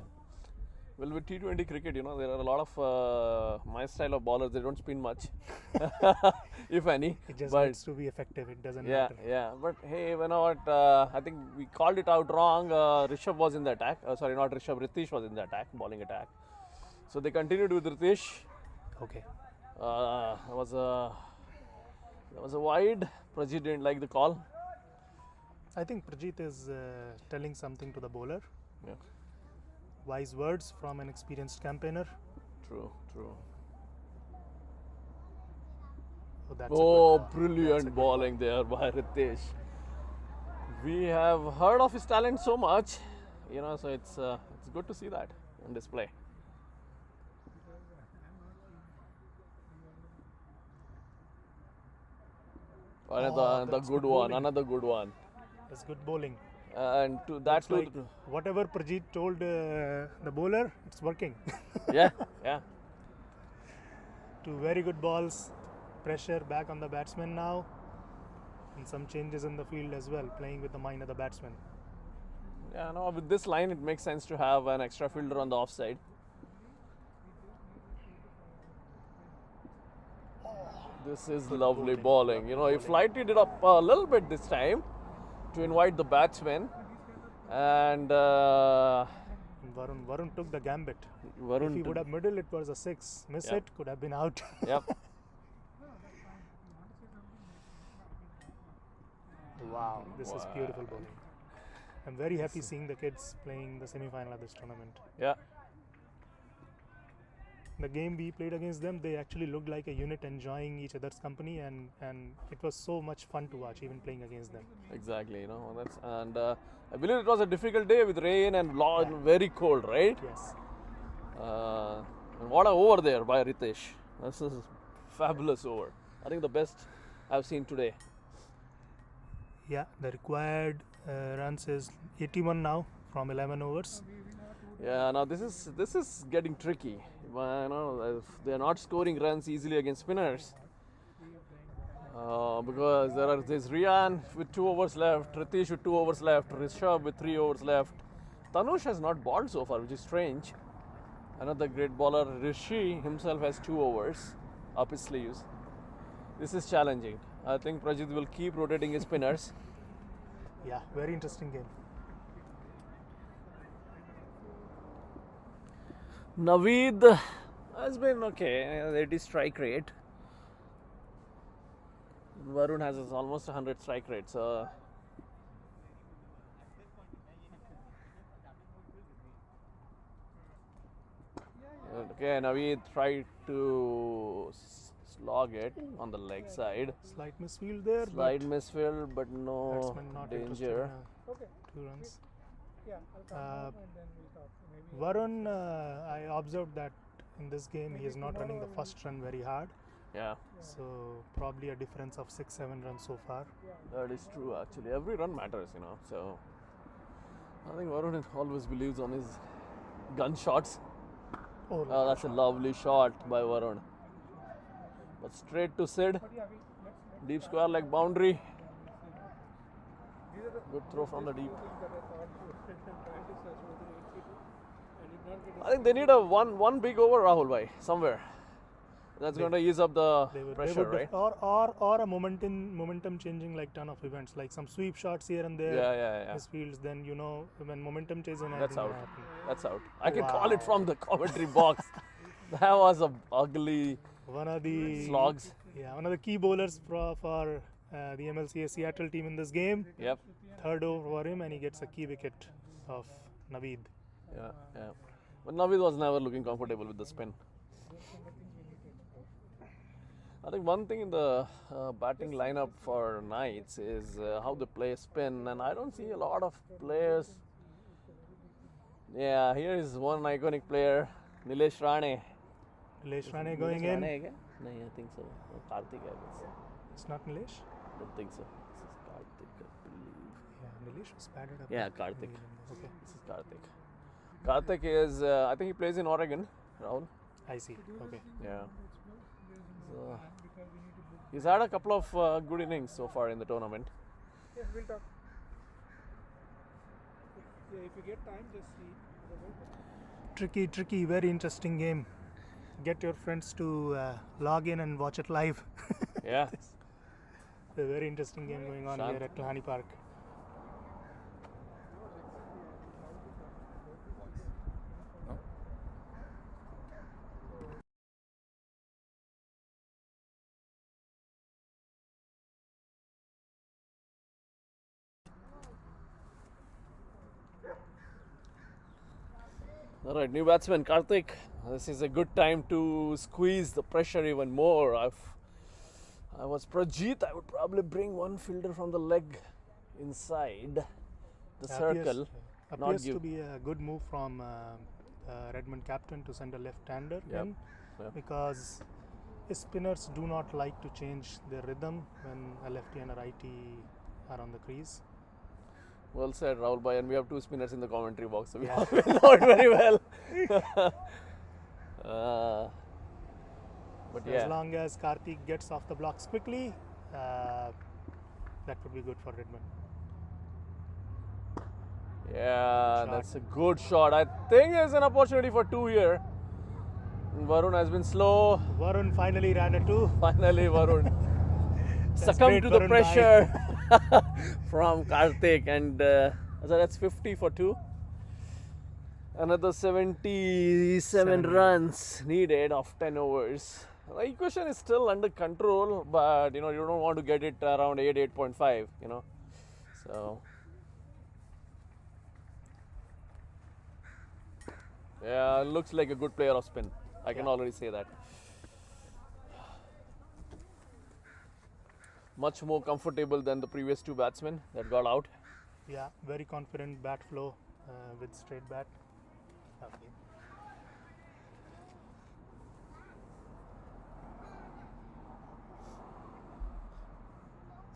Well, with T20 cricket, you know, there are a lot of my style of bowlers. They don't spin much, if any. It just But needs to be effective. It doesn't yeah, matter. yeah. But hey, you know what? I think we called it out wrong. Rishabh was in the attack. Sorry, not Rishabh. Ritish was in the attack, bowling attack. So they continued with Ritish. Okay. There was a wide. Prajit didn't like the call. I think Prajit is telling something to the bowler. Yeah. Wise words from an experienced campaigner. True. Oh, that's a Oh, good ball. That's a brilliant good bowling there by Ritesh. We have heard of his talent so much, you know, so it's good to see that on display. Another that's good good one, bowling. another good one. That's good bowling. And to that Looks too, like whatever Prajit told the bowler, it's working. yeah. Two very good balls. Pressure back on the batsman now. And some changes in the field as well, playing with the mind of the batsman. Yeah, no, with this line, it makes sense to have an extra fielder on the offside. This is lovely bowling. You know, he flighted it up a little bit this time to invite the batsman. And And Varun took the gambit. If Varun, he would have middle, it was a 6. Miss Yeah. it, could have been out. yep. Wow, this is beautiful bowling. I'm very happy seeing the kids playing the semi-final of this tournament. Yeah. The game we played against them, they actually looked like a unit enjoying each other's company, and it was so much fun to watch even playing against them. Exactly, you know, I believe it was a difficult day with rain and very cold, right? Yes. And what a over there by Ritesh. This is fabulous over. I think the best I've seen today. Yeah, the required runs is 81 now from 11 overs. Yeah, now this is getting tricky. You know, if they're not scoring runs easily against spinners, because there's Rian with 2 overs left, Ritesh with 2 overs left, Rishabh with 3 overs left. Tanush has not bowled so far, which is strange. Another great bowler, Rishi himself has 2 overs up his sleeves. This is challenging. I think Prajit will keep rotating his spinners. Yeah, very interesting game. Naveed has been okay. 80 strike rate. Varun has almost 100 strike rate. So Okay, Naveed tried to slog it on the leg side. Slight misfield there, Slight misfield, but but no batsman not interested danger. in 2 runs. Varun, I observed that in this game he is not running the first run very hard, Yeah, so probably a difference of 6-7 runs so far. that is true actually. Every run matters, you know. So I think Varun always believes on his gun shots. Oh, Oh, that's a lovely shot by Varun. But straight to Sid. Deep square leg boundary. Good throw from the deep. I think they need a one big over, Rahul bhai, somewhere. That's going to ease up the pressure, right? Or a momentum changing like ton of events, like some sweep shots here and there. Yeah. Misfields, then when momentum changes, That's out. happen. That's out. I can call Wow. it from the commentary box. That was a ugly One of the slogs. Yeah, one of the key bowlers for the MLCA-Seattle team in this game. Yep. Third over for him, and he gets a key wicket of Naveed. Yeah. But Naveed was never looking comfortable with the spin. I think one thing in the batting lineup for Knights is how they play spin, and I don't see a lot of players. Yeah, here is one iconic player, Nilesh Rane. Nilesh Rane going in. No, I think so. Karthik, I guess. It's not Nilesh. Don't think so. This is Karthik, I believe. Yeah, Nilesh was batted up. Yeah, Karthik. Okay, This is Karthik. Karthik is, I think he plays in Oregon, Rahul. I see. Okay. Yeah. So, he's had a couple of good innings so far in the tournament. Yeah, we'll talk. Yeah, if you get time, just see. Tricky, very interesting game. Get your friends to log in and watch it live. Yeah. A very interesting game going on Shant. here at Lahani Park. All right, new batsman Karthik. This is a good time to squeeze the pressure even more. I was Prajit, I would probably bring one fielder from the leg inside the circle. not Appears give. to be a good move from Redmond captain to send a left-hander Yep. in, Yep. because spinners do not like to change their rhythm when a lefty and a righty are on the crease. Well said, Rahul bhai, and we have two spinners in the commentary box, so we Yeah. all know it very well. But So yeah, as long as Karthik gets off the blocks quickly, that would be good for Redmond. yeah, shot. that's a good shot. I think there's an opportunity for two here. Varun has been slow. Varun finally ran a two. Finally, Varun That's succumbed great, to the Varun pressure from Karthik, and so that's 50 for two. Another 77 runs needed of 10 overs. The equation is still under control, but you don't want to get it around 8.5. So yeah, looks like a good player of spin. I can already say that. Much more comfortable than the previous two batsmen that got out. Yeah, very confident bat flow with straight bat. Okay.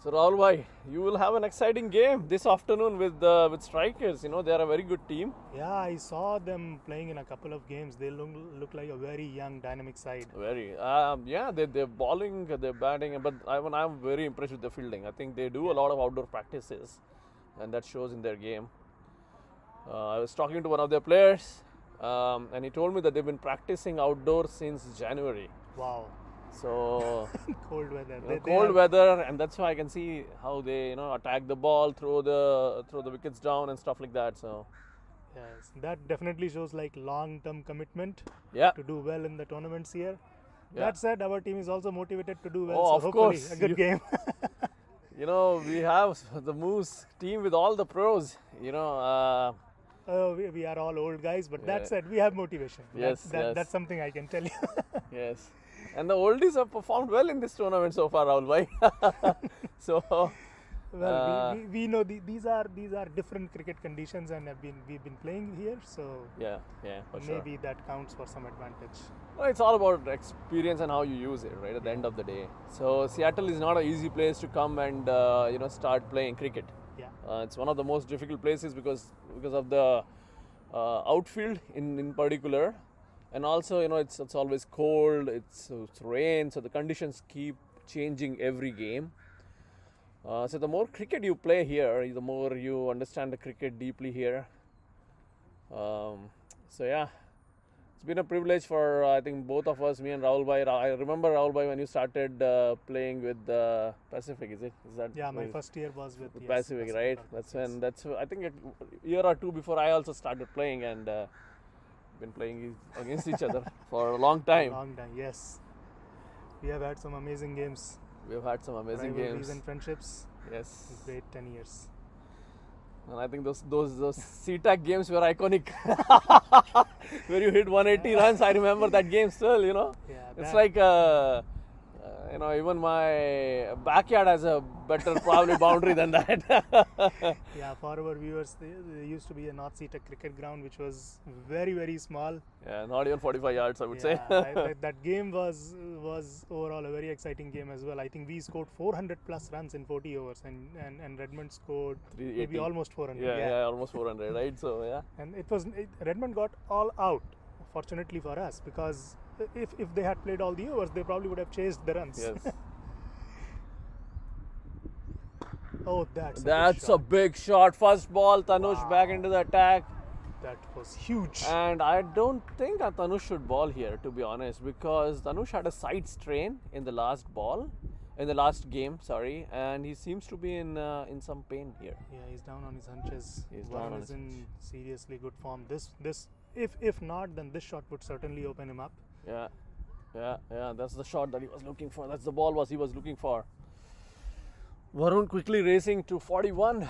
So Rahul bhai, you will have an exciting game this afternoon with Strikers. They are a very good team. Yeah, I saw them playing in a couple of games. They look like a very young, dynamic side. Very, yeah, they're bowling, they're batting, but I'm very impressed with the fielding. I think they do a lot of outdoor practices, and that shows in their game. I was talking to one of their players, and he told me that they've been practicing outdoors since January. Wow. So Cold weather. cold weather, and that's why I can see how they attack the ball, throw the wickets down and stuff like that. So Yes, that definitely shows like long-term commitment yeah, to do well in the tournaments here. Yeah. That said, our team is also motivated to do well. Oh, so of hopefully course. a good game. we have the Moose team with all the pros. we are all old guys, but Yeah. that said, we have motivation. Yes, yes. That's something I can tell you. Yes. And the oldies have performed well in this tournament so far, Rahul bhai. So, Well, we know these are different cricket conditions, and we've been playing here, so yeah, for sure. maybe that counts for some advantage. Well, it's all about experience and how you use it, right? At the end of the day. So Seattle is not an easy place to come and start playing cricket. Yeah. It's one of the most difficult places because of the outfield in particular, and also it's always cold. It's rain, so the conditions keep changing every game. So the more cricket you play here, the more you understand the cricket deeply here. So yeah, it's been a privilege for I think both of us, me and Rahul bhai. I remember Rahul bhai when you started playing with Pacific. Is that? Yeah, my was- first year was with yes, Pacific, right? Pacific, That's I think a year or two before I also started playing and been playing against each other for a long time. Long time, yes. We have had some amazing games, We've had some amazing rivalries games. and friendships. Yes, Great 10 years. and I think those CTAC games were iconic. Where you hit 180 runs, I remember that game still. Yeah, It's that- like even my backyard has a better probably boundary than that. Yeah, for our viewers, there used to be a North Sea cricket ground which was very, very small. Yeah, not even 45 yards, I would say. That game was overall a very exciting game as well. I think we scored 400 plus runs in 40 overs, and Redmond scored maybe 380. almost 400. Yeah, almost 400, right? So yeah. And Redmond got all out, fortunately for us, because if they had played all the overs, they probably would have chased the runs. Yes. Oh, that's That's a big shot. First ball, Tanush back into the attack. that was huge. And I don't think Tanush should ball here, to be honest, because Tanush had a side strain in the last game, sorry, and he seems to be in some pain here. Yeah, he's down on his hunches. He's down Varun on is his in seriously good form. This if not, then this shot would certainly open him up. Yeah. That's the shot that he was looking for. That's the ball he was looking for. Varun quickly racing to 41.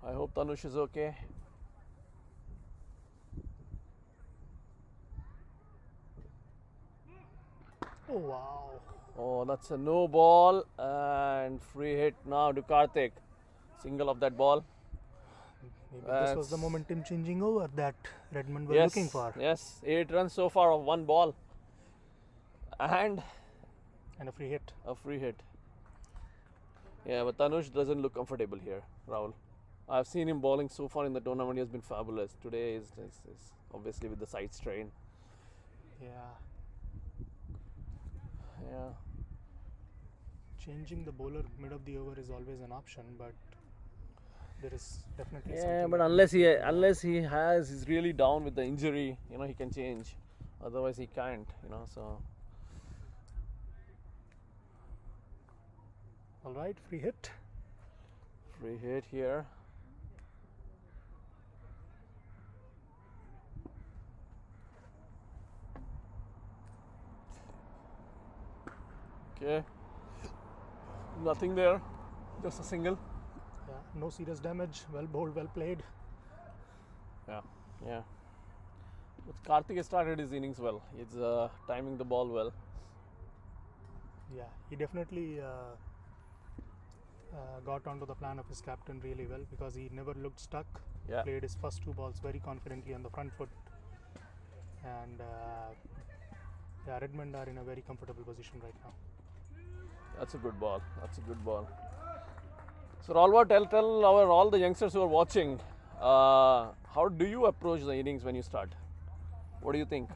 I hope Tanush is okay. Oh wow! Oh, that's a no ball and free hit now to Karthik. Single of that ball. Maybe this was the That's- momentum changing over that Redmond were Yes, looking for. yes, 8 runs so far of one ball and And a free hit. a free hit. Yeah, but Tanush doesn't look comfortable here, Rahul. I've seen him bowling so far in the tournament. He has been fabulous. Today is obviously with the side strain. Yeah. Yeah. Changing the bowler mid of the over is always an option, but there is definitely Yeah, something. but unless he's really down with the injury, he can change. Otherwise he can't, so All right, free hit. free hit here. Okay. Nothing there. Just a single. Yeah, no serious damage. Well bowled, well played. Yeah. But Karthik started his innings well. He's timing the ball well. Yeah, he definitely got onto the plan of his captain really well, because he never looked stuck. Yeah. Played his first 2 balls very confidently on the front foot, and Redmond are in a very comfortable position right now. That's a good ball. So Ralva, tell all the youngsters who are watching, how do you approach the innings when you start? What do you think?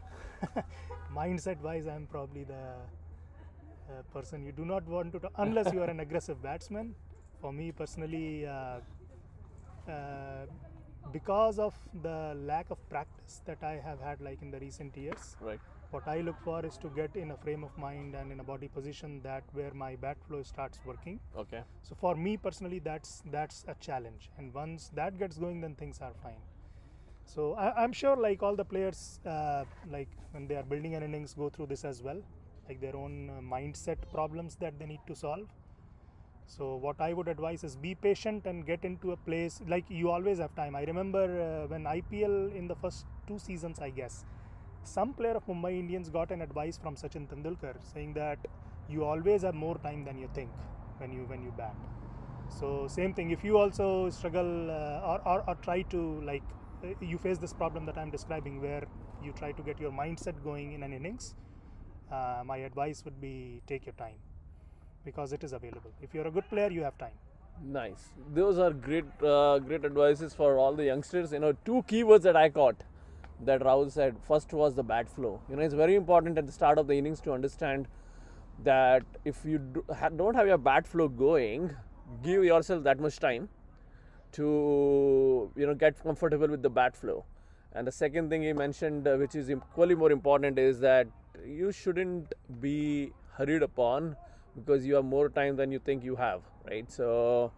Mindset wise, I'm probably the person you do not want to unless you are an aggressive batsman. For me personally, because of the lack of practice that I have had like in the recent years, Right. what I look for is to get in a frame of mind and in a body position that where my bat flow starts working. Okay. So for me personally, that's a challenge, and once that gets going, then things are fine. So I'm sure like all the players, like when they are building an innings, go through this as well, like their own mindset problems that they need to solve. So what I would advise is be patient and get into a place, like you always have time. I remember when IPL in the first 2 seasons, I guess, some player of Mumbai Indians got an advice from Sachin Tendulkar saying that you always have more time than you think when you bat. So same thing, if you also struggle or try to, like, you face this problem that I'm describing where you try to get your mindset going in an innings, my advice would be take your time, because it is available. If you're a good player, you have time. Nice. Those are great advices for all the youngsters. Two keywords that I caught that Rahul said. First was the bat flow. It's very important at the start of the innings to understand that if you don't have your bat flow going, give yourself that much time to get comfortable with the bat flow. And the second thing he mentioned, which is equally more important, is that you shouldn't be hurried upon because you have more time than you think you have, right? So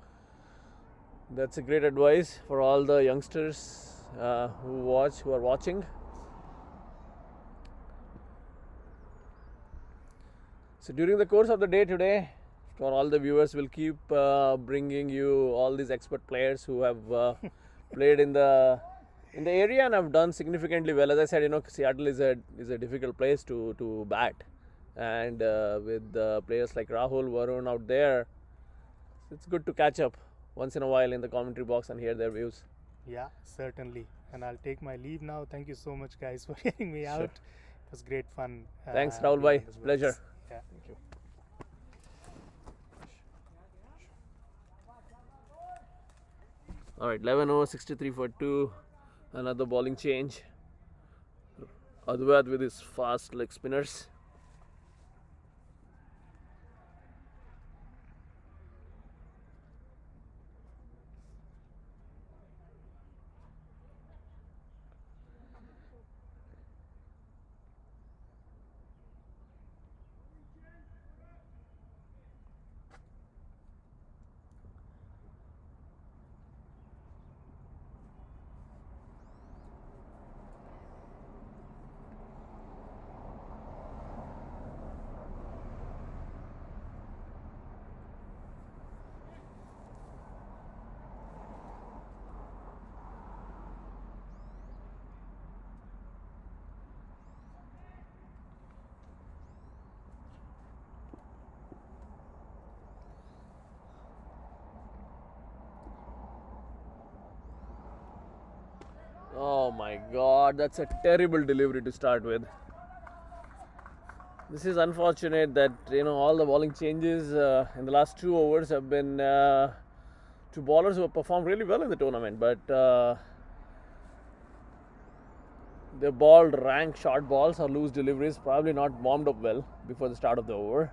that's a great advice for all the youngsters who are watching. So during the course of the day today, for all the viewers, we'll keep bringing you all these expert players who have played in the area and have done significantly well. As I said, Seattle is a difficult place to bat, and with players like Rahul, Varun out there, it's good to catch up once in a while in the commentary box and hear their views. Yeah, certainly. And I'll take my leave now. Thank you so much, guys, for hearing me out. It was great fun. Thanks, Rahul bhai. Pleasure. Yeah, thank you. All right, 11 over 63 for 2. Another bowling change. Advait with his fast leg spinners. Oh my god, that's a terrible delivery to start with. This is unfortunate that all the bowling changes in the last 2 overs have been to bowlers who have performed really well in the tournament, but they bowled rank short balls or loose deliveries, probably not warmed up well before the start of the over.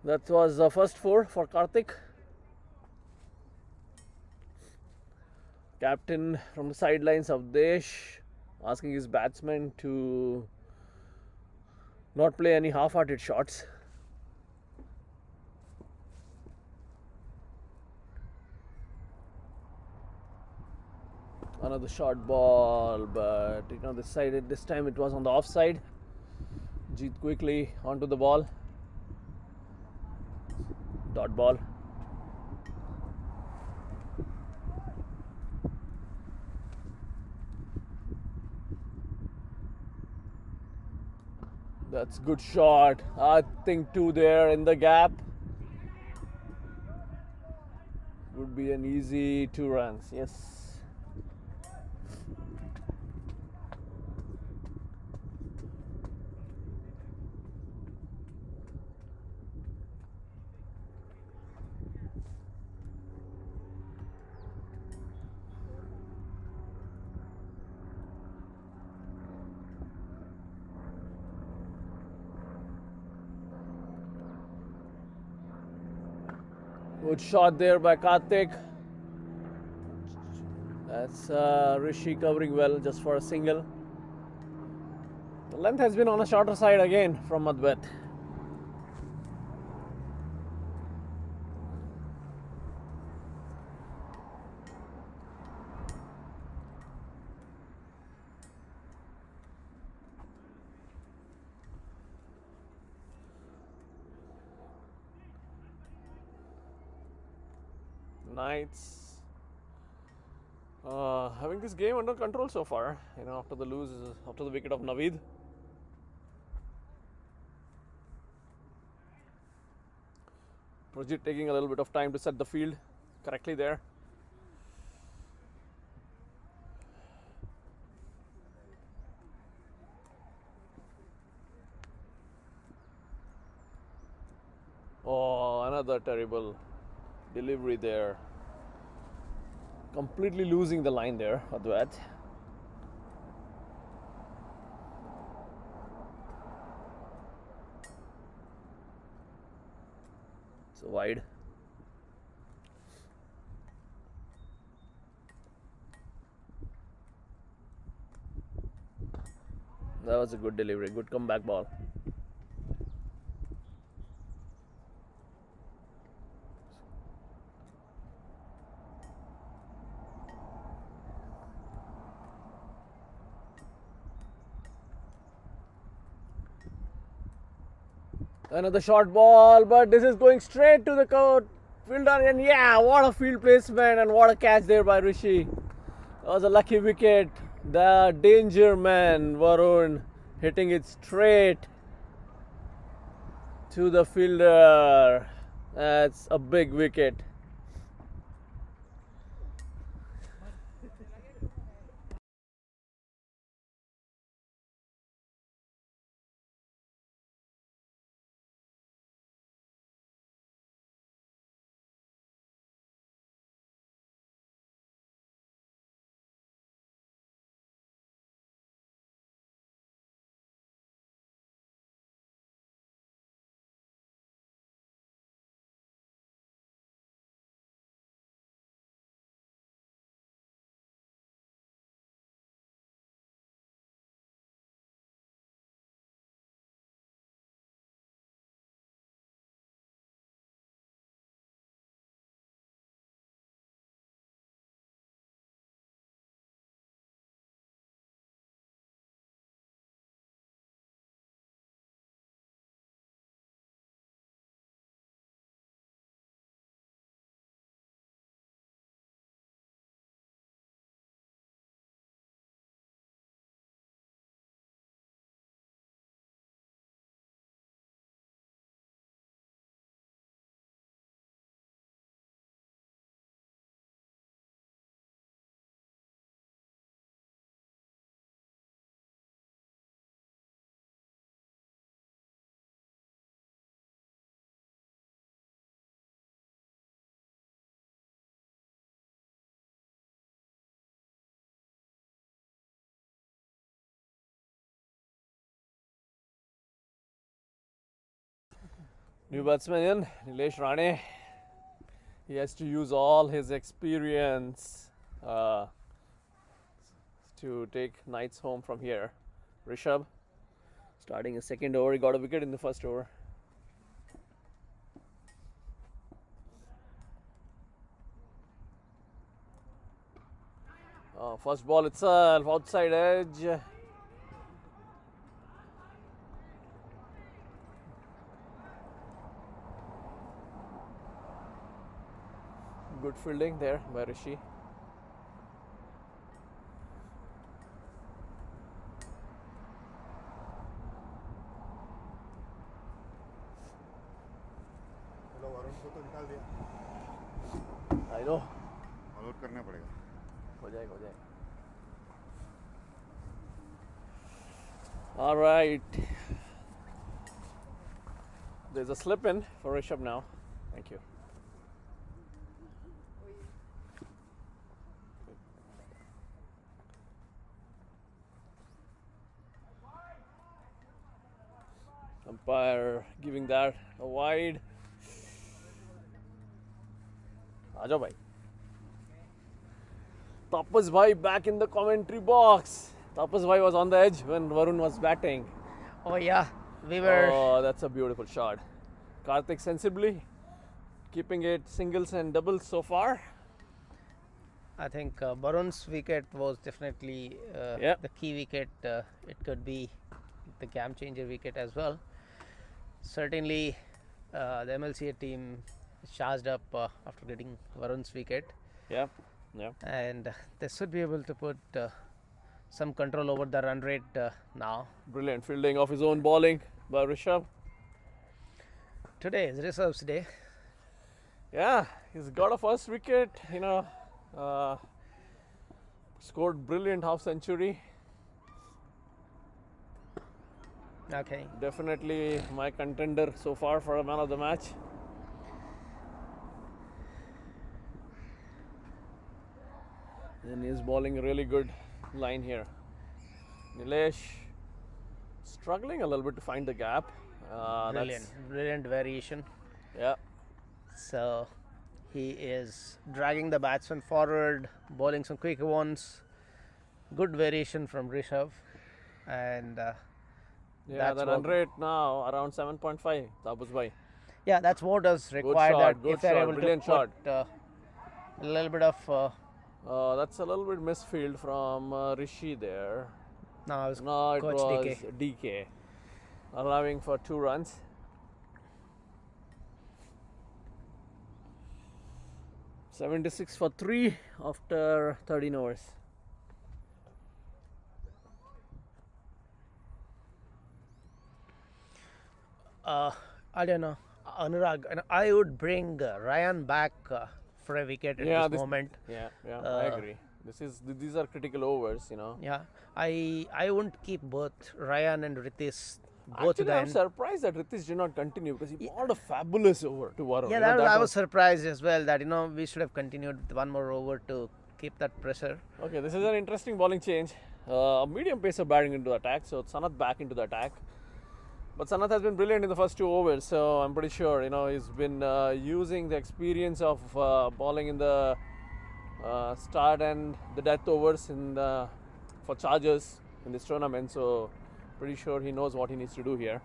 That was the first 4 for Karthik. Captain from the sidelines, Avdesh, asking his batsmen to not play any half-hearted shots. Another short ball, but this time it was on the offside. Jeet quickly onto the ball. Dot ball. That's good shot. I think 2 there in the gap. Would be an easy 2 runs. Yes. Good shot there by Karthik. That's Rishi covering well just for a single. The length has been on the shorter side again from Advait. Knights having this game under control so far. After the wicket of Naveed. Projit taking a little bit of time to set the field correctly there. Oh, another terrible delivery there. Completely losing the line there, Advait. So wide. That was a good delivery, good comeback ball. Another short ball, but this is going straight to the fielder, and yeah, what a field placement and what a catch there by Rishi. That was a lucky wicket. The danger man, Varun, hitting it straight to the fielder. That's a big wicket. New batsman in, Nilesh Rane. He has to use all his experience to take Knights home from here. Rishabh starting his second over, he got a wicket in the first over. First ball itself, outside edge. Good fielding there by Rishi. चलो वरुण को तो निकाल दिया I know. All out करना पड़ेगा हो जाएगा. All right. There's a slip in for Rishabh now. Thank you. Umpire giving that a wide. Ajo bhai. Tapas bhai back in the commentary box. Tapas bhai was on the edge when Varun was batting. Oh yeah, we were. Oh, that's a beautiful shot. Karthik sensibly keeping it singles and doubles so far. I think Barun's wicket was definitely the key wicket. It could be the game changer wicket as well. Certainly, the MLCA team charged up after getting Varun's wicket, Yeah, yeah. and they should be able to put some control over the run rate now. Brilliant fielding of his own bowling by Rishabh. Today is Rishabh's day. Yeah, he's got a first wicket, scored brilliant half century. Okay. Definitely my contender so far for a man of the match. And he's bowling a really good line here. Nilesh struggling a little bit to find the gap. Brilliant variation. Yeah. So he is dragging the batsman forward, bowling some quick ones. Good variation from Rishabh, and Yeah, that's the run rate now around 7.5. Tabus bhai. yeah, that's what does require shot, that good if they're shot, able to brilliant put a little bit of. That's a little bit misfield from Rishi there. No, it was No, it Coach was DK. DK, allowing for 2 runs. $76 for 3 after 13 overs. I don't know, Anurag. And I would bring Ryan back for a wicket at this moment. Yeah, I agree. These are critical overs, Yeah, I wouldn't keep both Ryan and Ritesh both Actually, I'm then. surprised that Ritesh did not continue because he bowled a fabulous over to Varun. Yeah, I was surprised as well that we should have continued with one more over to keep that pressure. Okay, this is an interesting bowling change. A medium pacer batting into the attack, so Sanath back into the attack. But Sanath has been brilliant in the first 2 overs, so I'm pretty sure he's been using the experience of bowling in the start and the death overs for Chargers in this tournament. So pretty sure he knows what he needs to do here.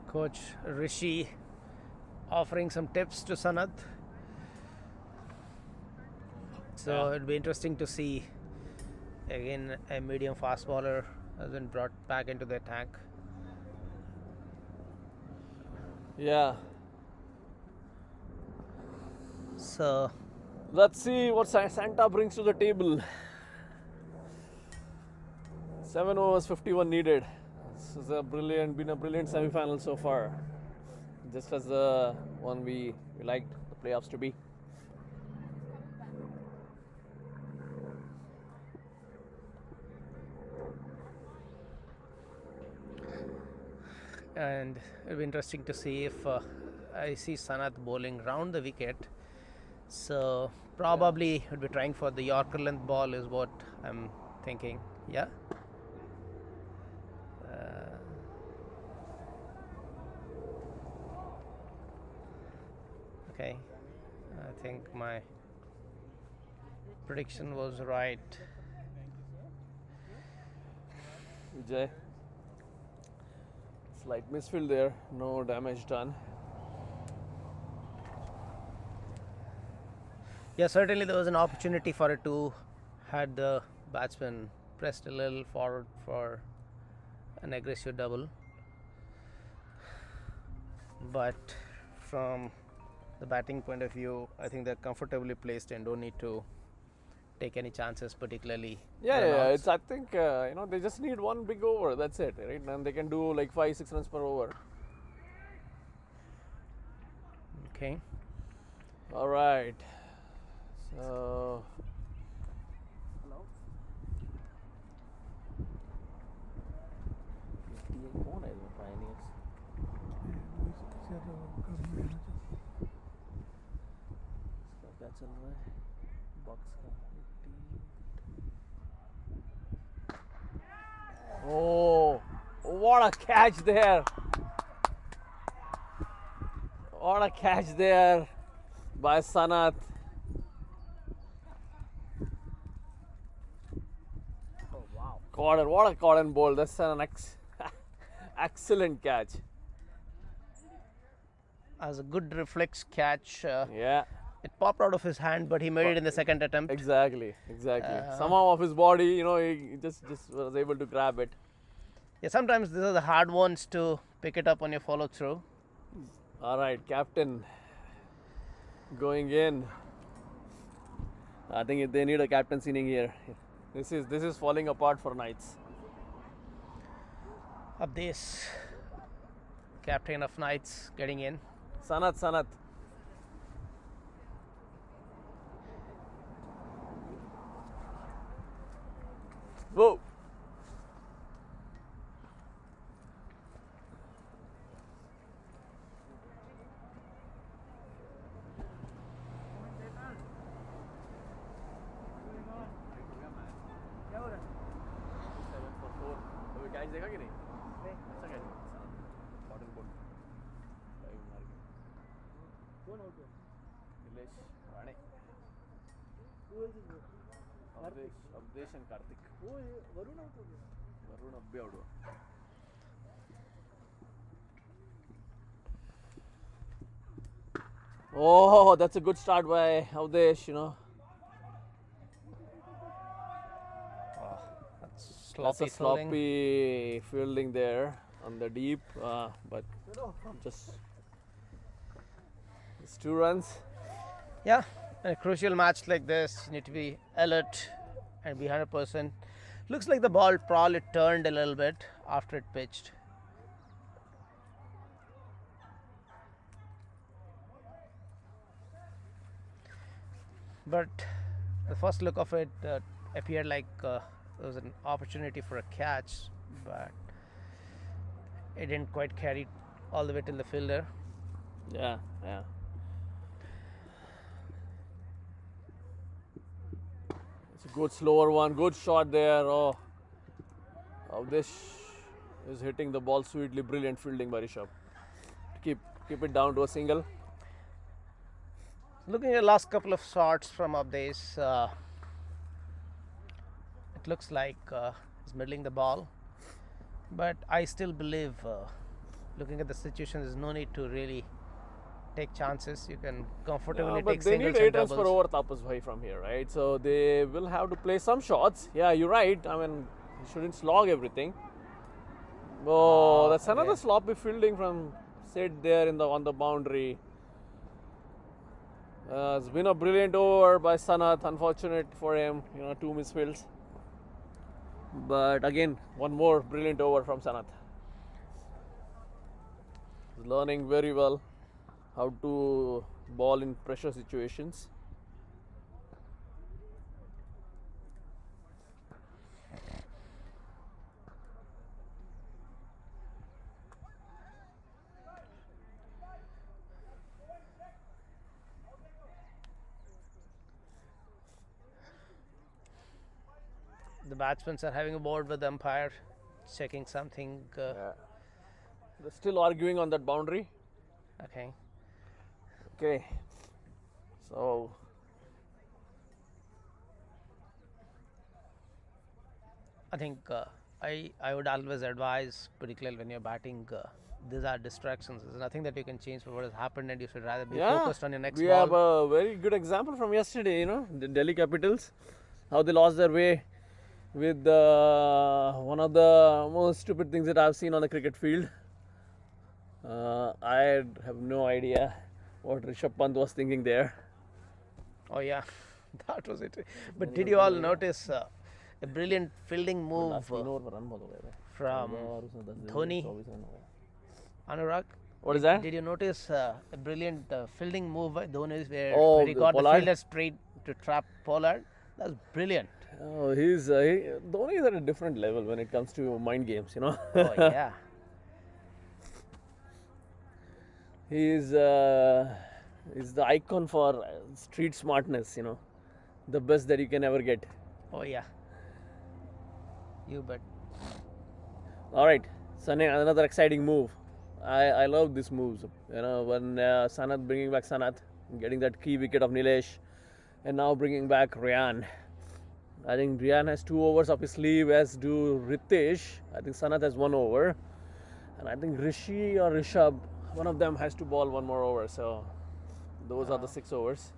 Coach Rishi offering some tips to Sanath. So it'll be interesting to see again a medium fast bowler has been brought back into the attack. Yeah. So Let's see what Santa brings to the table. 7 overs, 51 needed. This has been a brilliant semi-final so far. Just as the one we liked the playoffs to be. and it'll be interesting to see if I see Sanath bowling round the wicket. So probably would be trying for the Yorker length ball is what I'm thinking. Yeah. Okay. I think my prediction was right. Vijay. Slight misfield there, no damage done. Yeah, certainly there was an opportunity for it to had the batsman pressed a little forward for an aggressive double. But from the batting point of view, I think they're comfortably placed and don't need to take any chances, particularly. Yeah. It's I think they just need one big over. That's it, right? And they can do like 5-6 runs per over. Okay. All right. So. Oh, what a catch there! What a catch there by Sanath. Oh, wow. Cotton, what a cotton ball. That's an excellent catch. As a good reflex catch. Yeah. It popped out of his hand, but he made it in the second attempt. Exactly. Somehow off his body, you know, he just was able to grab it. Yeah, sometimes these are the hard ones to pick it up on your follow through. All right, captain going in. I think they need a captain's inning here. This is falling apart for Knights. Abdesh, captain of Knights, getting in. Sanat. Whoa. देखा कि नहीं? अच्छा क्या? Bottle board. कौन out हुआ? Nilesh, Rane, Who else is there? Abdesh and Karthik. वो ये Varun out हो गया. Varun abbe out हुआ. Oh, that's a good start by Avdesh, you know. That's Lots sloppy of fielding. sloppy fielding there on the deep, but just it's 2 runs. Yeah, in a crucial match like this, you need to be alert and be 100%. Looks like the ball probably turned a little bit after it pitched. But the first look of it appeared like it was an opportunity for a catch, but it didn't quite carry all the way till the fielder. Yeah. It's a good slower one, good shot there. Oh, Avdesh is hitting the ball sweetly. Brilliant fielding by Rishabh. Keep it down to a single. Looking at the last couple of shots from Abdesh, it looks like he's middling the ball. But I still believe, looking at the situation, there's no need to really take chances. You can comfortably But take they singles need 8 and runs doubles. for over Tapas Bhai from here, right? So they will have to play some shots. Yeah, you're right. I mean, he shouldn't slog everything. Oh, that's another again. sloppy fielding from Sid there on the boundary. It's been a brilliant over by Sanath. Unfortunate for him, 2 misfields. But again, one more brilliant over from Sanath. He's learning very well how to ball in pressure situations. The batsmen are having a word with the umpire, checking something. They're still arguing on that boundary. Okay. So I think I would always advise, particularly when you're batting, these are distractions. There's nothing that you can change for what has happened, and you should rather be focused on your next we ball. have a very good example from yesterday, the Delhi Capitals, how they lost their way with one of the most stupid things that I've seen on the cricket field. I have no idea what Rishabh Pant was thinking there. Oh yeah, that was it. But did you all notice a brilliant fielding move from Dhoni? Anurag? What is that? Did you notice a brilliant fielding move by Dhoni the where he got the Pollard? fielder straight to trap Pollard? That was brilliant. Oh, Dhoni is at a different level when it comes to mind games, Oh yeah. He's the icon for street smartness, the best that you can ever get. Oh yeah. You bet. All right, Sunny, another exciting move. I love these moves. When Sanath bringing back Sanath, getting that key wicket of Nilesh, and now bringing back Ryan. I think Ryan has 2 overs up his sleeve, as do Ritesh. I think Sanath has 1 over, and I think Rishi or Rishabh, one of them has to ball 1 more over. So those are the 6 overs.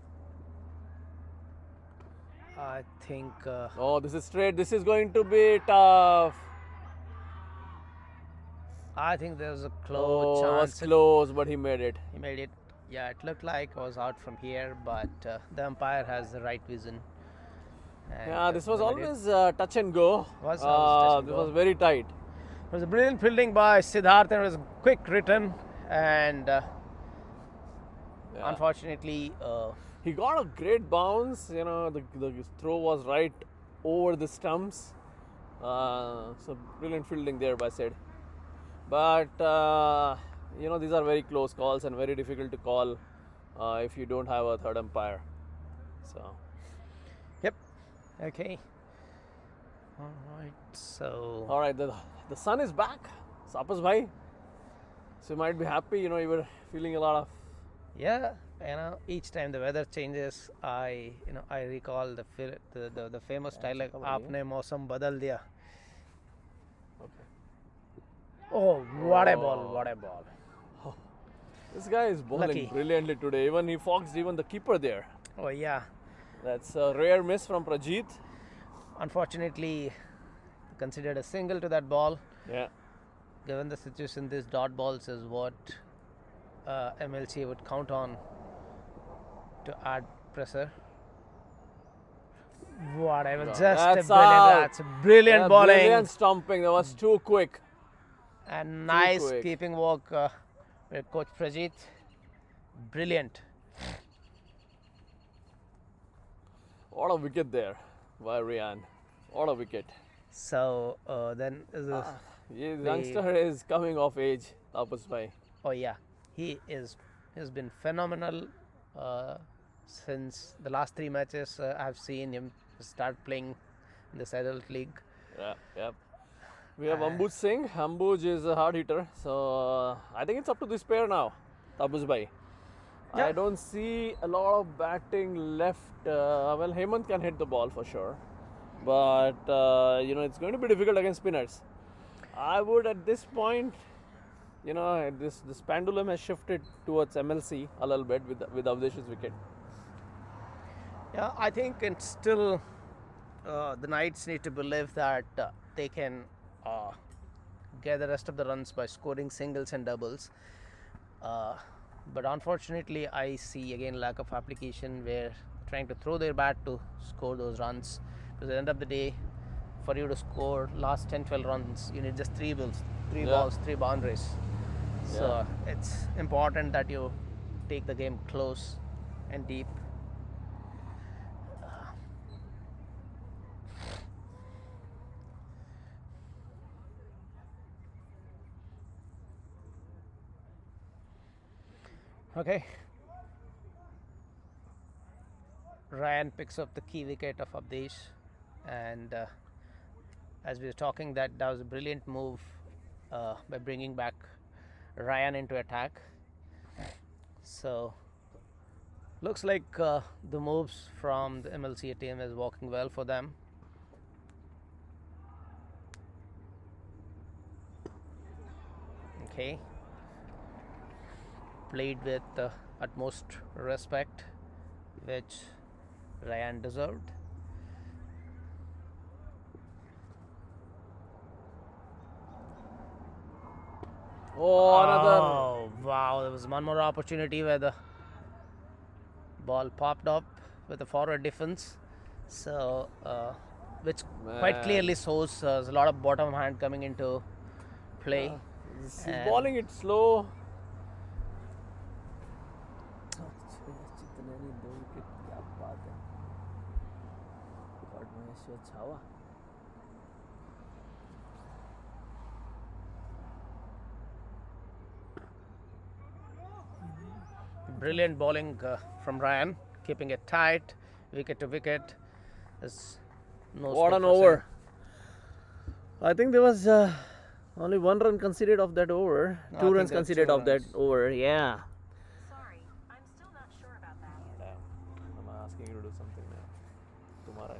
I think Oh, this is straight. This is going to be tough. there's a close Oh, it was chance. close, but he made it. He made it. Yeah, it looked like it was out from here, but the umpire has the right vision. And, Yeah, this was he made it. always touch and go. Was always touch and This go. was very tight. It was a brilliant fielding by Siddharth, and it was a quick return. And Yeah. unfortunately, He got a great bounce. You know, the throw was right over the stumps. So brilliant fielding there by Sid. But you know, these are very close calls and very difficult to call if you don't have a third umpire. So yep. Okay. All right. So all right, the sun is back, Sapas bhai. So you might be happy. You know, you were feeling a lot of. yeah, each time the weather changes, I recall the famous dialogue, "Aapne mausam badal diya." Okay. Oh, what a ball! What a ball! This guy is bowling Lucky. brilliantly today. Even he foxed even the keeper there. Oh yeah. That's a rare miss from Prajit. Unfortunately, considered a single to that ball. Yeah. Given the situation, these dot balls is what MLCA would count on to add pressure. Whatever, just That's a brilliant. out. That's a brilliant Yeah, bowling brilliant stumping. That was too quick. and nice quick. keeping work with Coach Prajit. Brilliant. What a wicket there by Ryan. What a wicket. So then, This youngster is coming of age, Tapas bhai. oh yeah, he's been phenomenal since the last 3 matches. I've seen him start playing in this adult league. Yeah. We have Ambuj Singh. Ambuj is a hard hitter. So I think it's up to this pair now, Tapas bhai. Yeah. I don't see a lot of batting left. Well, Hemant can hit the ball for sure. But, you know, it's going to be difficult against spinners. I would at this point, you know, this pendulum has shifted towards MLC a little bit with Avdesh's wicket. Yeah, I think it's still the Knights need to believe that they can get the rest of the runs by scoring singles and doubles. But unfortunately, I see again lack of application where trying to throw their bat to score those runs. Because at the end of the day, for you to score last 10-12 runs, you need just 3 balls, 3 boundaries. So it's important that you take the game close and deep. Okay. Ryan picks up the key wicket of Avdesh, and as we were talking, that was a brilliant move by bringing back Ryan into attack. So looks like the moves from the MLCA team is working well for them. Okay, played with utmost respect, which Ryan deserved. Oh, another. Oh, wow, there was one more opportunity where the ball popped up with the forward defense. So, which quite Man. clearly shows there's a lot of bottom hand coming into play. He's And- bowling it slow. Brilliant bowling from Ryan, keeping it tight, wicket to wicket. There's no What scope an for over. I think there was only 1 run conceded of that over. No, I 2 think runs there were conceded 2 of that runs. over. Yeah. Sorry, I'm still not sure about that. I'm asking you to do something now. Tomorrow.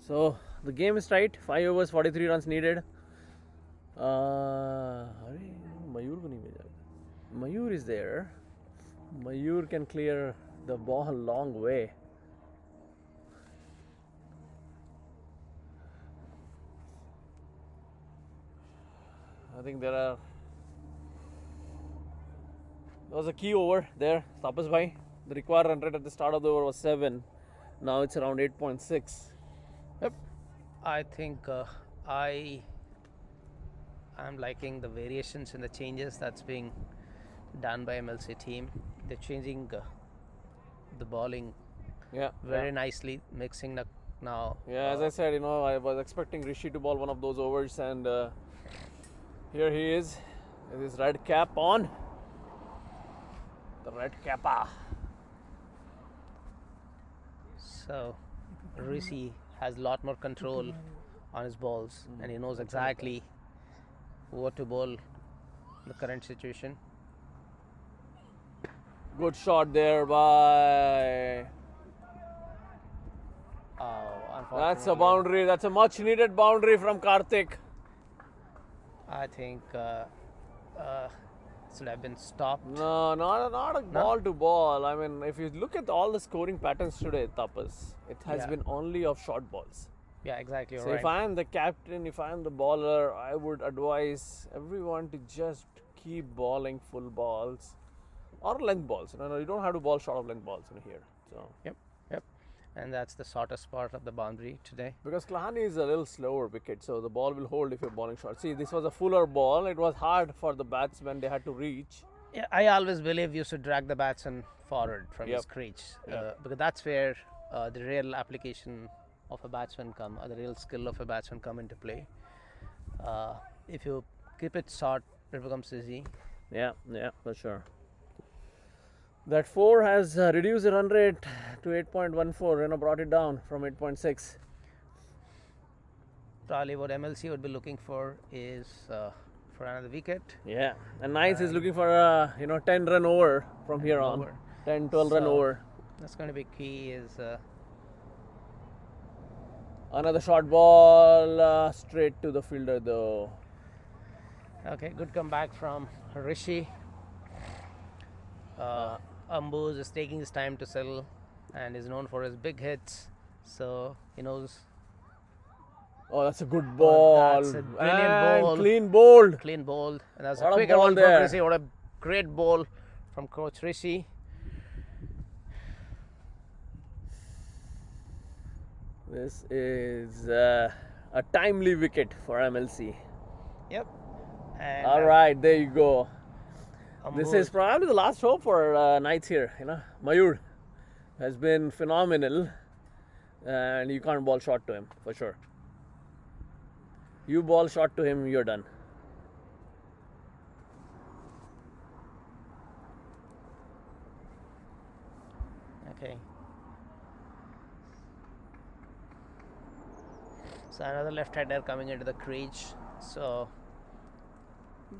So The game is tight. 5 overs, 43 runs needed. अरे मयूर को नहीं भेजा. Mayur is there. Mayur can clear the ball a long way. I think there was a key over there, Tapas bhai. The required run rate at the start of the over was 7. Now it's around 8.6. I think I'm liking the variations and the changes that's being done by MLC team. They're changing the bowling very nicely, mixing now. Yeah, as I said, I was expecting Rishi to bowl one of those overs, and here he is with his red cap on. The red kappa. So Rishi has a lot more control on his balls, and he knows exactly what to bowl in the current situation. Good shot there by. That's a boundary. That's a much needed boundary from Karthik. I think should have been stopped. No, not a ball to ball. I mean, if you look at all the scoring patterns today, Tapas, it has been only of short balls. Yeah, exactly. So if I am the captain, if I am the bowler, I would advise everyone to just keep bowling full balls or length balls. No, you don't have to bowl short of length balls in here. So Yep. And that's the shortest part of the boundary today. because Klahani is a little slower wicket, so the ball will hold if you're bowling short. See, this was a fuller ball. It was hard for the batsmen. They had to reach. Yeah, I always believe you should drag the batsman forward from his crease because that's where the real application of a batsman come, or the real skill of a batsman come into play. If you keep it short, it becomes easy. Yeah, for sure. That 4 has reduced the run rate to 8.14, brought it down from 8.6. Probably what MLC would be looking for is for another wicket. Yeah, and Nice is looking for a 10 run over from here on. 10, 12 run over. That's going to be key. Is another short ball straight to the fielder though. okay. Good comeback from Rishi. Ambuz is taking his time to settle and is known for his big hits, so he knows. Oh, that's a good ball. That's a brilliant and ball. Clean bowled. Clean bowled, and that's What a a quick ball one from there. Rishi. What a great ball from Coach Rishi. This is a timely wicket for MLC. Yep. And All right, there you go. This Ambuz- is probably the last hope for Knights here. Mayur has been phenomenal, and you can't ball short to him for sure. You ball short to him, you're done. Okay. So another left-hander coming into the crease. So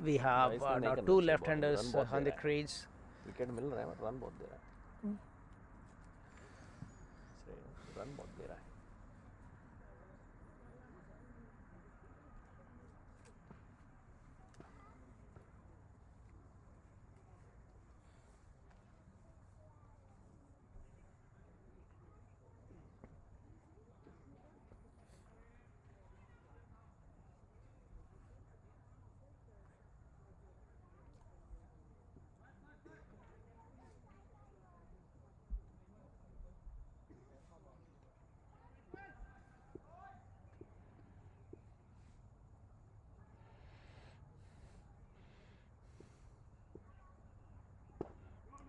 we have now two left-handers on the crease. Wicket मिल रहा है but run बहुत दे रहा है. Run बहुत दे रहा है.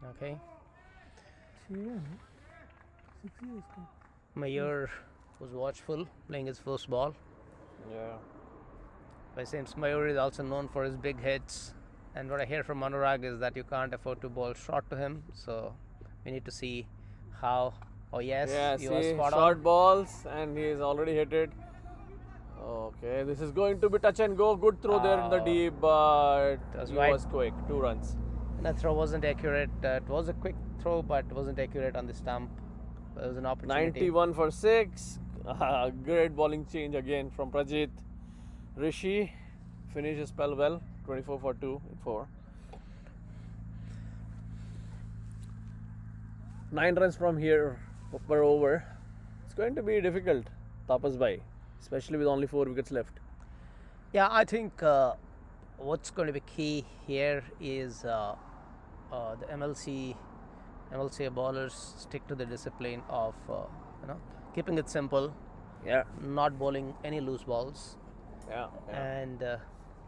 Okay. Mayur was watchful, playing his first ball. Yeah. But since Mayur is also known for his big hits, and what I hear from Anurag is that you can't afford to bowl short to him, so we need to see how. Oh yes, Yeah, you are see, spot short on. balls, and he is already hit it. Okay, this is going to be touch and go. Good throw there in the deep, but That's he right. was quick. 2 runs. That throw wasn't accurate. It was a quick throw, but it wasn't accurate on the stump. It was an opportunity. 91 for 6. Great bowling change again from Prajit. Rishi finished his spell well, 24 for 2 in 4. 9 runs from here per over. It's going to be difficult, Tapas bhai, especially with only 4 wickets left. Yeah, I think what's going to be key here is the MLCA bowlers stick to the discipline of keeping it simple, Yeah, not bowling any loose balls, yeah. and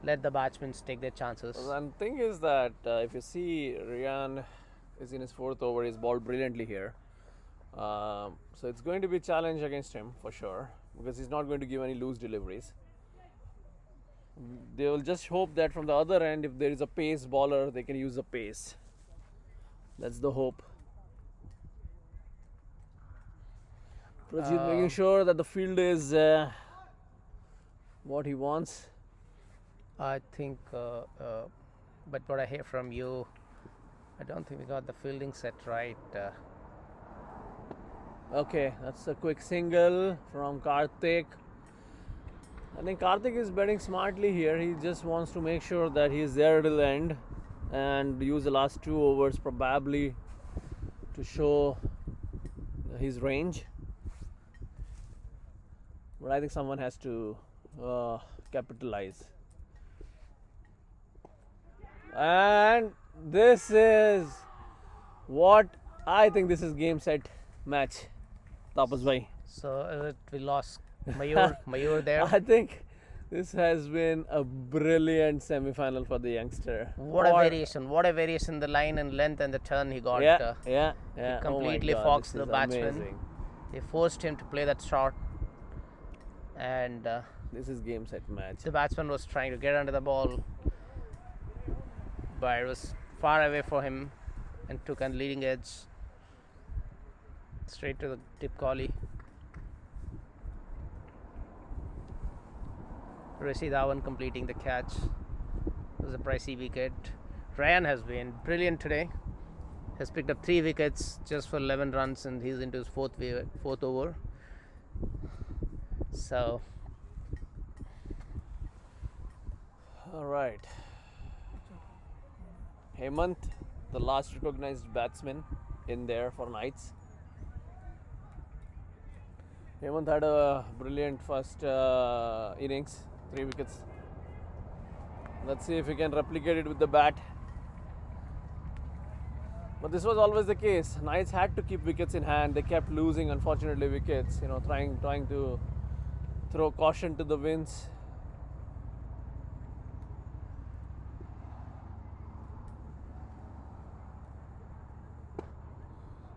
let the batsmen take their chances. And the thing is that if you see Ryan is in his 4th over, he's bowled brilliantly here. So it's going to be a challenge against him for sure, because he's not going to give any loose deliveries. They will just hope that from the other end, if there is a pace bowler, they can use the pace. That's the hope. Prajit making sure that the field is what he wants. I think, but what I hear from you, I don't think we got the fielding set right. Okay, that's a quick single from Karthik. I think Karthik is betting smartly here. He just wants to make sure that he is there till the end and use the last 2 overs probably to show his range. But I think someone has to capitalize. And this is what I think this is game set match. Tapas bhai. So we lost Mayur there. I think this has been a brilliant semi-final for the youngster. What a variation the line and length and the turn he got. Yeah. He Oh my completely God, foxed this the is batsman. amazing. They forced him to play that shot, and This is game set match. the batsman was trying to get under the ball, but it was far away for him and took a leading edge straight to the tip collie. Rishi Dhawan completing the catch. It was a pricey wicket. Ryan has been brilliant today. Has picked up 3 wickets just for 11 runs, and he's into his 4th over. So, All right. Hemant, the last recognized batsman in there for Knights. Hemant had a brilliant first innings, 3 wickets. Let's see if he can replicate it with the bat. But this was always the case. Knights had to keep wickets in hand. They kept losing, unfortunately, wickets. Trying to throw caution to the winds.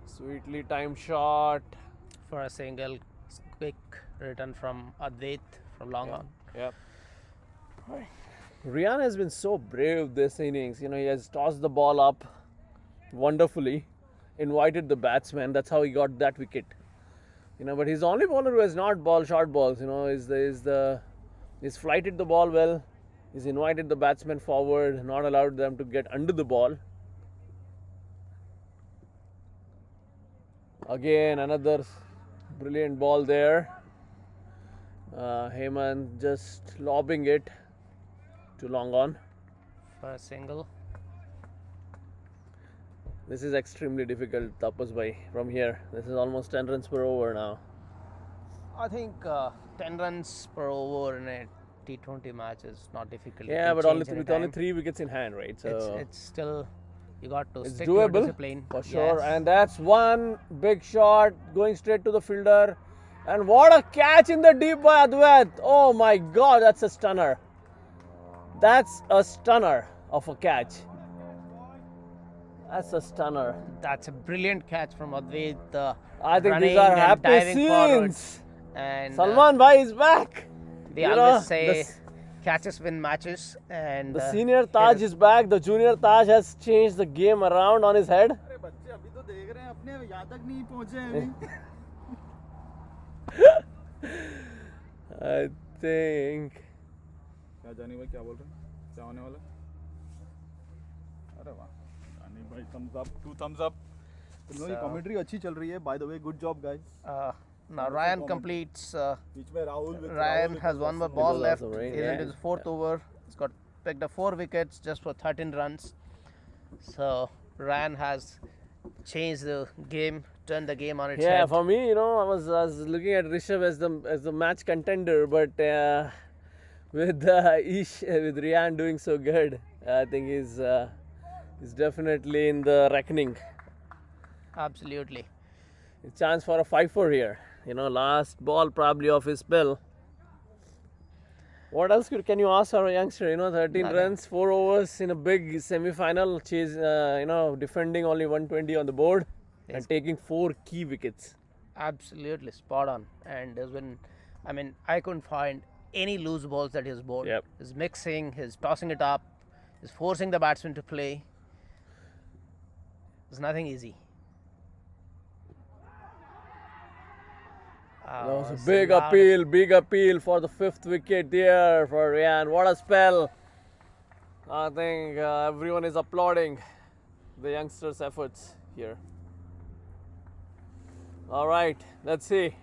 Sweetly timed shot. for a single, quick return from Advait from long on. Yep. Rian has been so brave this innings. He has tossed the ball up wonderfully, invited the batsman. That's how he got that wicket. But he's the only bowler who has not bowled short balls. He's flighted the ball well. He's invited the batsman forward, not allowed them to get under the ball. Again, another brilliant ball there. Hemant just lobbing it to long on. For a single. This is extremely difficult, Tapas bhai, from here. This is almost 10 runs per over now. I think 10 runs per over in a T20 match is not difficult. You Yeah, can but change with anytime. only 3 wickets in hand, right? So It's still, you got to it's stick to your doable discipline. for sure. Yes. And that's one big shot going straight to the fielder. And what a catch in the deep by Advait. Oh my God, that's a stunner. That's a stunner of a catch. That's a stunner. That's a brilliant catch from Advait. I think running these are and happy diving forward. scenes. And Salman bhai is back. they always say catches win matches. And The senior Taj is back. The junior Taj has changed the game around on his head. अरे बच्चे अभी तो देख रहे हैं अपने यहाँ तक नहीं पहुँचे हैं अभी I think. क्या जानी भाई क्या बोल रहे हैं क्या होने वाला अरे वाह जानी भाई thumbs up 2 thumbs up तो ये कमेंट्री अच्छी चल रही है by the way good job guys Now Ryan completes. बीच में Rahul with Ryan Rahul, has one more it ball was left. also rain, He's yeah. into his fourth over. He's got picked up 4 wickets just for 13 runs. So Ryan has changed the game, turned the game on its Yeah, head. for me, you know, I was looking at Rishabh as the match contender, but with with Rian doing so good, I think he's definitely in the reckoning. Absolutely. A chance for a 5-4 here. You know, last ball probably off his spell. What else can you ask our youngster? You know, 13 Nothing. runs, 4 overs in a big semi-final. Chase, you know, defending only 120 on the board Yes. and taking 4 key wickets. Absolutely spot on. And there's been, I mean, I couldn't find any loose balls that he's bowled. Yep. He's mixing, he's tossing it up, he's forcing the batsman to play. There's nothing easy. That was Oh, a big Zimbabwe. big appeal for the 5th wicket there for Ryan. What a spell! I think everyone is applauding the youngsters' efforts here. All right, let's see.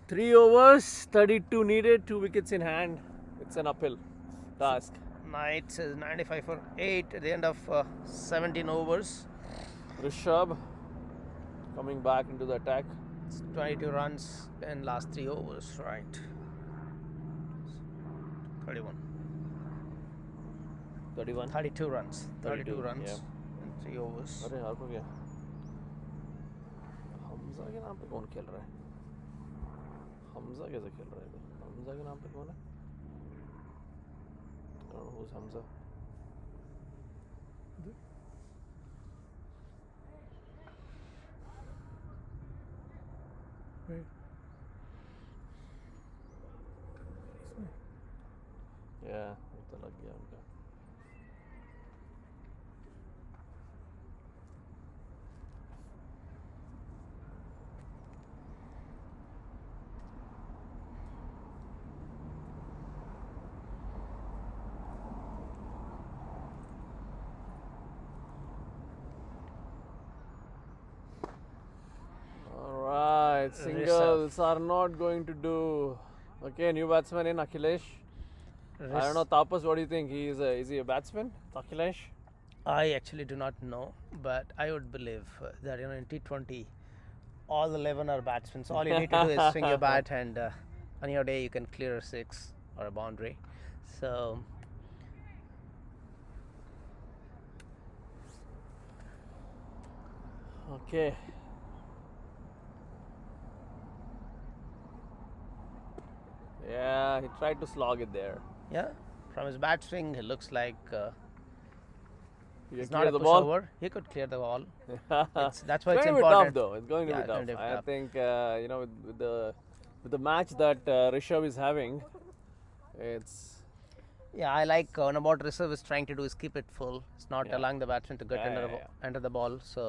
3 overs, 32 needed, 2 wickets in hand. It's an uphill task. Knights is 95 for 8 at the end of 17 overs. Rishabh coming back into the attack. It's 22 runs in last 3 overs, right? 31. 31. 32 runs. 32 32, runs yeah. in 3 overs. अरे हार को गया हमजा के नाम पे कौन खेल रहा है हमजा कैसे खेल रहा है इधर? हमजा के नाम पे कौन है who's हमजा या वो तो लग गया उनका Alright, singles are not going to do. Okay, new batsman in Akhilesh. I don't know, Tapas, what do you think? Is he a batsman? Akhilesh? I actually do not know, but I would believe that in T20, all 11 are batsmen. So all you need to do is swing your bat, and on your day you can clear a 6 or a boundary. So Okay. Yeah, he tried to slog it there. yeah, from his bat swing, it looks like He it's can not clear a the ball. pushover. He could clear the ball. That's why It's it's going to be tough important. though. It's going to Yeah, be it's going tough. to be I tough. think you know with the match that Rishabh is having, it's Yeah, I like when about Rishabh is trying to do is keep it full. It's not Yeah. allowing the batsman to get Yeah, under, yeah, the, under the ball. So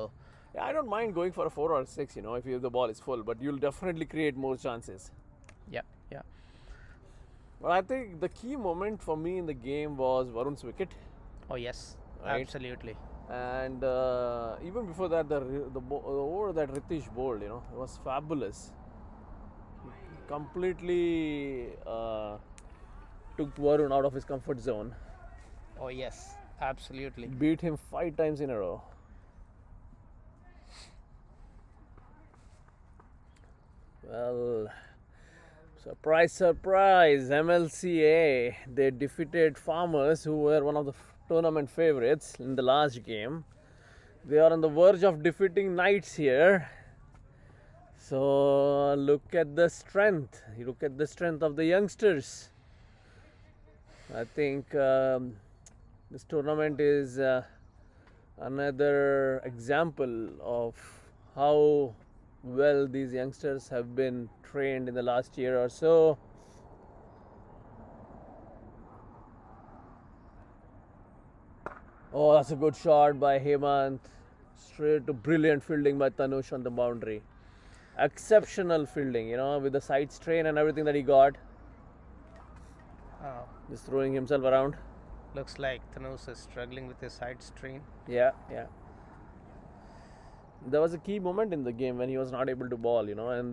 yeah, I don't mind going for a 4 or 6. You know, if the ball is full, but you'll definitely create more chances. yeah, yeah. But I think the key moment for me in the game was Varun's wicket, Oh yes, Right. absolutely. and even before that, the over that Ritish bowled, you know, it was fabulous. He completely took Varun out of his comfort zone, Oh yes, absolutely. beat him 5 times in a row. Well, surprise, surprise, MLCA, they defeated Farmers, who were one of the tournament favorites in the last game. They are on the verge of defeating Knights here. So look at the strength. You look at the strength of the youngsters. I think this tournament is another example of how well these youngsters have been trained in the last year or so. Oh, that's a good shot by Hemant. Straight to brilliant fielding by Tanush on the boundary. Exceptional fielding, you know, with the side strain and everything that he got. Oh, Just throwing himself around. looks like Thanos is struggling with his side strain. Yeah, yeah. there was a key moment in the game when he was not able to ball, and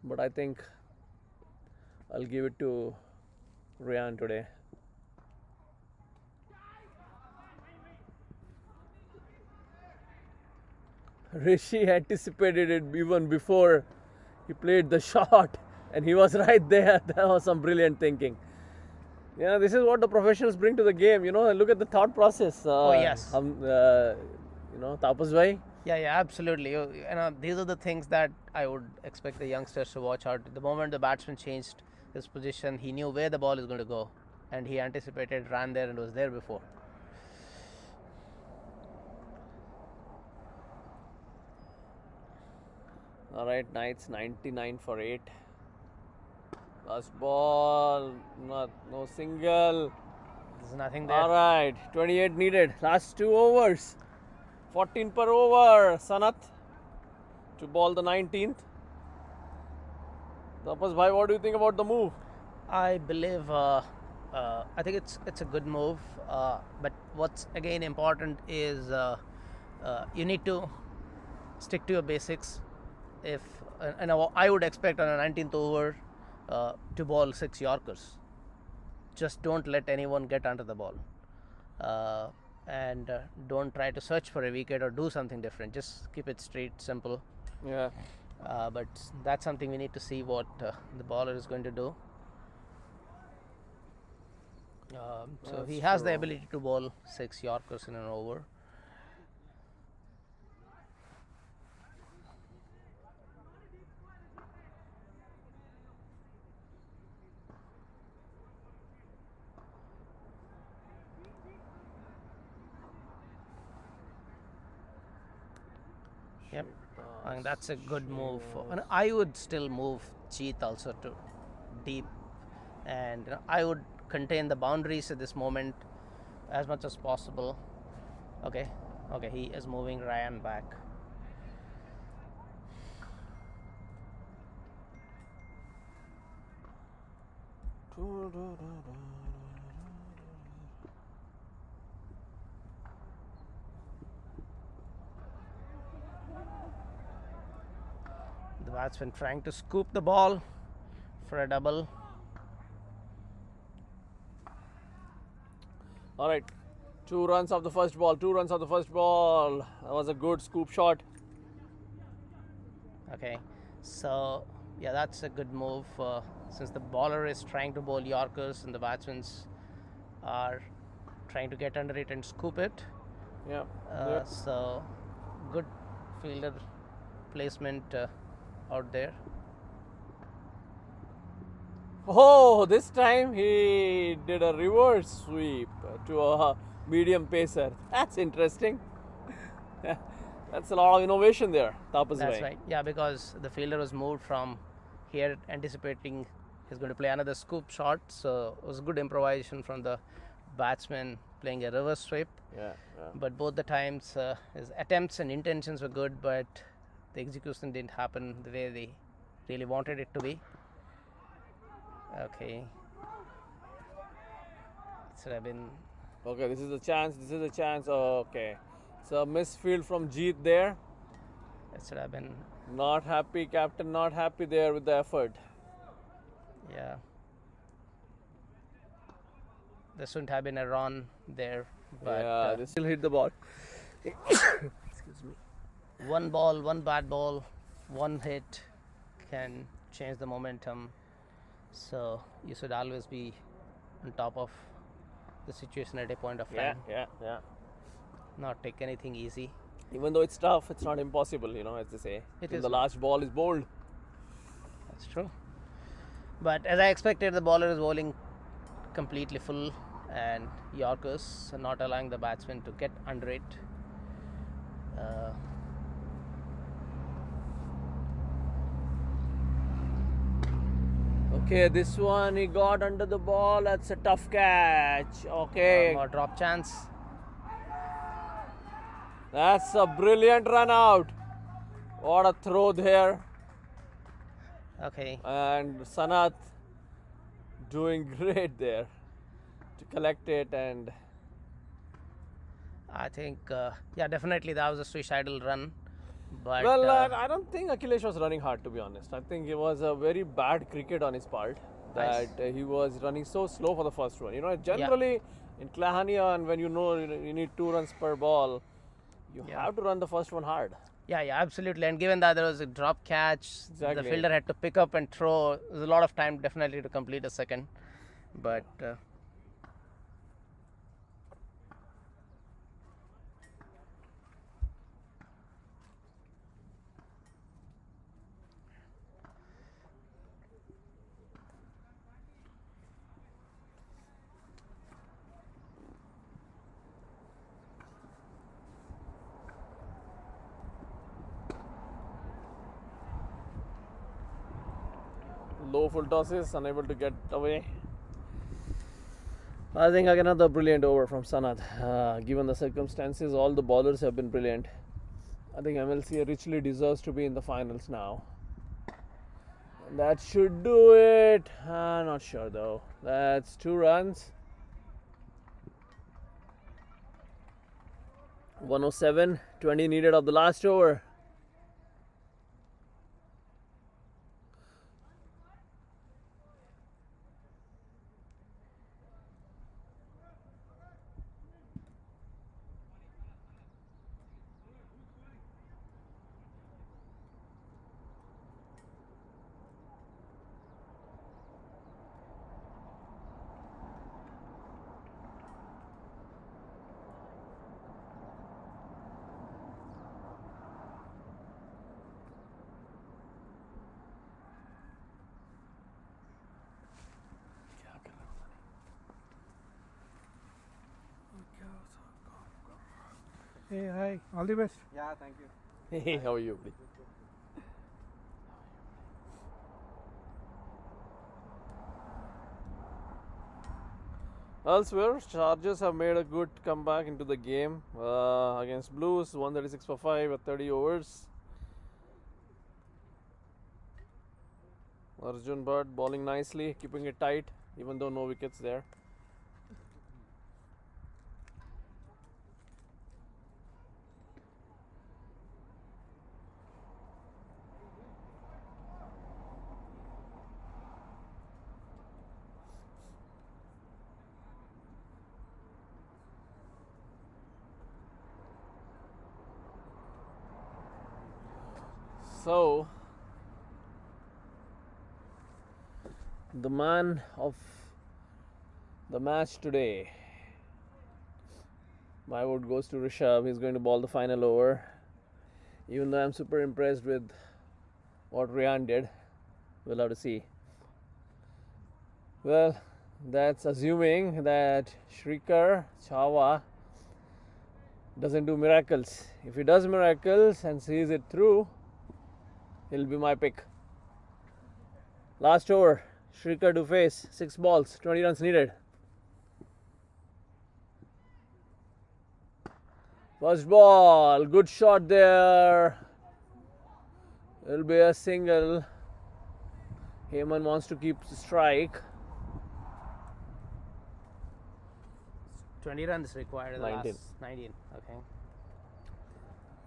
but I think I'll give it to Ryan today. Rishi anticipated it even before he played the shot, and he was right there. That was some brilliant thinking. This is what the professionals bring to the game. Look at the thought process. Yes. Tapas bhai. Yeah, absolutely. These are the things that I would expect the youngsters to watch out. The moment the batsman changed his position, he knew where the ball is going to go, and he anticipated, ran there, and was there before. All right, Knights 99 for 8. Last ball, no single. There's nothing there. All right, 28 needed. Last 2 overs. 14 per over. Sanat to ball the 19th. Tapas bhai, what do you think about the move? I believe, I think it's a good move. But what's again important is you need to stick to your basics. I would expect on a 19th over to ball 6 Yorkers. Just don't let anyone get under the ball, and don't try to search for a wicket or do something different. Just keep it straight, simple. Yeah. But that's something we need to see what the bowler is going to do. So he has the ability to bowl 6 Yorkers in an over. Yep, I think that's a good move. And I would still move Jeet also to deep, and I would contain the boundaries at this moment as much as possible. Okay, he is moving Ryan back. The batsman trying to scoop the ball for a double. All right, 2 runs off the first ball. That was a good scoop shot. Okay, so yeah, that's a good move. Since the bowler is trying to bowl Yorkers and the batsmen are trying to get under it and scoop it. Yeah. So good fielder placement out there. Oh, this time he did a reverse sweep to a medium pacer. That's interesting. That's a lot of innovation there, Tapas That's bhai. right. Yeah, because the fielder was moved from here anticipating he's going to play another scoop shot. So it was a good improvisation from the batsman playing a reverse sweep. Yeah. But both the times his attempts and intentions were good, but the execution didn't happen the way they really wanted it to be. Okay. Should have been. Okay, this is a chance. Okay. So misfield from Jeet there. It should have been. Not happy, captain, not happy there with the effort. Yeah. There shouldn't have been a run there. But they still hit the ball. Excuse me. One ball, one bad ball, one hit can change the momentum. So you should always be on top of the situation at a point of time. Yeah. Not take anything easy. Even though it's tough, it's not impossible, as they say. The last ball is bowled. That's true. But as I expected, the bowler is bowling completely full and Yorkers, not allowing the batsman to get under it. Okay, this one he got under the ball. That's a tough catch. Okay. More drop chance. That's a brilliant run out. What a throw there. Okay. And Sanat doing great there to collect it. And I think, yeah, definitely that was a suicidal run. But Well, I don't think Akhilesh was running hard, to be honest. I think it was a very bad cricket on his part that he was running so slow for the first one. You know, generally in Klahania, and when you know you need 2 runs per ball, you have to run the first one hard. yeah, absolutely. And given that there was a drop catch, Exactly. the fielder had to pick up and throw. There's a lot of time definitely to complete a second. But Low full tosses, unable to get away. I think another brilliant over from Sanad. Given the circumstances, all the bowlers have been brilliant. I think MLCA richly deserves to be in the finals now. That should do it. Not sure though. That's 2 runs. 107, 20 needed of the last over. Hey, hi. All the best. Yeah, thank you. Hey, how are you? Elsewhere, Chargers have made a good comeback into the game against Blues, 136 for 5 at 30 overs. Arjun Bhatt bowling nicely, keeping it tight, even though no wickets there. So, the man of the match today, my vote goes to Rishabh. He's going to bowl the final over. Even though I'm super impressed with what Ryan did, we'll have to see. Well, that's assuming that Shrikar Chava doesn't do miracles. If he does miracles and sees it through, he'll be my pick. Last over, Shrikar to face, 6 balls, 20 runs needed. First ball, good shot there. It'll be a single. Heyman wants to keep the strike. 20 runs required in the 19. last 19. Okay.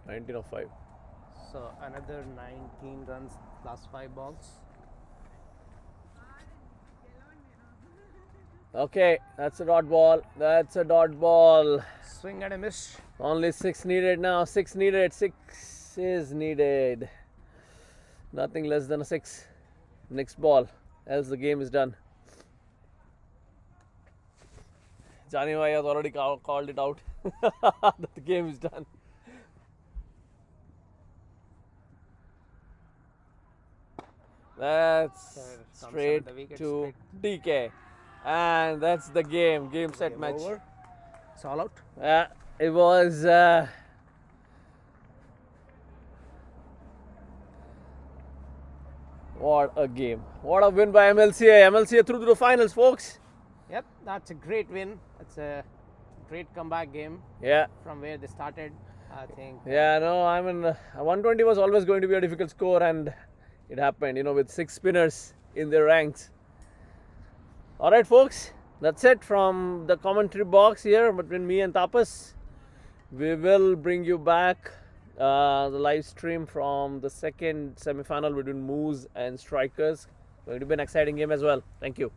19 of 5. So another 19 runs, last 5 balls. Okay, that's a dot ball. That's a dot ball. Swing and a miss. Only 6 needed now. 6 needed. 6 is needed. Nothing less than a 6. Next ball. Else the game is done. Johnny Bhai has already called it out. That the game is done. That's straight to DK. And that's the game. Game, set, match. Over. It's all out. It was what a game. What a win by MLCA. MLCA through to the finals, folks. Yep, that's a great win. It's a great comeback game Yeah. from where they started. I think. Yeah, no, I mean, 120 was always going to be a difficult score, and it happened, you know, with 6 spinners in their ranks. Alright, folks, that's it from the commentary box here between me and Tapas. We will bring you back the live stream from the second semi-final between Moose and Strikers. Going to be an exciting game as well. Thank you.